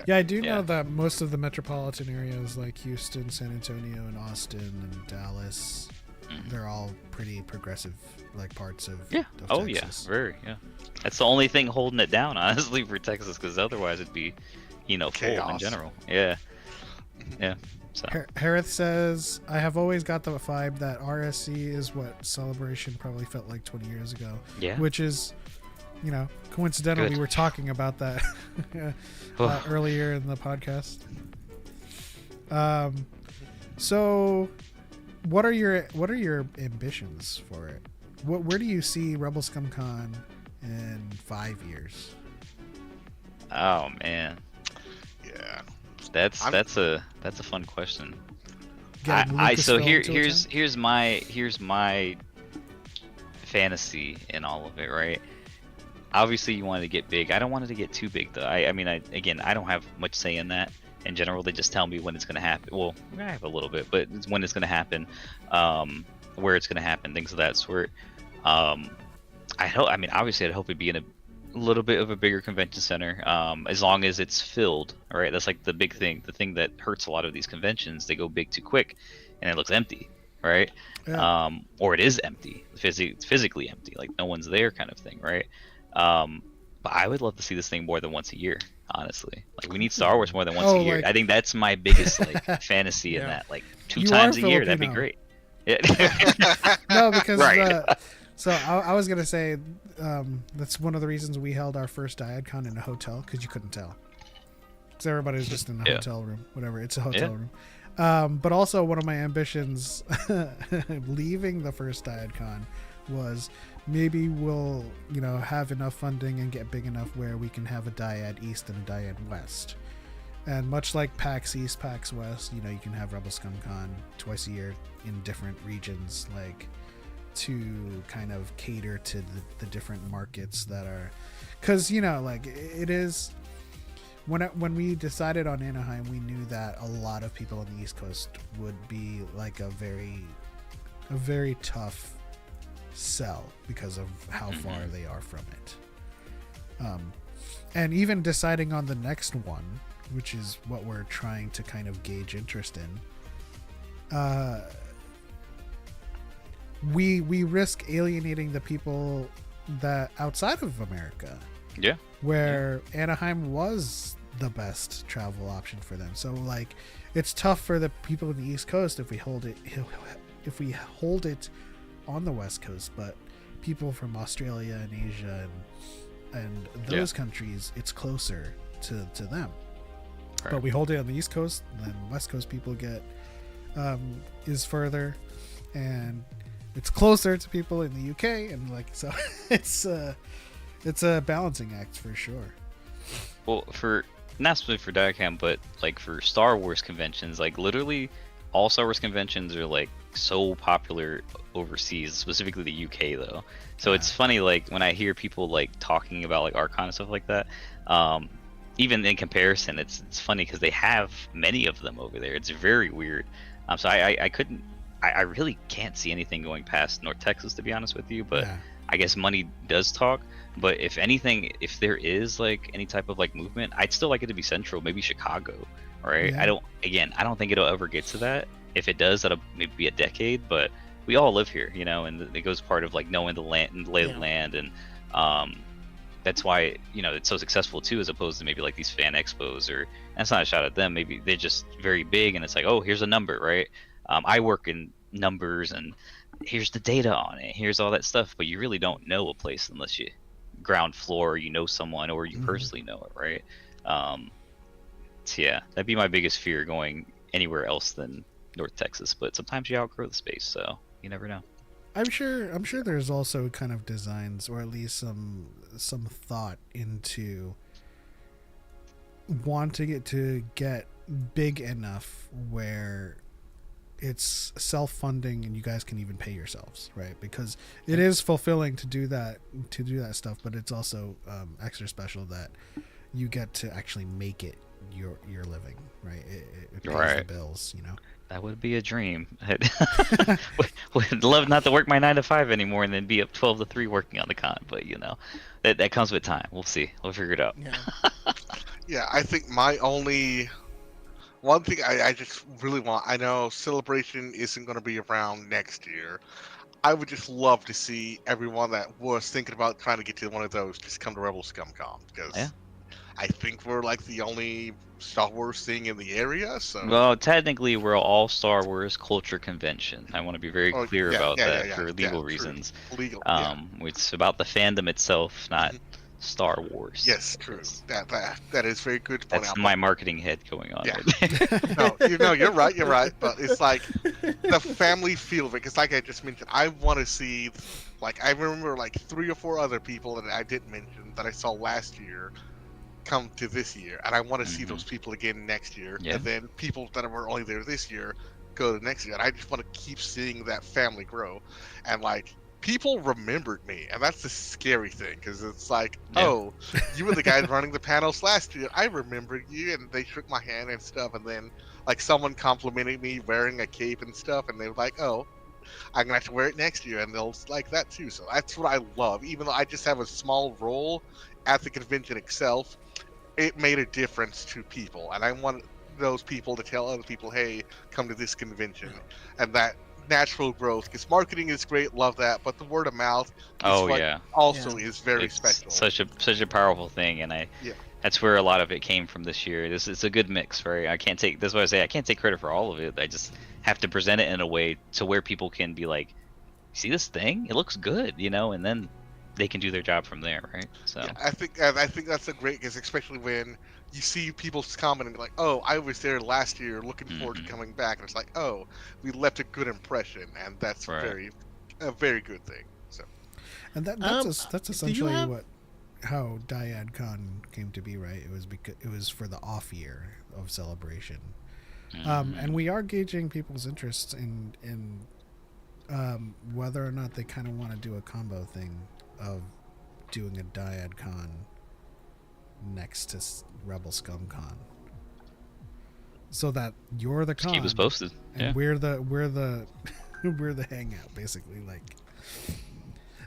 Yeah, I do Yeah. know that most of the metropolitan areas like Houston, San Antonio, and Austin and Dallas, they're all pretty progressive like parts of yeah. of Oh Texas. yeah, very yeah. That's the only thing holding it down, honestly, for Texas, because otherwise it'd be, full in Chaos. general. Yeah, yeah. So Harith says, I have always got the vibe that RSC is what Celebration probably felt like 20 years ago. yeah. Which is, coincidental. Good. We were talking about that earlier in the podcast. So, what are your ambitions for it? Where do you see Rebel Scum Con in 5 years? Oh man, yeah. that's I'm- a fun question. Getting So Lucasfilm to here's my fantasy in all of it, right? Obviously, you want to get big. I don't want it to get too big, though. I mean, I don't have much say in that. In general, they just tell me when it's going to happen. Well, I have a little bit, but it's when it's going to happen, where it's going to happen, things of that sort. Obviously, I'd hope it'd be in a little bit of a bigger convention center, as long as it's filled. All right, that's like the big thing. The thing that hurts a lot of these conventions, they go big too quick, and it looks empty, right? Yeah. Or it is empty, physically empty, like no one's there, kind of thing, right? But I would love to see this thing more than once a year, honestly. Like we need Star Wars more than once Oh, a year. like- I think that's my biggest fantasy in Yeah. that. Like 2 You times are a year, that'd be Filipino. great. Yeah. No, because Right. so I was gonna say that's one of the reasons we held our first DiadCon in a hotel, because you couldn't tell, because everybody's just in a Yeah. hotel room, whatever. It's a hotel Yeah. room. But also one of my ambitions leaving the first DiadCon was maybe we'll have enough funding and get big enough where we can have a Dyad East and a Dyad West. And much like PAX East, PAX West, you can have Rebel Scum Con twice a year in different regions, like to kind of cater to the different markets that are, because like it is. When we decided on Anaheim, we knew that a lot of people on the East Coast would be like a very tough sell because of how far they are from it. And even deciding on the next one, which is what we're trying to kind of gauge interest in, we risk alienating the people that outside of America. Yeah. Where Anaheim was the best travel option for them. So like it's tough for the people in the East Coast if we hold it on the West Coast, but people from Australia and Asia and those countries, it's closer to them. Right. But we hold it on the East Coast, and then West Coast people get is further, and it's closer to people in the UK, and like so it's a balancing act for sure. Well, for not specifically for DiaCam, but like for Star Wars conventions, like literally all Star Wars conventions are like so popular overseas, specifically the UK though. So it's funny, like when I hear people like talking about like Archon and stuff like that. Even in comparison, it's funny because they have many of them over there. It's very weird. So I really can't see anything going past North Texas, to be honest with you. But I guess money does talk. But if anything, if there is like any type of like movement, I'd still like it to be central, maybe Chicago, right? Yeah. I don't think it'll ever get to that. If it does, that'll maybe be a decade. But we all live here, and it goes part of like knowing the land and the lay of the land, and that's why it's so successful too, as opposed to maybe like these fan expos. Or that's not a shot at them. Maybe they're just very big, and it's like, oh, here's a number, right? I work in numbers, and here's the data on it. Here's all that stuff, but you really don't know a place unless you ground floor, or someone, or you personally know it, right? So yeah, that'd be my biggest fear going anywhere else than North Texas. But sometimes you outgrow the space, so you never know. I'm sure there's also kind of designs, or at least some thought into wanting it to get big enough where it's self-funding and you guys can even pay yourselves, right? Because it is fulfilling to do that stuff, but it's also extra special that you get to actually make it your living, right? It pays the bills, That would be a dream. Would love not to work my 9 to 5 anymore and then be up 12 to 3 working on the con, but that comes with time. We'll see. We'll figure it out. Yeah, I think my only one thing I just really want, I know Celebration isn't going to be around next year. I would just love to see everyone that was thinking about trying to get to one of those just come to Rebel Scum Con, because I think we're like the only Star Wars thing in the area. So well, technically we're all Star Wars culture convention. I want to be very clear about that for legal reasons. Legal, it's about the fandom itself, not Star Wars. Yes, true. That is very good to point out. That's my marketing head going on. Yeah. Right No, you're right. But it's like the family feel of it. Because like I just mentioned, I want to see, like I remember like 3 or 4 other people that I didn't mention that I saw last year come to this year, and I want to see those people again next year. Yeah. And then people that were only there this year go to next year. And I just want to keep seeing that family grow. And like, people remembered me, and that's the scary thing, because it's like, oh, you were the guy running the panels last year. I remember you, and they shook my hand and stuff. And then like someone complimented me wearing a cape and stuff, and they were like, oh, I'm gonna have to wear it next year, and they'll like that too. So that's what I love. Even though I just have a small role at the convention itself, it made a difference to people, and I want those people to tell other people, hey, come to this convention. And that natural growth, because marketing is great, love that, but the word of mouth is also is very special. Such a powerful thing, and I that's where a lot of it came from this year. It's a good mix, right? I can't take, that's why I say I can't take credit for all of it. I just have to present it in a way to where people can be like, see this thing? It looks good, you know, and then they can do their job from there, right? So Yeah, I think that's a great case, especially when you see people commenting like, "Oh, I was there last year, looking forward to coming back," and it's like, "Oh, we left a good impression," and that's Right. a very good thing. So And that's do you essentially have- how Dyad Con came to be, right? It was because it was for the off year of celebration, and we are gauging people's interests in whether or not they kind of want to do a combo thing of doing a Dyad Con next to Rebel Scum Con, so that you're the just con keep us posted. and Yeah. we're the we're the hangout, basically. Like,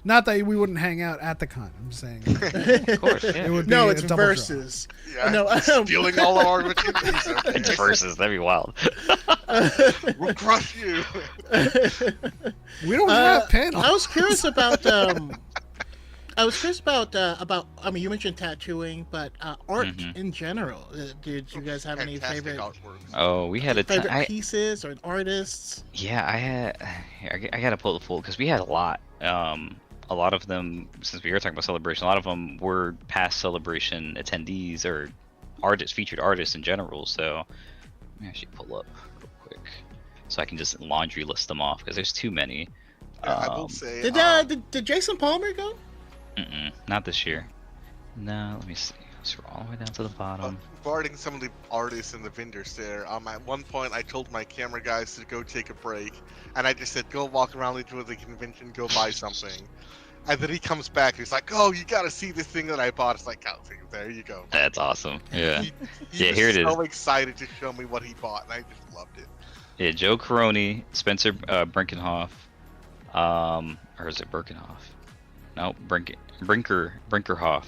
not that we wouldn't hang out at the con. I'm saying Of course, yeah. it would No, be it's a double draw. versus. yeah, No, stealing all of our opportunities. It's versus, that'd be wild. We'll crush you. We don't have panels. I was curious about. I mean, you mentioned tattooing, but art in general. Did you guys have any Fantastic favorite artwork. Oh, we had a favorite pieces or artists? yeah, I gotta pull the full because we had a lot. A lot of them, since we were talking about celebration, a lot of them were past celebration attendees or artists, featured artists in general. So let me actually pull up real quick so I can just laundry list them off because there's too many. Yeah, I will say. Did Jason Palmer go? Not this year. No, let me see. Scroll all the way down to the bottom. Regarding some of the artists and the vendors there, at one point I told my camera guys to go take a break, and I just said, go walk around the convention, go buy something. And then he comes back, he's like, oh, you gotta see this thing that I bought. It's like, oh, there you go. That's awesome. Yeah. He Yeah, was here it is. so excited to show me what he bought, and I just loved it. Yeah, Joe Caroni, Spencer Brinkenhoff, or is it Birkenhoff? No, Brinkerhoff,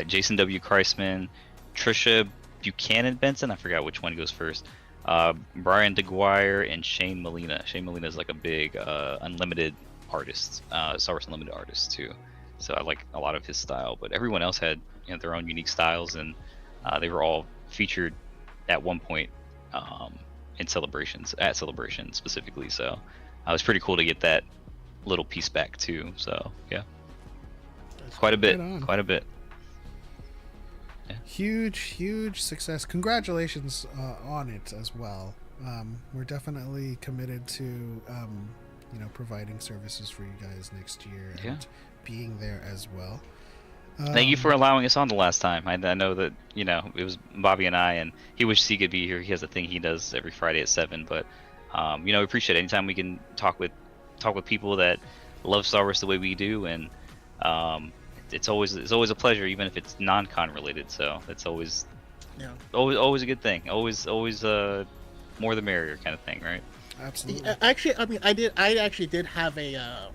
Jason W. Kreisman, Trisha Buchanan Benson, I forgot which one goes first, Brian DeGuire, and Shane Molina. Shane Molina is like a big Unlimited artist, Star Wars Unlimited artist too. So I like a lot of his style, but everyone else had, you know, their own unique styles, and they were all featured at one point in celebrations, at Celebration specifically. So it was pretty cool to get that little piece back too. So yeah, quite a bit, Right on. quite a bit. Huge success. Congratulations on it as well. We're definitely committed to providing services for you guys next year and Yeah. being there as well. Thank you for allowing us on the last time. I know that, you know, it was Bobby and I, and he wishes he could be here. He has a thing he does every Friday at 7, but we appreciate it anytime we can talk with people that love Star Wars the way we do, and it's always a pleasure, even if it's non-con related. So it's always a good thing. Always more the merrier kind of thing, right? Absolutely. Actually, I mean, I actually did have a.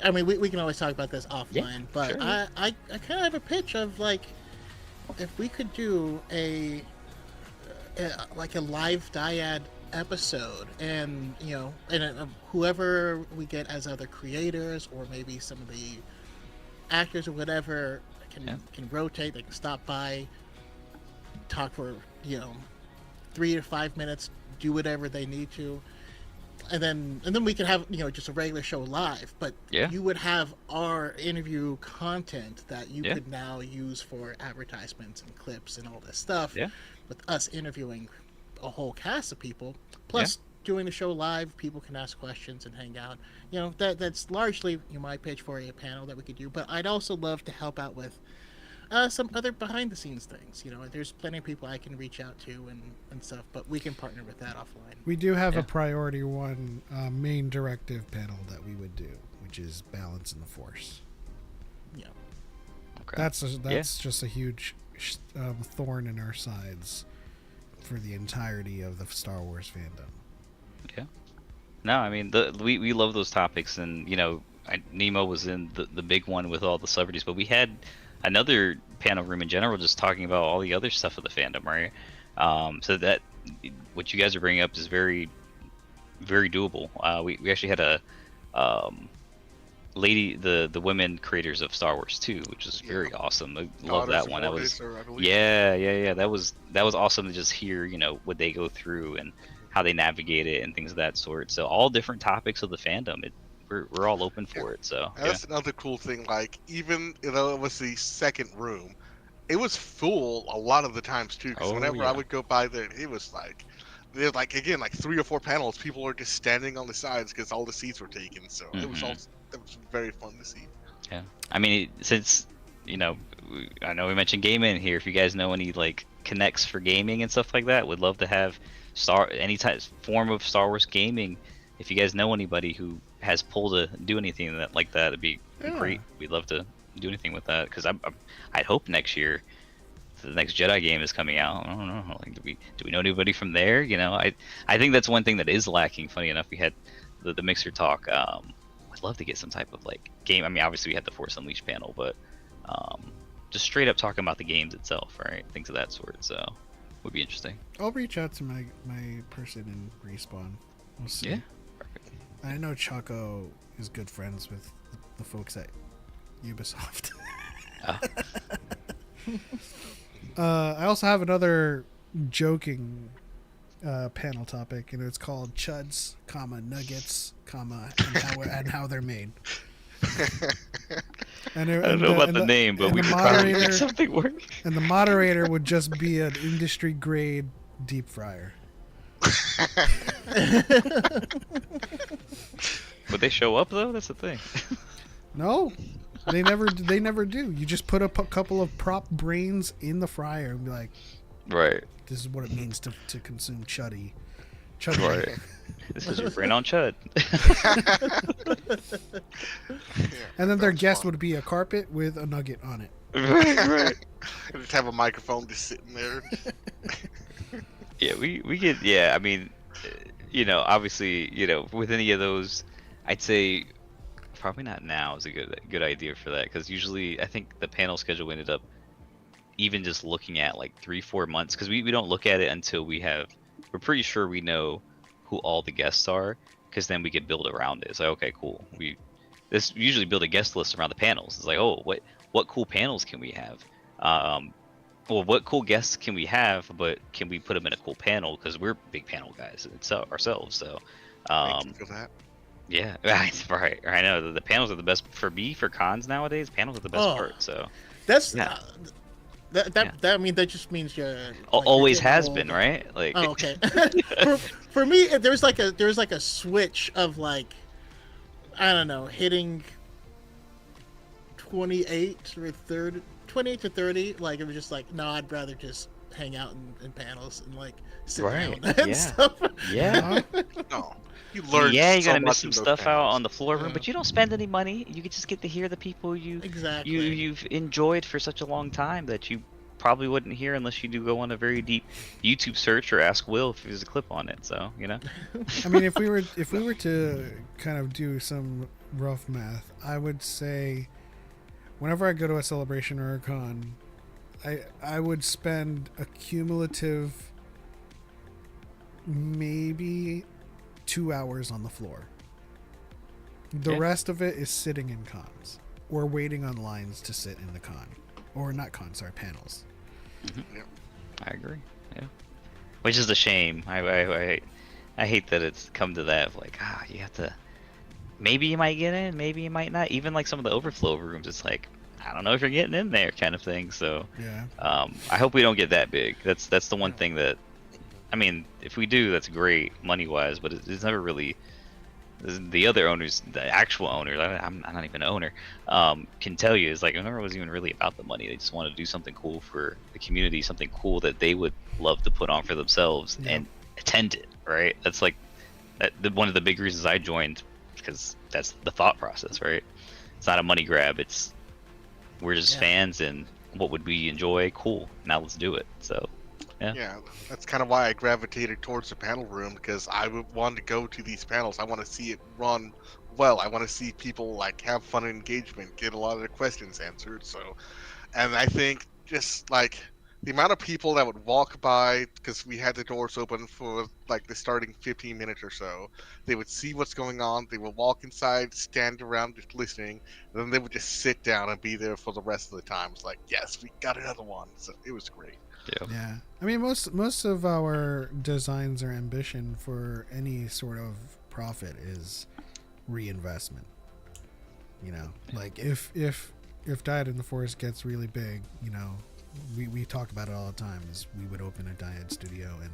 I mean, we can always talk about this offline, Yeah, but sure. I kind of have a pitch of like, if we could do a live Dyad episode, and whoever we get as other creators, or maybe some of the actors or whatever can rotate. They can stop by, talk for 3 to 5 minutes, do whatever they need to, and then we can have just a regular show live. But Yeah. you would have our interview content that you Yeah. could now use for advertisements and clips and all this stuff. Yeah. With us interviewing a whole cast of people, plus doing the show live, people can ask questions and hang out. That's largely my pitch for a panel that we could do. But I'd also love to help out with some other behind the scenes things. There's plenty of people I can reach out to and stuff, but we can partner with that offline. We do have Yeah. a priority one main directive panel that we would do, which is balance in the Force. Yeah. Okay. That's just a huge thorn in our sides for the entirety of the Star Wars fandom. Yeah. No, I mean, we love those topics, and Nemo was in the big one with all the celebrities, but we had another panel room in general just talking about all the other stuff of the fandom, right? So that what you guys are bringing up is very, very doable. We actually had the women creators of Star Wars 2, which is very awesome. I love Daughters that of one. That was Mortis, or I believe. yeah. That was awesome to just hear, what they go through and how they navigate it and things of that sort. So all different topics of the fandom. We're all open for it. So And that's another cool thing. Like, even though it was the second room, it was full a lot of the times too. Because Oh, whenever I yeah. would go by there, it was like, there's like again like 3 or 4 panels. People are just standing on the sides because all the seats were taken. So it was Mhm. all it was very fun to see. Yeah. I mean, since I know we mentioned gaming here. If you guys know any like connects for gaming and stuff like that, would love to have any type form of Star Wars gaming. If you guys know anybody who has pull to do anything like that, it'd be great. We'd love to do anything with that because I'd hope next year the next Jedi game is coming out. I don't know. Like, do we know anybody from there? I think that's one thing that is lacking. Funny enough, we had the Mixer talk. I'd love to get some type of like game. I mean, obviously we had the Force Unleashed panel, but just straight up talking about the games itself, right? Things of that sort. So would be interesting. I'll reach out to my person in Respawn. We'll see. Yeah. I know Choco is good friends with the folks at Ubisoft. I also have another joking panel topic, and it's called Chuds, Nuggets, and how they're made. And I don't know about the name, but we could probably make something work. And the moderator would just be an industry grade deep fryer. Would they show up though? That's the thing. No, they never do. You just put a couple of prop brains in the fryer and be like, right. This is what it means to consume chuddy. Right. This is your brain on chud. And then their guest would be a carpet with a nugget on it. Right. Just have a microphone just sitting there. Yeah, we get. Yeah, I mean, obviously, with any of those, I'd say probably not now is a good idea for that because usually I think the panel schedule ended up even just looking at like 3-4 months because we don't look at it until we're pretty sure we know who all the guests are because then we could build around it. It's like, okay, cool. We usually build a guest list around the panels. It's like, oh, what cool panels can we have? Well, what cool guests can we have, but can we put them in a cool panel because we're big panel guys ourselves. So Thank you for that. yeah, right. I know the panels are the best for me for cons nowadays. Panels are the best part. So That's Yeah. that I mean that just means you're like, always you're getting has old. been, right? Like Oh, okay. for me, there's like a switch of like, I don't know, hitting 28 or 30, 28 to 30. Like it was just like, no, I'd rather just hang out in panels and like sit Right, down and yeah. stuff. yeah. No, you learn. Yeah, you're so gonna miss much some in those stuff out panels. on the floor room, Yeah. but you don't spend any money. You could just get to hear the people Exactly. you've enjoyed for such a long time that you probably wouldn't hear unless you do go on a very deep YouTube search or ask Will if there's a clip on it. So I mean, if we were to kind of do some rough math, I would say whenever I go to a celebration or a con, I would spend a cumulative maybe 2 hours on the floor. The Okay. rest of it is sitting in cons or waiting on lines to sit in the con, or not cons, sorry, panels. I agree. Yeah, which is a shame. I hate that it's come to that. Of like, you have to. Maybe you might get in, maybe you might not. Even like some of the overflow rooms, it's like, I don't know if you're getting in there, kind of thing. So, Yeah. I hope we don't get that big. That's the one thing that, I mean, if we do, that's great money wise, but it's never really. The other owners, the actual owners, I'm not even an owner, can tell you is like it never was even really about the money. They just want to do something cool for the community, something cool that they would love to put on for themselves Yeah. and attend it. Right? That's like one of the big reasons I joined because that's the thought process. Right? It's not a money grab. It's we're just Yeah. fans and what would we enjoy? Cool. Now let's do it. So. Yeah, that's kind of why I gravitated towards the panel room because I would want to go to these panels. I want to see it run well. I want to see people like have fun and engagement, get a lot of their questions answered. So, and I think just like the amount of people that would walk by because we had the doors open for like the starting 15 minutes or so. They would see what's going on. They would walk inside, stand around just listening, and then they would just sit down and be there for the rest of the time. It's like, yes, we got another one. So it was great. Yeah, I mean most of our designs or ambition for any sort of profit is reinvestment. You know, like if Dyad in the Forest gets really big, you know, we talk about it all the time. Is we would open a Dyad studio and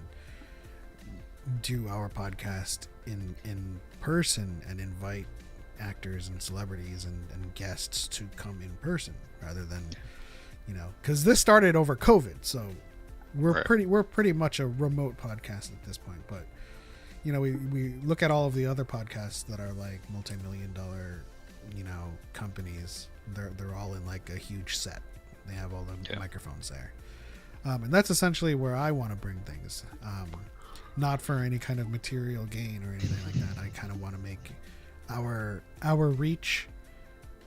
do our podcast in person and invite actors and celebrities and guests to come in person rather than, you know, because this started over COVID, so we're pretty much a remote podcast at this point. But you know, we look at all of the other podcasts that are like multi-million-dollar, you know, companies. They're all in like a huge set. They have all the microphones there, and that's essentially where I want to bring things. Not for any kind of material gain or anything like that. I kind of want to make our reach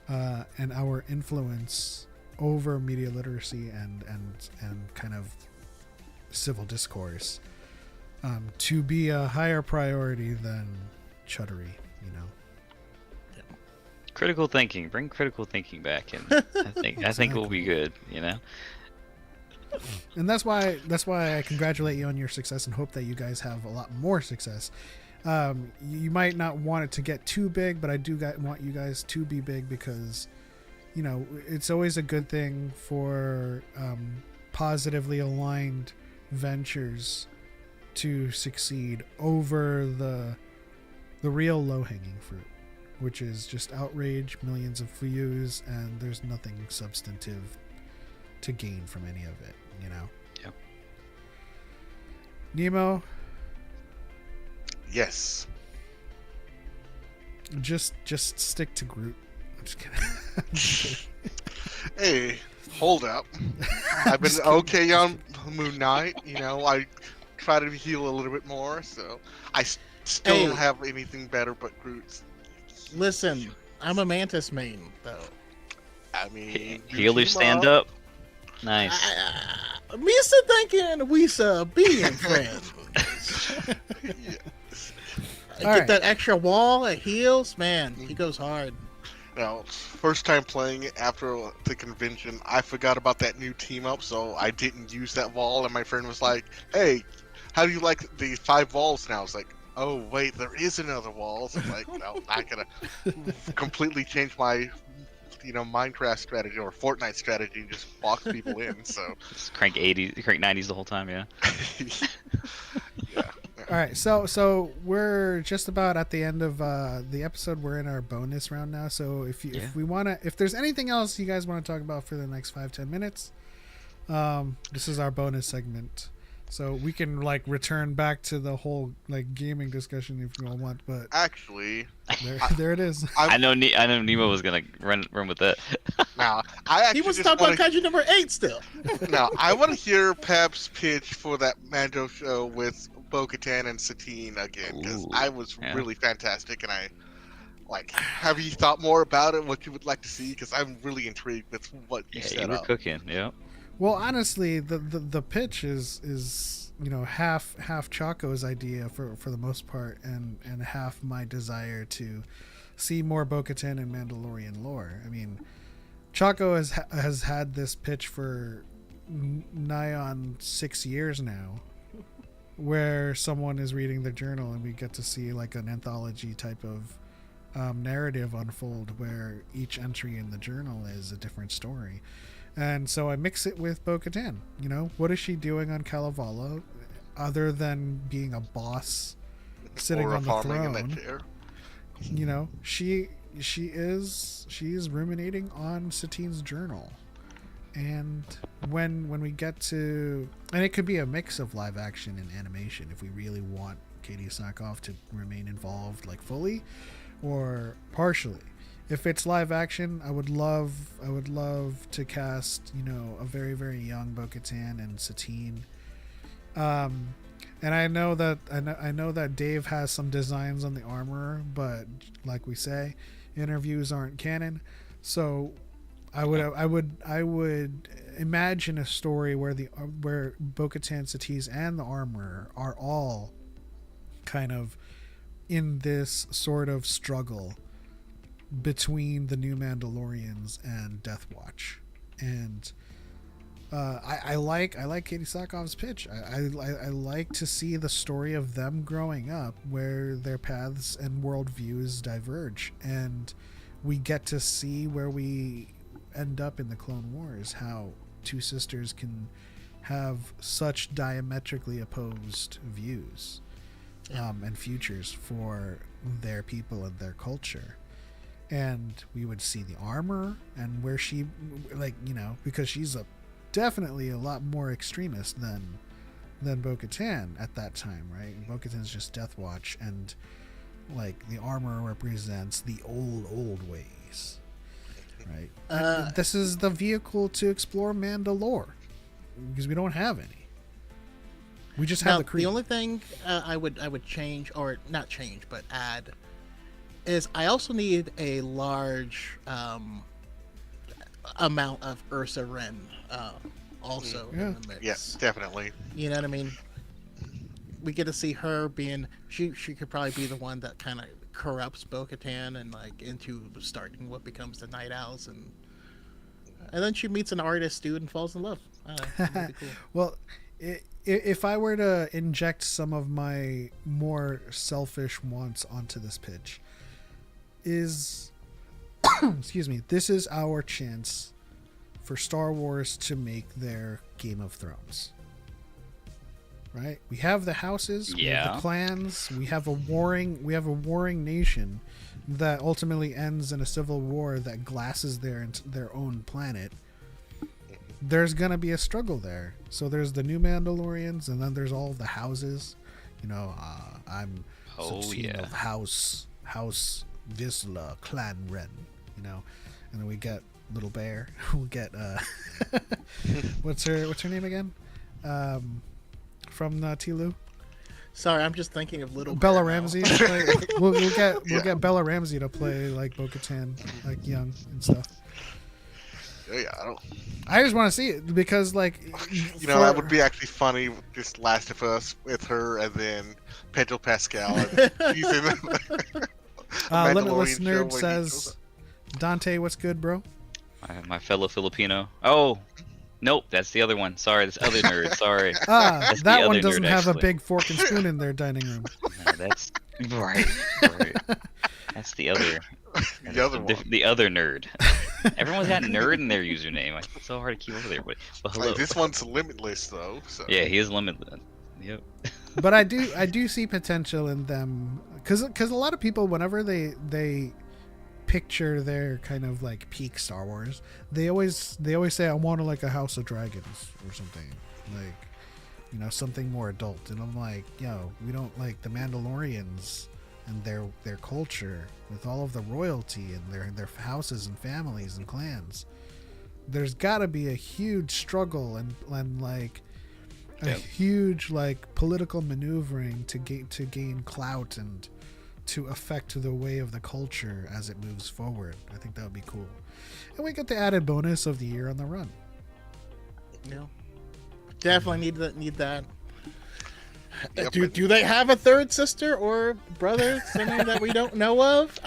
and our influence over media literacy and kind of civil discourse to be a higher priority than chuddery, you know. Critical thinking. Bring critical thinking back, and I think we'll be good. You know. And that's why I congratulate you on your success and hope that you guys have a lot more success. You might not want it to get too big, but I do want you guys to be big because, you know, it's always a good thing for positively aligned ventures to succeed over the real low-hanging fruit, which is just outrage, millions of views, and there's nothing substantive to gain from any of it, you know? Yep. Nemo? Yes. Just stick to Groot. I'm just kidding. I'm just kidding. Hey, hold up. I've been okay on Moon Knight. You know, I try to heal a little bit more, so I still don't have anything better but Groot's. Listen, I'm a Mantis main, though. I mean, Healers stand up. Nice. Misa thinking Weesa being friends. Get that extra wall at heals, man. He goes hard. Now, first time playing it after the convention, I forgot about that new team up, so I didn't use that wall. And my friend was like, "Hey, how do you like the 5 walls now?" I was like, "Oh wait, there is another wall." So I'm like, no, I'm not gonna completely change my, you know, Minecraft strategy or Fortnite strategy and just box people in. So Just crank 90s the whole time, yeah. yeah. All right, so we're just about at the end of the episode. We're in our bonus round now. So if there's anything else you guys want to talk about for the next 5-10 minutes, this is our bonus segment. So we can like return back to the whole like gaming discussion if you all want. But Actually, there it is. I know Nemo was gonna run with that. now I actually He was just talking about wanna, Kaiju number 8 still. now I want to hear Pep's pitch for that Mando show with Bo-Katan and Satine again because Ooh, I was yeah. really fantastic and I like. Have you thought more about it? What you would like to see? Because I'm really intrigued with what you Yeah, set you were up. cooking. Yeah. Well, honestly, the pitch is you know half Choco's idea for the most part, and half my desire to see more Bo-Katan and Mandalorian lore. I mean, Choco has had this pitch for nigh on 6 years now, where someone is reading the journal and we get to see like an anthology type of narrative unfold where each entry in the journal is a different story. And so I mix it with Bo-Katan. You know, what is she doing on Kalevala other than being a boss sitting Or on the farming in that throne? chair. You know, she is ruminating on Satine's journal. And when we get to, and it could be a mix of live action and animation if we really want Katie Sackhoff to remain involved like fully or partially. If it's live action, I would love to cast, you know, a very, very young Bo-Katan and Satine. And I know that Dave has some designs on the armor, but like we say, interviews aren't canon. So I would imagine a story where Bo-Katan, Satise, and the Armorer are all kind of in this sort of struggle between the new Mandalorians and Death Watch, and I like Katie Sackhoff's pitch. I like to see the story of them growing up, where their paths and worldviews diverge, and we get to see where we end up in the Clone Wars, how two sisters can have such diametrically opposed views and futures for their people and their culture. And we would see the Armor and where she, like, you know, because she's definitely a lot more extremist than Bo-Katan at that time, right? Bo-Katan's just Death Watch, and like the Armor represents the old ways, right? This is the vehicle to explore Mandalore, because we don't have any. We just have the creed. The only thing I would change, or not change, but add, is I also need a large amount of Ursa Wren also in the mix. Yes, definitely. You know what I mean? We get to see her being, she could probably be the one that kind of corrupts Bo-Katan and like into starting what becomes the Night Owls, and then she meets an artist dude and falls in love. That'd be cool. Well, if I were to inject some of my more selfish wants onto this pitch, is excuse me, this is our chance for Star Wars to make their Game of Thrones. Right? We have the houses, we have the clans, we have a warring nation that ultimately ends in a civil war that glasses their own planet. There's gonna be a struggle there. So there's the new Mandalorians, and then there's all the houses. You know, I'm of House Vizsla, Clan Ren. You know, and then we get Little Bear. We'll get what's her name again? From Tilu. Sorry, I'm just thinking of Little Bella Bear now. Ramsey. We'll get Bella Ramsey to play like Bo-Katan, like young and stuff. Yeah, I just want to see it because, like, you know, that would be actually funny. Just Last of Us with her, and then Pedro Pascal. And he's in Limitless Mandalorian Nerd show says, Dante, what's good, bro? My fellow Filipino. Oh, nope, that's the other one. Sorry, this other nerd. Sorry. That the one other doesn't nerd, have a actually. big fork and spoon in their dining room. No, that's right. That's the other. The other one. The other nerd. Everyone's got nerd in their username. Like, it's so hard to keep over there. But hello. Like, this one's limitless though. So. Yeah, he is limitless. Yep. But I do see potential in them, because a lot of people, whenever they picture their kind of like peak Star Wars, they always say, I want like a House of Dragons or something, like, you know, something more adult. And I'm like, yo, we don't, like the Mandalorians and their culture with all of the royalty and their houses and families and clans. There's got to be a huge struggle and like a huge like political maneuvering to gain clout and to affect the way of the culture as it moves forward. I think that would be cool. And we get the added bonus of the year on the run. Yeah, definitely need that. Yep. Do they have a third sister or brother, something that we don't know of?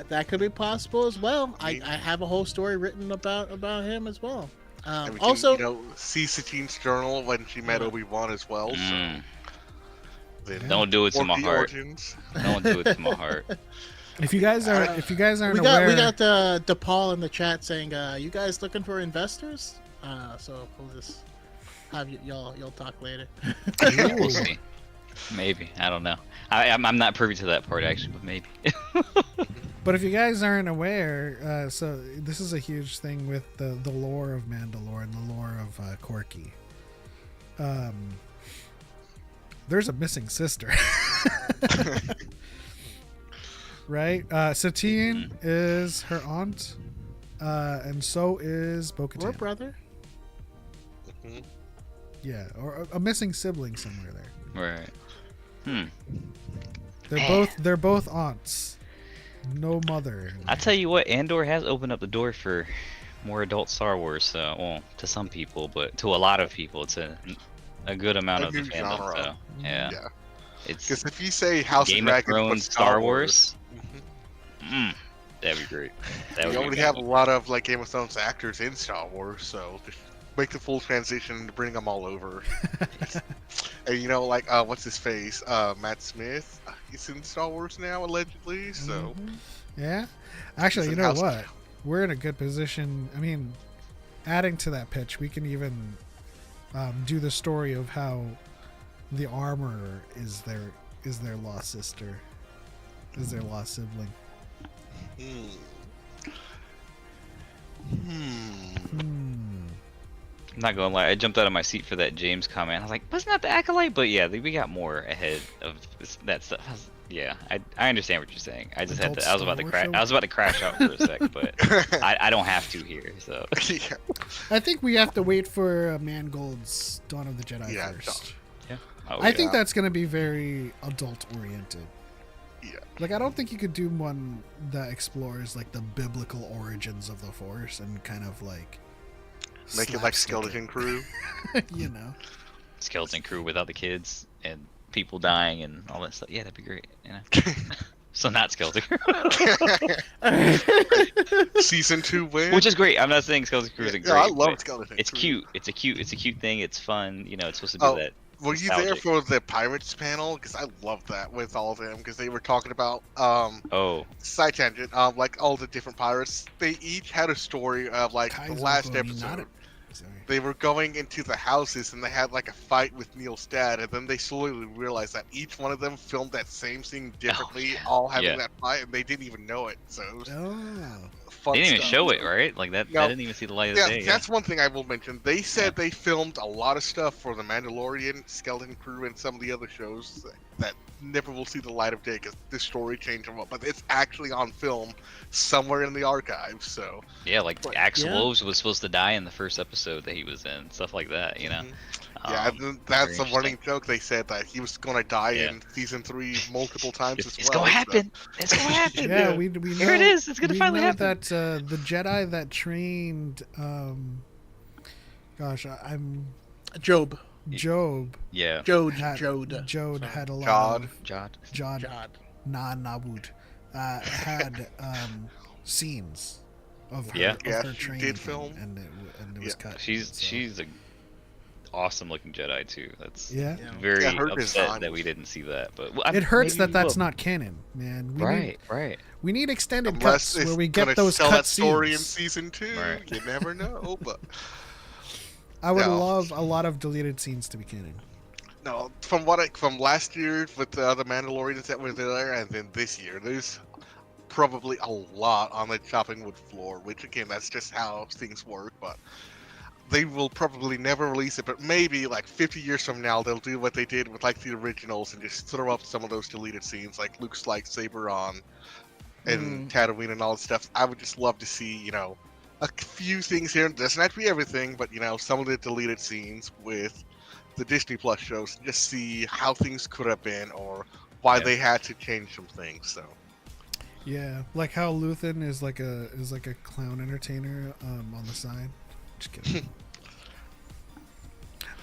That could be possible as well. I have a whole story written about him as well. And we can, Also, you know, see Satine's journal when she met Obi-Wan as well. So. Then Don't do it to my Forky heart. origins. Don't do it to my heart. If you guys aren't we aware, got DePaul in the chat saying, "You guys looking for investors?" So we'll just have y'all talk later. We'll see. Maybe. I don't know. I'm not privy to that part actually, but maybe. But if you guys aren't aware, so this is a huge thing with the lore of Mandalore and the lore of Corky. There's a missing sister. Right? Satine is her aunt, and so is Bo-Katan. Or brother. Mhm. Yeah, or a missing sibling somewhere there. Right. They're both aunts. No mother. I tell you what, Andor has opened up the door for more adult Star Wars. So, well, to some people, but to a lot of people, it's a good amount A of the new fandom. genre. So, yeah, Yeah. it's Because if you say House Game of of Dragon but Thrones, Star Wars. Mhm. That'd be great. That We would already be have a lot of like Game of Thrones actors in Star Wars, so just make the full transition and bring them all over. And you know, like what's his face? Matt Smith. He's in Star Wars now, allegedly. So Yeah. Actually, He's you in know House- what? We're in a good position. I mean, adding to that pitch, we can even do the story of how the armorer is their lost sister, is their lost sibling. I'm not gonna lie, I jumped out of my seat for that James comment. I was like, wasn't that the Acolyte? But yeah, we got more ahead of that stuff. Yeah, I understand what you're saying. I just Adult had to. I was Star about to Wars crash. show? I was about to crash out for a sec, but I don't have to here. So yeah. I think we have to wait for Mangold's Dawn of the Jedi Yeah, first. yeah, oh, I yeah. think that's going to be very adult oriented. Yeah. Like, I don't think you could do one that explores like the biblical origins of the Force and kind of like Make it like slapstick Skeleton Crew. you know. Skeleton Crew without the kids and people dying and all that stuff. Yeah, that'd be great. You know. So not Skeleton Crew, Season 2 win. which is great. I'm not saying Skeleton Crew isn't great. Yeah, I love but Skeleton It's Crew. cute. It's a cute thing. It's fun. You know, it's supposed to be Oh, that. Were you there nostalgic. for the Pirates panel? Because I love that with all of them. Because they were talking about Oh, side tangent, like all the different pirates. They each had a story of like the Kaizo last Koni episode. Nara- Sorry. They were going into the houses and they had like a fight with Neil's dad, and then they slowly realized that each one of them filmed that same scene differently, all having Yeah. that fight, and they didn't even know it. So it was Oh. fun they didn't even stuff. show it, right? Like that. No. That didn't even see the light of Yeah, day. that's one thing I will mention. They said Yeah. they filmed a lot of stuff for The Mandalorian, Skeleton Crew, and some of the other shows that never will see the light of day because the story changed them up. But it's actually on film somewhere in the archives. So Yeah, like Axel Yeah. Wolves was supposed to die in the first episode that he was in, stuff like that, you know. yeah, and then that's very a running joke. They said that he was going to die Yeah. in season 3 multiple times as It's well. gonna so- happen. It's gonna happen. Yeah, we know, Here it is. It's gonna we finally know happen. that the Jedi that trained, I'm Job. Job. Yeah. Jode. Had, Jode. Jode had a lot Jod. of Jod. Jod Jod. Nabud had scenes of her, Yeah. of Yeah, her she training, did film. and it was cut. She's so. she's a awesome looking Jedi too. That's Yeah. Yeah. very Yeah, her upset design that we was- didn't see that. But It hurts maybe that we that's will. not canon, man. Right. Right. We need extended Unless cuts it's where we gonna get those tell cut that story in scenes. season 2. Right. You never know, but I would No. love a lot of deleted scenes to be canon. no. From last year with the other Mandalorians that were there, and then this year, there's probably a lot on the chopping wood floor. Which again, that's just how things work. But they will probably never release it. But maybe like 50 years from now, they'll do what they did with like the originals and just throw up some of those deleted scenes, like Luke's lightsaber on and Tatooine and all that stuff. I would just love to see, you know, a few things here. It doesn't have to be everything, but you know, some of the deleted scenes with the Disney Plus shows, just see how things could have been or why Yeah. they had to change some things. So Yeah, like how Luthen is like a clown entertainer on the side. Just kidding.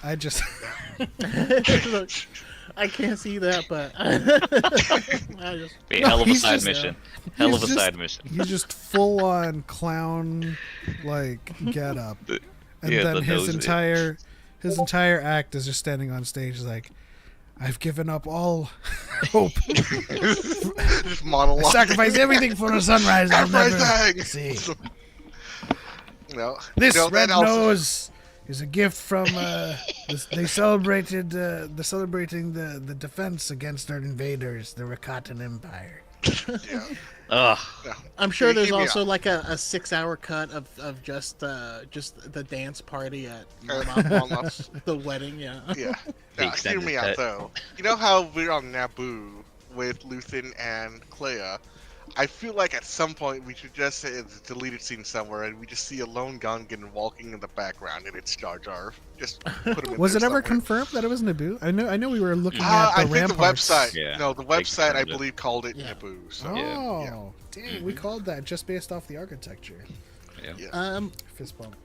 I just Look, I can't see that, but I just Be a No, hell of a he's side just- mission. Hell he's of a just- side mission. he's just full on clown like get up, and Yeah, then the his nose- entire act is just standing on stage like, I've given up all hope. just monologue. Sacrifice everything for a sunrise I'll never Everything. see. No, This you know, red that also- nose is a gift from. They celebrated. They're celebrating the defense against our invaders, the Rakatan Empire. Yeah. Ugh. I'm sure Hear there's me also out. like a 6-hour cut of just the dance party at Almost. the wedding. Yeah. Yeah. The Hear extended me out cut. though. You know how we're on Naboo with Luthen and Clea? I feel like at some point we should just say it's a deleted scene somewhere and we just see a lone Gungan walking in the background and it's Jar Jar. Just put him in Was there it ever somewhere. confirmed that it was Naboo? I know we were looking at the I think ramparts. the website. Yeah, No, the they website I confirmed it. believe called it Yeah. Naboo. So Oh, yeah. dang! We called that just based off the architecture. Yeah. Fist bump.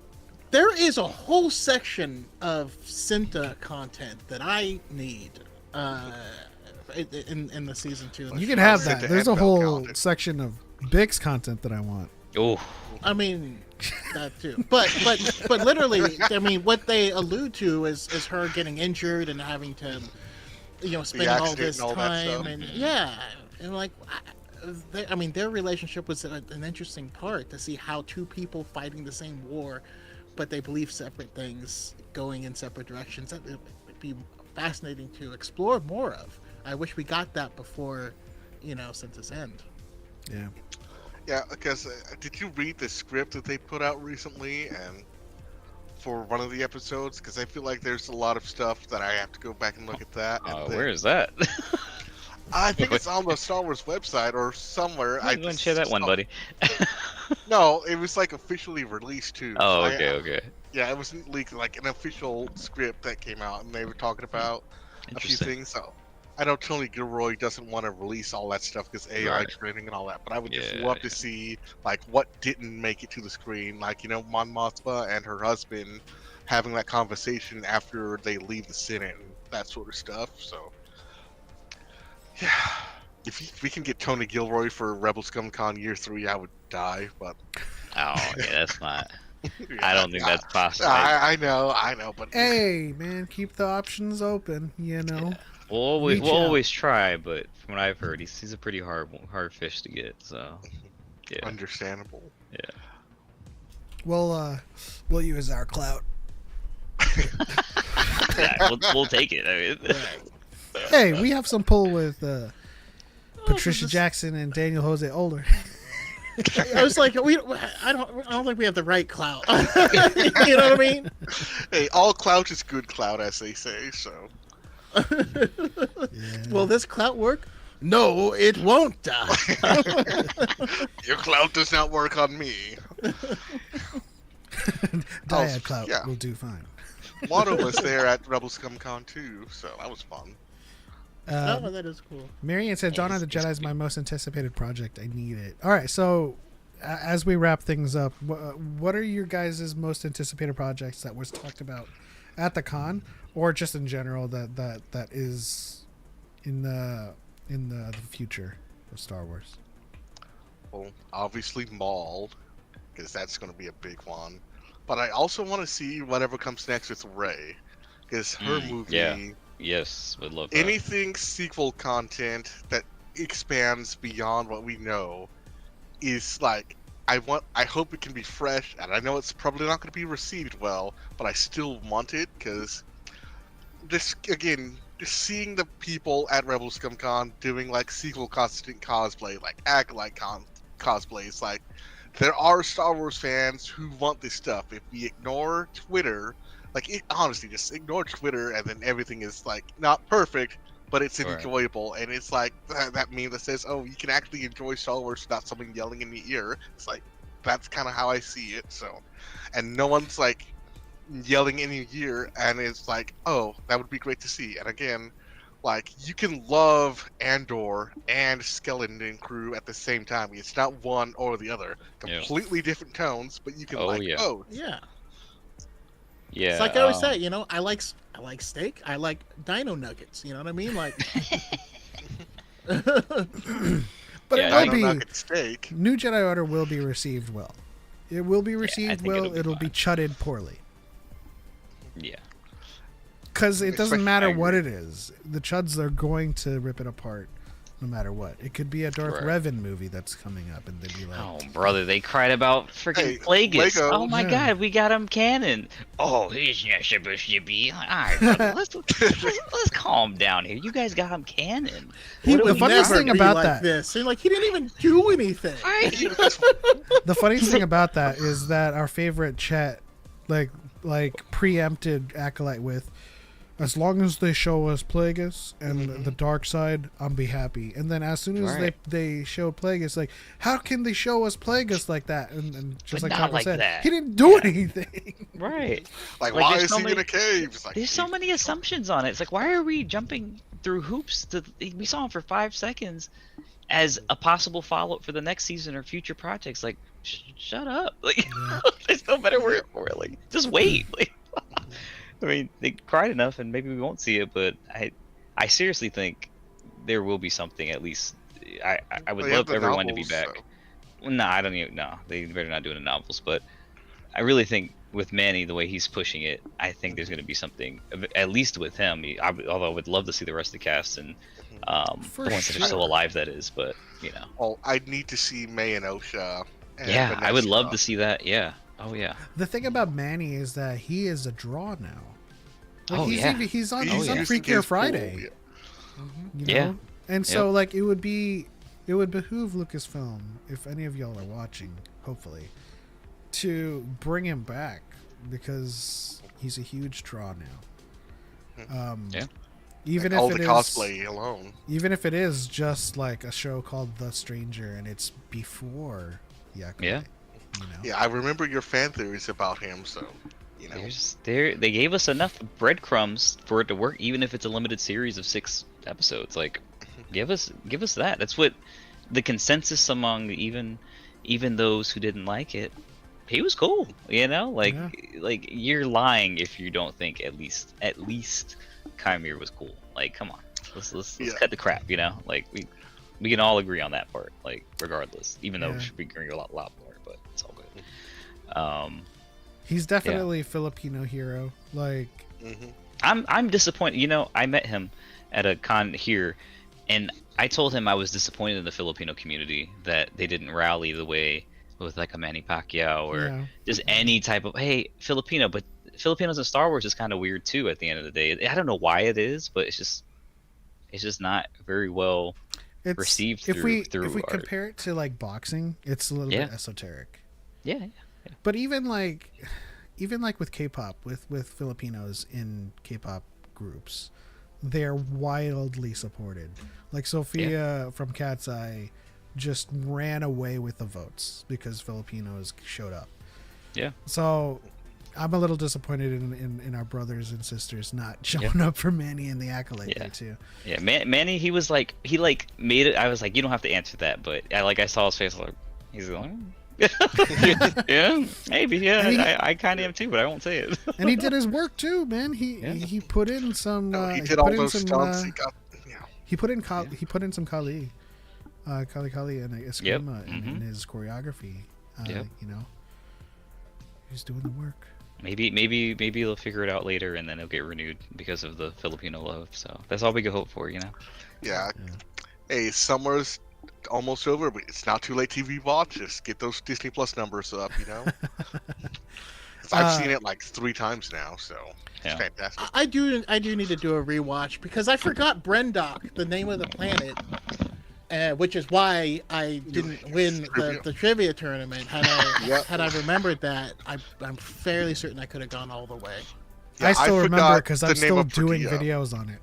There is a whole section of Cinta content that I need in the season 2. You can have that. Cinta There's and a Bell whole counted. section of Bix content that I want. Oh, I mean, that too. But literally, I mean, what they allude to is her getting injured and having to, spending all accident this and all that time, stuff. and and like, I mean, their relationship was an interesting part to see how two people fighting the same war, but they believe separate things, going in separate directions. That would be fascinating to explore more of. I wish we got that before, Cinta's End. Yeah. Yeah, because did you read the script that they put out recently and for one of the episodes? Because I feel like there's a lot of stuff that I have to go back and look at that. And where is that? I think it's on the Star Wars website or somewhere. I didn't share that one, buddy. No, it was like officially released too. Oh, So okay. yeah, it wasn't leaked, like an official script that came out, and they were talking about a few Interesting. things. So I know Tony Gilroy doesn't want to release all that stuff because AI Right. training and all that, but I would just Yeah, love to see like what didn't make it to the screen, like Mon Mothma and her husband having that conversation after they leave the Senate and that sort of stuff. So yeah, if we can get Tony Gilroy for Rebel Scum Con Year 3, I would die. But Oh, yeah, that's not. yeah, I don't think that's possible. I know, but Hey, man, keep the options open. We'll Reach out. always try, but from what I've heard, he's a pretty hard fish to get. So, yeah. understandable. We'll use our clout. Yeah, we'll take it. I mean, Hey, we have some pull with Patricia Jackson and Daniel Jose Older. I was like, I don't think we have the right clout. You know what I mean? Hey, all clout is good clout, as they say. So Will this clout work? No, it won't. your clout does not work on me. Dyad clout yeah. will do fine. Watto was there at Rebel Scum Con too, so that was fun. Oh, that is cool. Marianne said, Dawn of the Jedi is my most anticipated project. I need it. All right, so as we wrap things up, what are your guys' most anticipated projects that was talked about at the con, or just in general that is in the future of Star Wars? Well, obviously Maul, because that's going to be a big one. But I also want to see whatever comes next with Rey, because her movie. yeah. Yes, would love that. Anything sequel content that expands beyond what we know is like I hope it can be fresh, and I know it's probably not going to be received well, but I still want it because just seeing the people at Rebel Scum Con doing like sequel constant cosplay, like acolyte cosplays, like there are Star Wars fans who want this stuff. If we ignore Twitter, honestly, just ignore Twitter, and then everything is like not perfect, but it's Right. enjoyable, and it's like that meme that says, "Oh, you can actually enjoy Star Wars without someone yelling in your ear." It's like that's kind of how I see it. So, and no one's like yelling in your ear, and it's like, "Oh, that would be great to see." And again, like you can love Andor and Skeleton Crew at the same time. It's not one or the other. Yeah. Completely different tones, but you can Yeah. Yeah. Yeah. It's like I always say, I like steak. I like dino nuggets. You know what I mean? Like, But Yeah, it will Dino be Nugget steak. New Jedi Order will be received well. It will be received think well. it'll It'll be be chudded poorly. Yeah. Because it doesn't Especially- matter I what agree. it is. The chuds are going to rip it apart no matter what. It could be a Darth Right. Revan movie that's coming up, and they'd be like, Oh, brother, they cried about freaking Hey, Plagueis. Lego. Oh my Yeah. God, we got him canon. Oh, he's not supposed to be. All right, brother, let's calm down here. You guys got him canon. he What are would we funniest never thing be about like that- this. And like, he didn't even do anything. Right. the funniest thing about that is that our favorite chat, like preempted Acolyte with, as long as they show us Plagueis and the dark side, I'll be happy. And then as soon as Right. they show Plagueis, like, how can they show us Plagueis like that? And just But like not Taco like said, that. he didn't do anything. Right. Like, Like, why there's is so he in many- a cave? It's like, There's so many assumptions on it. It's like, why are we jumping through hoops? We saw him for 5 seconds as a possible follow-up for the next season or future projects. Like, shut up. Like, Yeah. there's no better word for it. Like, just wait. Like, I mean, they cried enough, and maybe we won't see it, but I seriously think there will be something. At least, I would They have love the everyone to be novels, back. so. Well, no, I don't even. No, they better not do it in novels. But I really think with Manny, the way he's pushing it, I think there's going to be something. At least with him, although I would love to see the rest of the cast and For the ones that are sure. still alive. That is, but you know. Oh, I'd need to see May and Osha. And Yeah, I would Vanessa. love to see that. Yeah. Oh yeah. The thing about Manny is that he is a draw now. Like, Oh, he's yeah. even, he's on Oh, he's yeah. on using Freakier his Friday. pool, You know? Yeah. And so like it would behoove Lucasfilm, if any of y'all are watching, hopefully, to bring him back because he's a huge draw now. Yeah. Even Like, all if the it is cosplay alone. even if it is just like a show called The Stranger and it's before Yakuza. Yeah. You know? Yeah, I remember your fan theories about him, so you know. They gave us enough breadcrumbs for it to work, even if it's a limited series of 6 episodes. Like, give us that. That's what the consensus among even those who didn't like it. He was cool, you know. Like Yeah. like you're lying if you don't think at least Chimere was cool. Like, come on, let's Yeah. cut the crap, you know. Like we can all agree on that part. Like, regardless, even though Yeah. we should be agreeing a lot more, but it's all good. He's definitely a Filipino hero. Like Mhm. I'm disappointed. You know, I met him at a con here, and I told him I was disappointed in the Filipino community that they didn't rally the way with like a Manny Pacquiao or Yeah. just any type of hey Filipino. But Filipinos in Star Wars is kind of weird too. At the end of the day, I don't know why it is, but it's just not very well it's received if we through art. compare it to like boxing, it's a little Yeah. bit esoteric. Yeah. But even like with K-pop, with Filipinos in K-pop groups, they're wildly supported. Like Sophia from Cat's Eye just ran away with the votes because Filipinos showed up. Yeah. So I'm a little disappointed in our brothers and sisters not showing up for Manny and the Acolyte there too. Yeah, Manny, he made it. I was like, you don't have to answer that, but I saw his face, like he's like, yeah, maybe, yeah. I kind of am too, but I won't say it. And he did his work too, man. He put in some. No, he he did put all in those some, stunts. He got, He put in he put in some Kali, Kali and a Scum in his choreography. Yep. You know, he's doing the work. Maybe they'll figure it out later, and then it'll get renewed because of the Filipino love. So that's all we can hope for, you know. yeah. Hey, summer's almost over, but it's not too late TV watch. Just get those Disney Plus numbers up, you know. 'Cause I've seen it like 3 times now, so it's Yeah. fantastic. I do need to do a rewatch because I forgot Brendok, the name of the planet, which is why I didn't win the trivia tournament. Had I remembered that, I'm fairly certain I could have gone all the way. Yeah, I still remember forgot because the I'm name still of doing Padilla. videos on it.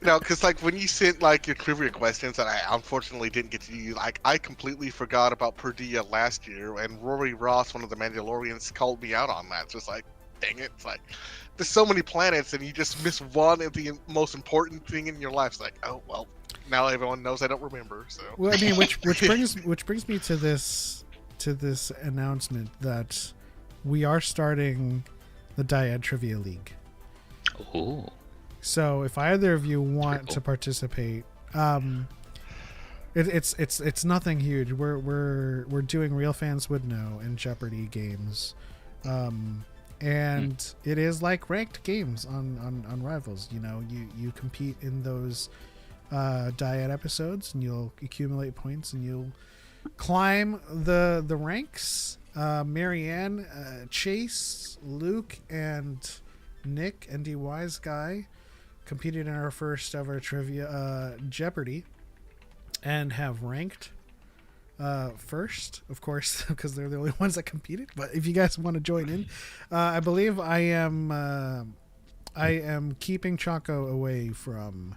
No, because like when you sent like your trivia questions that I unfortunately didn't get to do, like I completely forgot about Perdilla last year, and Rory Ross, one of the Mandalorians, called me out on that. So it's like, dang it! It's like there's so many planets, and you just miss one of the most important thing in your life. It's like, oh well, now everyone knows I don't remember. So Well, I mean, which brings me to this announcement that we are starting the Dyad Trivia League. Ooh. So if either of you want cool. to participate, it's nothing huge. We're doing Real Fans Would Know and Jeopardy games, and it is like ranked games on Rivals. You know, you compete in those Dyad episodes, and you'll accumulate points, and you'll climb the ranks. Marianne, Chase, Luke, and Nick, NDY's guy, competed in our first ever trivia Jeopardy and have ranked first, of course, because they're the only ones that competed. But if you guys want to join in, I believe I am keeping Choco away from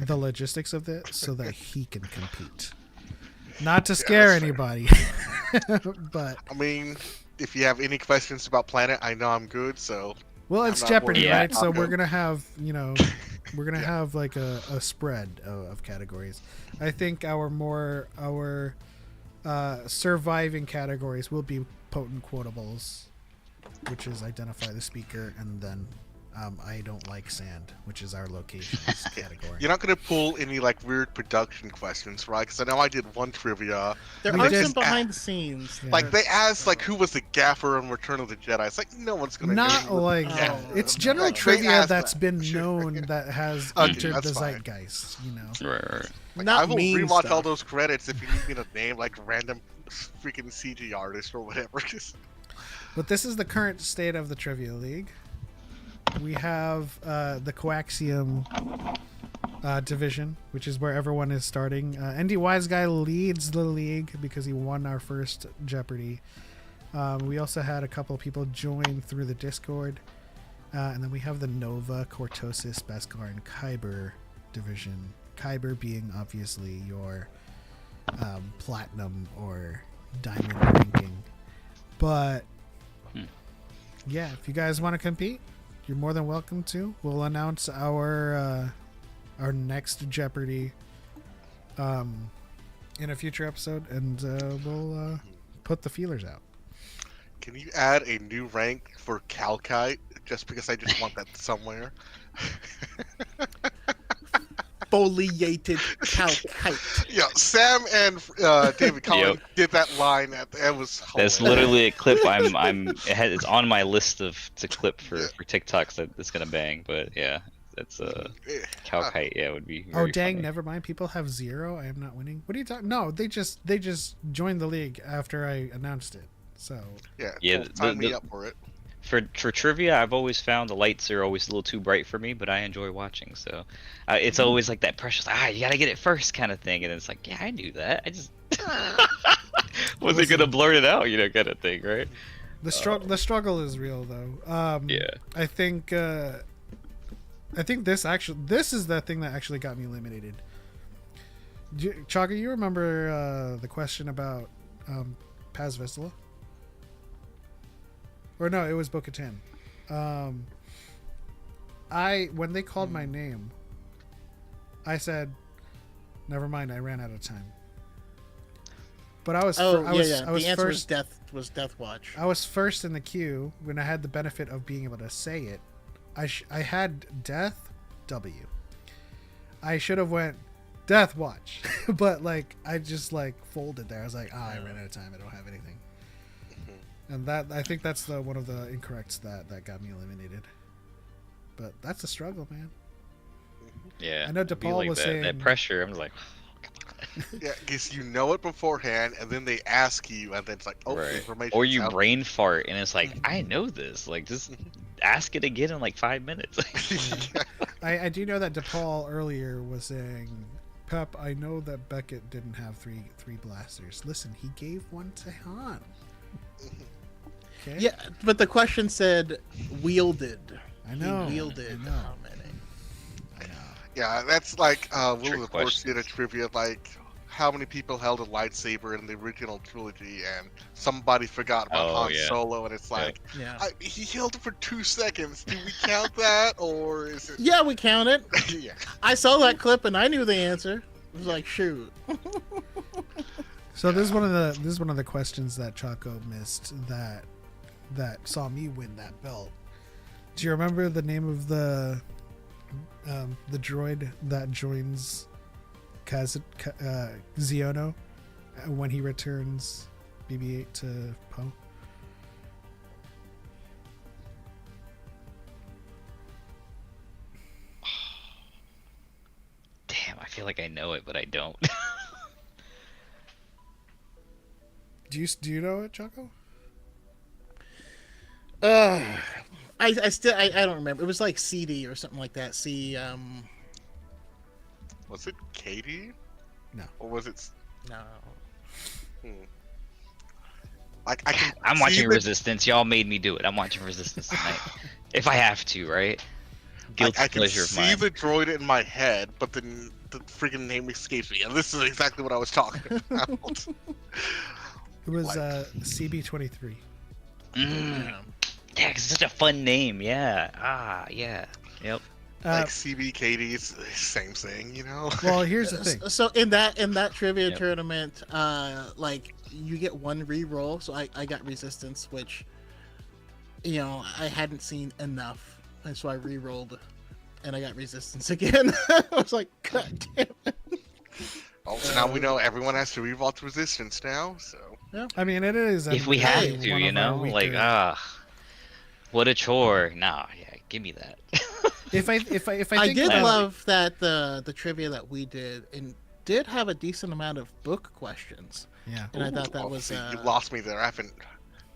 the logistics of this so that he can compete. Not to scare that's fair. anybody, but I mean, if you have any questions about Planet, I know I'm good. So well, it's I'm not Jeopardy, worried. right? Yeah, So I'll we're go. gonna have, have like a spread of categories. I think our surviving categories will be potent quotables, which is identify the speaker, and then I don't like sand, which is our locations category. You're not gonna pull any like weird production questions, right? Because I know I did one trivia. There We are did- some behind the scenes. Yeah. Like they asked like who was the gaffer in Return of the Jedi. It's like no one's gonna Not know. like Oh, it's general like, they trivia asked that's that. been Sure. known that has Okay, entered that's the fine. zeitgeist, you know. Right. Like, Not I will mean rewatch stuff. all those credits if you need me to name like random freaking CG artist or whatever. Just But this is the current state of the Trivia League. We have the Coaxium division, which is where everyone is starting. ND Wise Guy leads the league because he won our first Jeopardy. We also had a couple of people join through the Discord. And then we have the Nova, Cortosis, Beskar, and Kyber division. Kyber being obviously your platinum or diamond ranking. But yeah, if you guys want to compete, you're more than welcome to. We'll announce our next Jeopardy in a future episode, and we'll put the feelers out. can you add a new rank for Calkite just because I just want that somewhere? Foliated calcite. Yeah, Sam and David Collins Yep. did that line. It was That's hilarious. literally a clip. It's on my list to clip for TikToks that it's gonna bang. But yeah, that's Calkite. Yeah, would be. Oh Very dang! funny. Never mind. People have 0. I am not winning. What are you talking? No, they just joined the league after I announced it. So Yeah, Yeah, cool. Sign me the- up for it. For trivia, I've always found the lights are always a little too bright for me, but I enjoy watching. So it's always like that precious, you gotta get it first kind of thing, and it's like, yeah, I knew that. I just wasn't gonna blurt it out, kind of thing, right? the struggle is real though. Yeah. I think this is the thing that actually got me eliminated. Chaga, you remember the question about Paz Vizsla? Or no, it was Bo-Katan. When they called my name, I said, "Never mind, I ran out of time." But I was I was The answer first. was Death Watch. I was first in the queue when I had the benefit of being able to say it. I had Death W. I should have went Death Watch, but like I just like folded there. I was like, I ran out of time. I don't have anything. And that I think that's one of the incorrects that got me eliminated. But that's a struggle, man. Yeah. I know it'd be DePaul like was that, saying- that pressure. I'm just like, Yeah, because you know it beforehand, and then they ask you, and then it's like, oh, the right. information. Or you brain fart, and it's like, I know this. Like, just ask it again in like 5 minutes. I do know that DePaul earlier was saying, Pep, I know that Beckett didn't have three blasters. Listen, he gave one to Han. Okay? Yeah, but the question said wielded. I know. He wielded I know. how many? I know. Yeah, that's like Will Trick of course did a questions. trivia like how many people held a lightsaber in the original trilogy, and somebody forgot about Oh, Han yeah. Solo, and it's like Yeah. he held it for 2 seconds. Do we count that, or is it? Yeah, we count it. Yeah. I saw that clip and I knew the answer. It was like, shoot. So this is one of the questions that Choco missed that saw me win that belt. Do you remember the name of the droid that joins Xiono when he returns BB-8 to Poe? Damn, I feel like I know it, but I don't. Do you know it, Choco? I don't remember. It was like CD or something like that. Was it Katie? No. Or was it? No. Like I can. I'm see watching the- Resistance. Y'all made me do it. I'm watching Resistance tonight. If I have to, right? Guilty I can pleasure of see mine. the droid in my head, but the freaking name escapes me, and this is exactly what I was talking about. It was Like- CB-23. Yeah, 'cause it's such a fun name. Yeah. Yeah. Yep. Like CBKD, it's the same thing, you know. Well, here's the thing. So in that trivia Yep. tournament, like you get one re-roll. So I got resistance, which I hadn't seen enough, and so I re-rolled, and I got resistance again. I was like, God damn it. Oh, so now we know everyone has to revolt resistance now. So I mean, it is. If we have admittedly to, one you of our know, like weaker- what a chore. Nah, yeah, give me that. If I I think did about- love that the trivia that we did and did have a decent amount of book questions, Yeah. and I thought that oh, was see, you lost me there. I haven't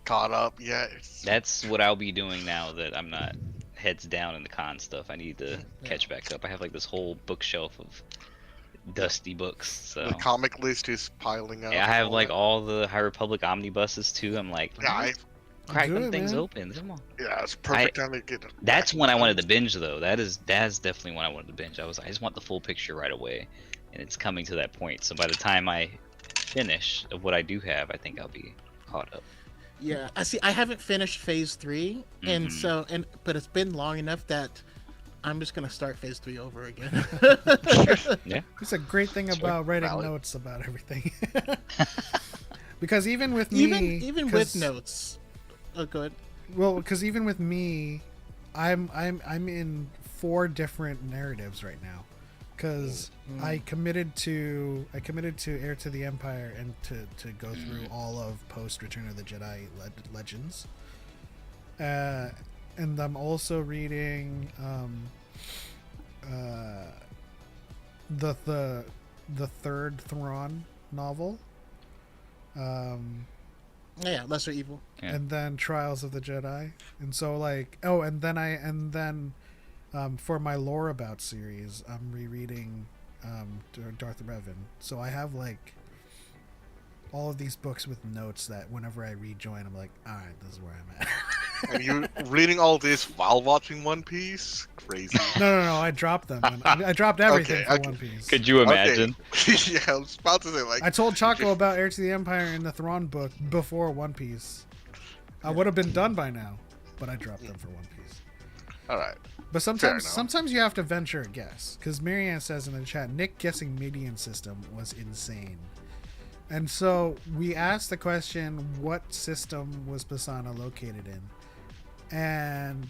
caught up yet. That's what I'll be doing now that I'm not heads down in the con stuff. I need to catch back up. I have like this whole bookshelf of dusty books. So The comic list is piling up. yeah, I have and like that. all the High Republic omnibuses too. I'm like, Yeah, crack Do them it, things man. open. Come on. yeah, it's perfect time to get. That's when I wanted to binge though. That's definitely when I wanted to binge. I just want the full picture right away, and it's coming to that point. So by the time I finish of what I do have, I think I'll be caught up. Yeah, I see. I haven't finished phase 3, and Mhm. so but it's been long enough that I'm just gonna start phase 3 over again. It's a great thing Sure. about writing Valid. notes about everything. Because even with me, even 'cause- with notes. Oh, good. well, because even with me, I'm in 4 different narratives right now. Because I committed to Heir to the Empire and to go through all of post Return of the Jedi Legends. And I'm also reading the third Thrawn novel. Yeah, lesser evil. Yeah. And then Trials of the Jedi. And so like and then for my Lore About series, I'm rereading Darth Revan. So I have like all of these books with notes that whenever I rejoin, I'm like, all right, this is where I'm at. And you reading all this while watching One Piece? Crazy. No, I dropped them. I dropped everything Okay, for okay. One Piece. Could you imagine? Okay. Yeah, I was about to say like. I told Choco about Heir to the Empire in the Thrawn book before One Piece. I would have been done by now, but I dropped them for One Piece. All right. But Fair sometimes enough. sometimes you have to venture a guess. Because Marianne says in the chat, Nick guessing median system was insane. And so we asked the question, what system was Pisana located in? And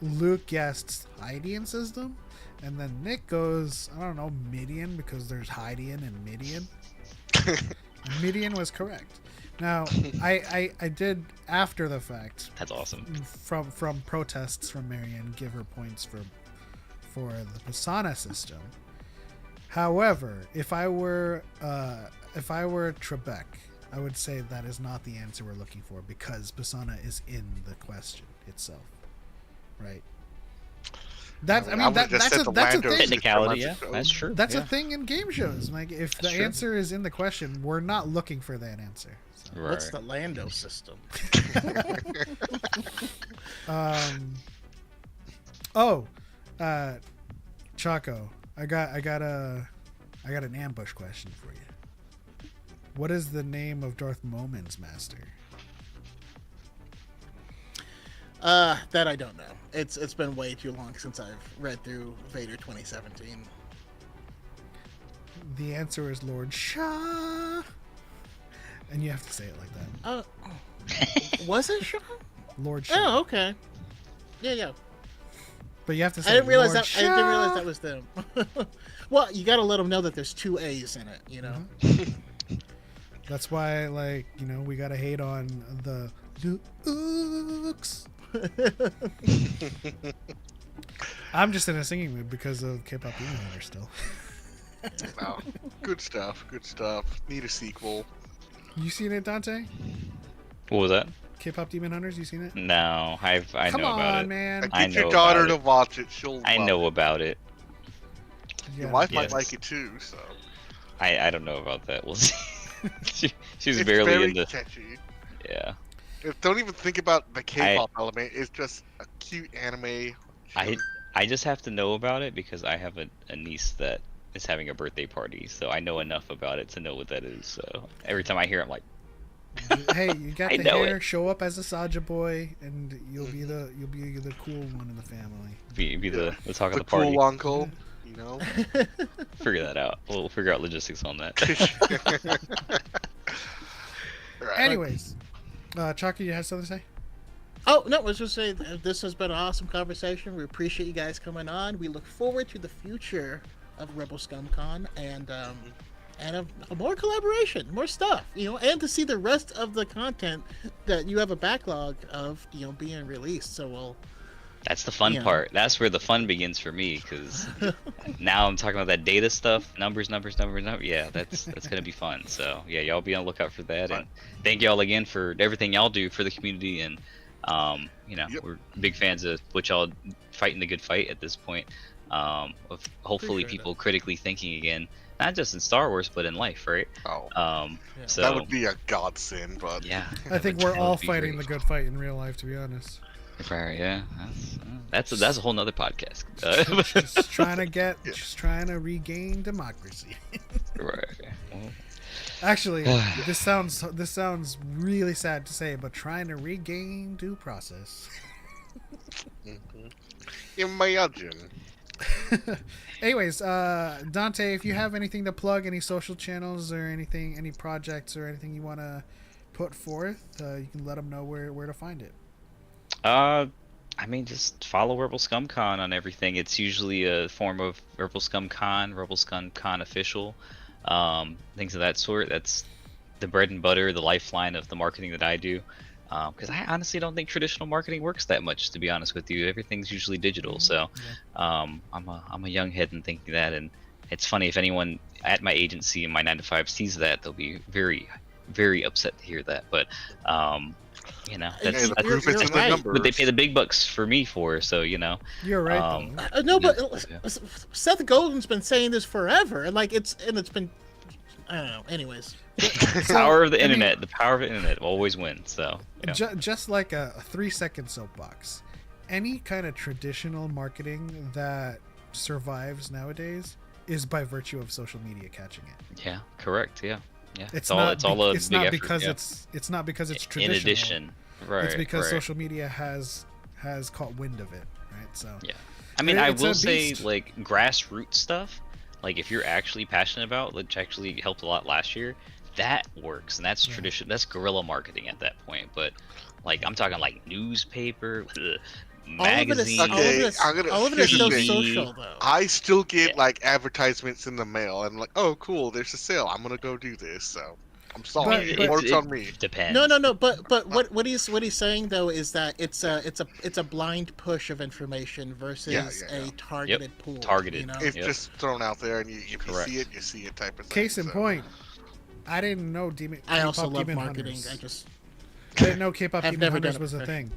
Luke guessed Hydian system. And then Nick goes, I don't know, Midian, because there's Hydian and Midian. And Midian was correct. Now, I did, after the fact, That's awesome. from protests from Marianne, give her points for the Pisana system. However, if I were Trebek, I would say that is not the answer we're looking for because Pisana is in the question itself, right? That's I mean that's a thing. Technicality, yeah, that's true. That's yeah. a thing in game shows. Like if the That's true. answer is in the question, we're not looking for that answer. So. Right. What's the Lando system? Choco, I got an ambush question for you. What is the name of Darth Momin's master? That I don't know. It's been way too long since I've read through Vader 2017. The answer is Lord Shah. And you have to say it like that. Was it Sean? Lord Shah. Oh, okay. Yeah. But you have to say I didn't realize Lord that. I didn't realize Shah. that was them. Well, you got to let them know that there's 2 A's in it. You know. That's why, like, we gotta hate on the Lukes. I'm just in a singing mood because of K-pop Demon Hunter still. Oh, good stuff. Good stuff. Need a sequel. You seen it, Dante? What was that? K-pop Demon Hunters, you seen it? No, I Come know on, about it. man. I Get your know daughter about to watch it. She'll. I love know it. about it. You Your gotta- wife might Yes. like it too. So. I don't know about that. We'll see. She's It's barely very in the. catchy. Yeah. Don't even think about the K-pop element. It's just a cute anime. I just have to know about it because I have a niece that is having a birthday party, so I know enough about it to know what that is. So every time I hear it, I'm like, Hey, you got I the know hair. it. Show up as a Saja boy, and you'll be the cool one in the family. Be the talk of The the party. cool uncle, you know. Figure that out. We'll figure out logistics on that. Right. Anyways, Chalky, you had something to say? Oh, no, I was just saying this has been an awesome conversation. We appreciate you guys coming on. We look forward to the future of Rebel Scum Con and a more collaboration, more stuff, and to see the rest of the content that you have a backlog of, being released. So we'll. That's the fun part. That's where the fun begins for me, because now I'm talking about that data stuff, numbers. Yeah, that's gonna be fun. So yeah, y'all be on the lookout for that. And thank y'all again for everything y'all do for the community. And we're big fans of what y'all fighting the good fight at this point. Of hopefully people critically thinking again, not just in Star Wars but in life, right? So that would be a godsend, but yeah, I think we're all fighting the good fight in real life, to be honest. Right, yeah, that's a whole nother podcast. Just trying to regain democracy. Right. Actually, this sounds really sad to say, but trying to regain due process. imagine. Anyways, Dante, if you have anything to plug, any social channels or anything, any projects or anything you want to put forth, you can let them know where to find it. Just follow Rebel Scum Con on everything. It's usually a form of Rebel Scum Con official, things of that sort. That's the bread and butter, the lifeline of the marketing that I do. Because I honestly don't think traditional marketing works that much, to be honest with you. Everything's usually digital. So, I'm a young head in thinking that, and it's funny if anyone at my agency in my 9-to-5 sees that, they'll be very, very upset to hear that. But that's the proof is in the numbers. what they pay the big bucks for me for. So you're right. No, but Seth Golden's been saying this forever, and it's been. I don't know. Anyways, the power of the internet. The power of the internet always wins. So just like a 3-second soapbox, any kind of traditional marketing that survives nowadays is by virtue of social media catching it. Yeah, correct. Yeah. It's not because it's traditional. In addition, right? It's because social media has caught wind of it, right? So yeah, I will say grassroots stuff. Like if you're actually passionate about, which actually helped a lot last year, that works, and that's tradition. That's guerrilla marketing at that point. But I'm talking newspaper, magazine. All of it is so social, though. I still get advertisements in the mail, and oh cool, there's a sale. I'm gonna go do this. So I'm sorry, it works on me. Depends. No. But what he's saying though is that it's a blind push of information versus a targeted pool. Targeted. It's just thrown out there, and if you see it, you see it type of thing. Case in point, I didn't know I also love Demon marketing. Hunters. I didn't know K-pop I've Demon never Hunters done was a it. thing.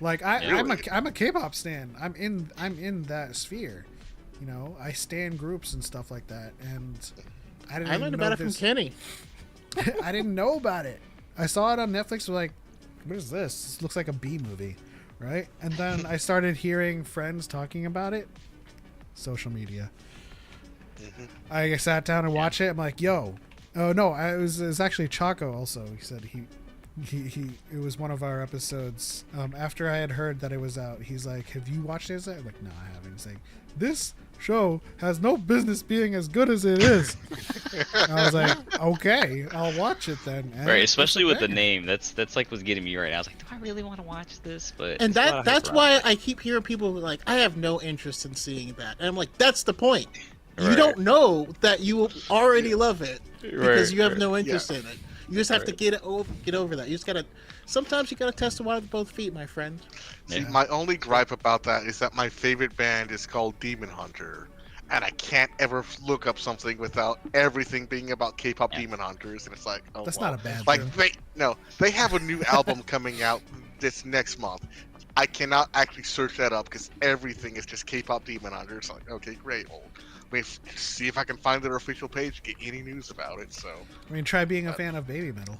I'm a K-pop stan. I'm in that sphere. I stan groups and stuff like that, and I learned about it from Kenny. I didn't know about it. I saw it on Netflix. What is this? This looks like a B movie, right? And then I started hearing friends talking about it. Social media. I sat down and watched it. I'm like, yo. Oh no, it was actually Choco. Also, he said he it was one of our episodes. After I had heard that it was out, he's like, have you watched it? I'm like, no, I haven't. He's like, this show has no business being as good as it is. I was like, okay, I'll watch it then. And right, especially with the name. That's what's getting me right now. I was like, do I really want to watch this? But that's why I keep hearing people like, I have no interest in seeing that. And I'm like, that's the point. You don't know that you already love it because you have no interest in it. You just have to get over that. You just gotta. Sometimes you gotta test the water with both feet, my friend. See, my only gripe about that is that my favorite band is called Demon Hunter, and I can't ever look up something without everything being about K-pop Demon Hunters, and it's like, oh, that's not a bad thing. They have a new album coming out this next month. I cannot actually search that up because everything is just K-pop Demon Hunters. Like, okay, great. Well, see if I can find their official page, get any news about it. So, try being a fan of baby metal.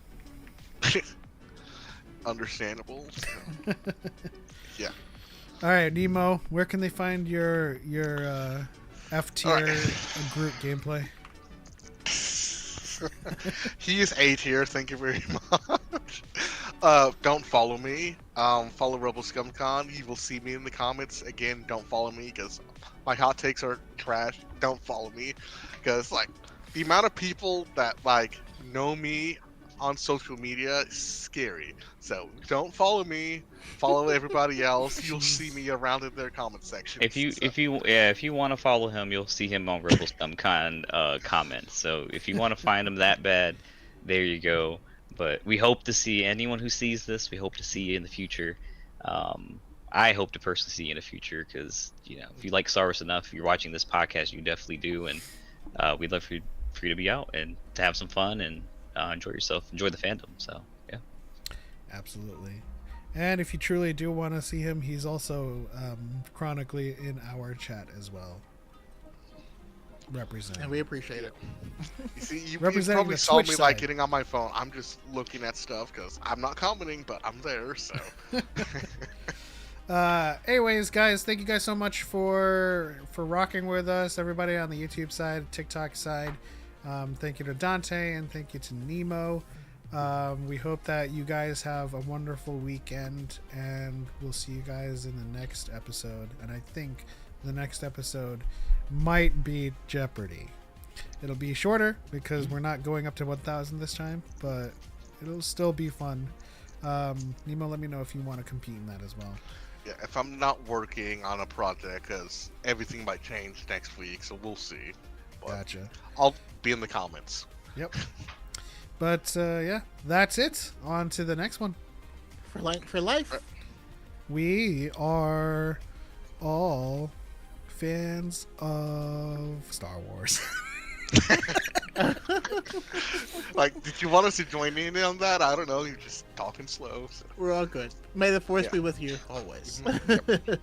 Understandable. Yeah. All right, Nemo, where can they find your F tier group gameplay? He is A tier. Thank you very much. Don't follow me. Follow Rebel ScumCon. You will see me in the comments. Again, don't follow me because my hot takes are trash. Don't follow me because like the amount of people that like know me on social media is scary. So don't follow me. Follow everybody else. You'll see me around in their comment section. If you want to follow him, you'll see him on Rebel ScumCon comments. So if you want to find him that bad, there you go. But we hope to see anyone who sees this. We hope to see you in the future. I hope to personally see you in the future because if you like Star Wars enough, if you're watching this podcast, you definitely do, and we'd love for you to be out and to have some fun and enjoy yourself, enjoy the fandom. So yeah, Absolutely. And if you truly do want to see him, he's also chronically in our chat as well. Representing. And we appreciate it. You see, you Representing probably the saw me Twitch like side. getting on my phone. I'm just looking at stuff because I'm not commenting, but I'm there. So. Anyways, guys, thank you guys so much for rocking with us. Everybody on the YouTube side, TikTok side. Thank you to Dante and thank you to Nemo. We hope that you guys have a wonderful weekend, and we'll see you guys in the next episode. And I think the next episode might be Jeopardy. It'll be shorter because we're not going up to 1,000 this time, but it'll still be fun. Nemo, let me know if you want to compete in that as well. Yeah, if I'm not working on a project, because everything might change next week, so we'll see. But Gotcha. I'll be in the comments. Yep. But yeah, that's it. On to the next one. For life. We are all fans of Star Wars. Like, did you want us to join in on that? I don't know. You're just talking slow. So. We're all good. May the force be with you always. Yep.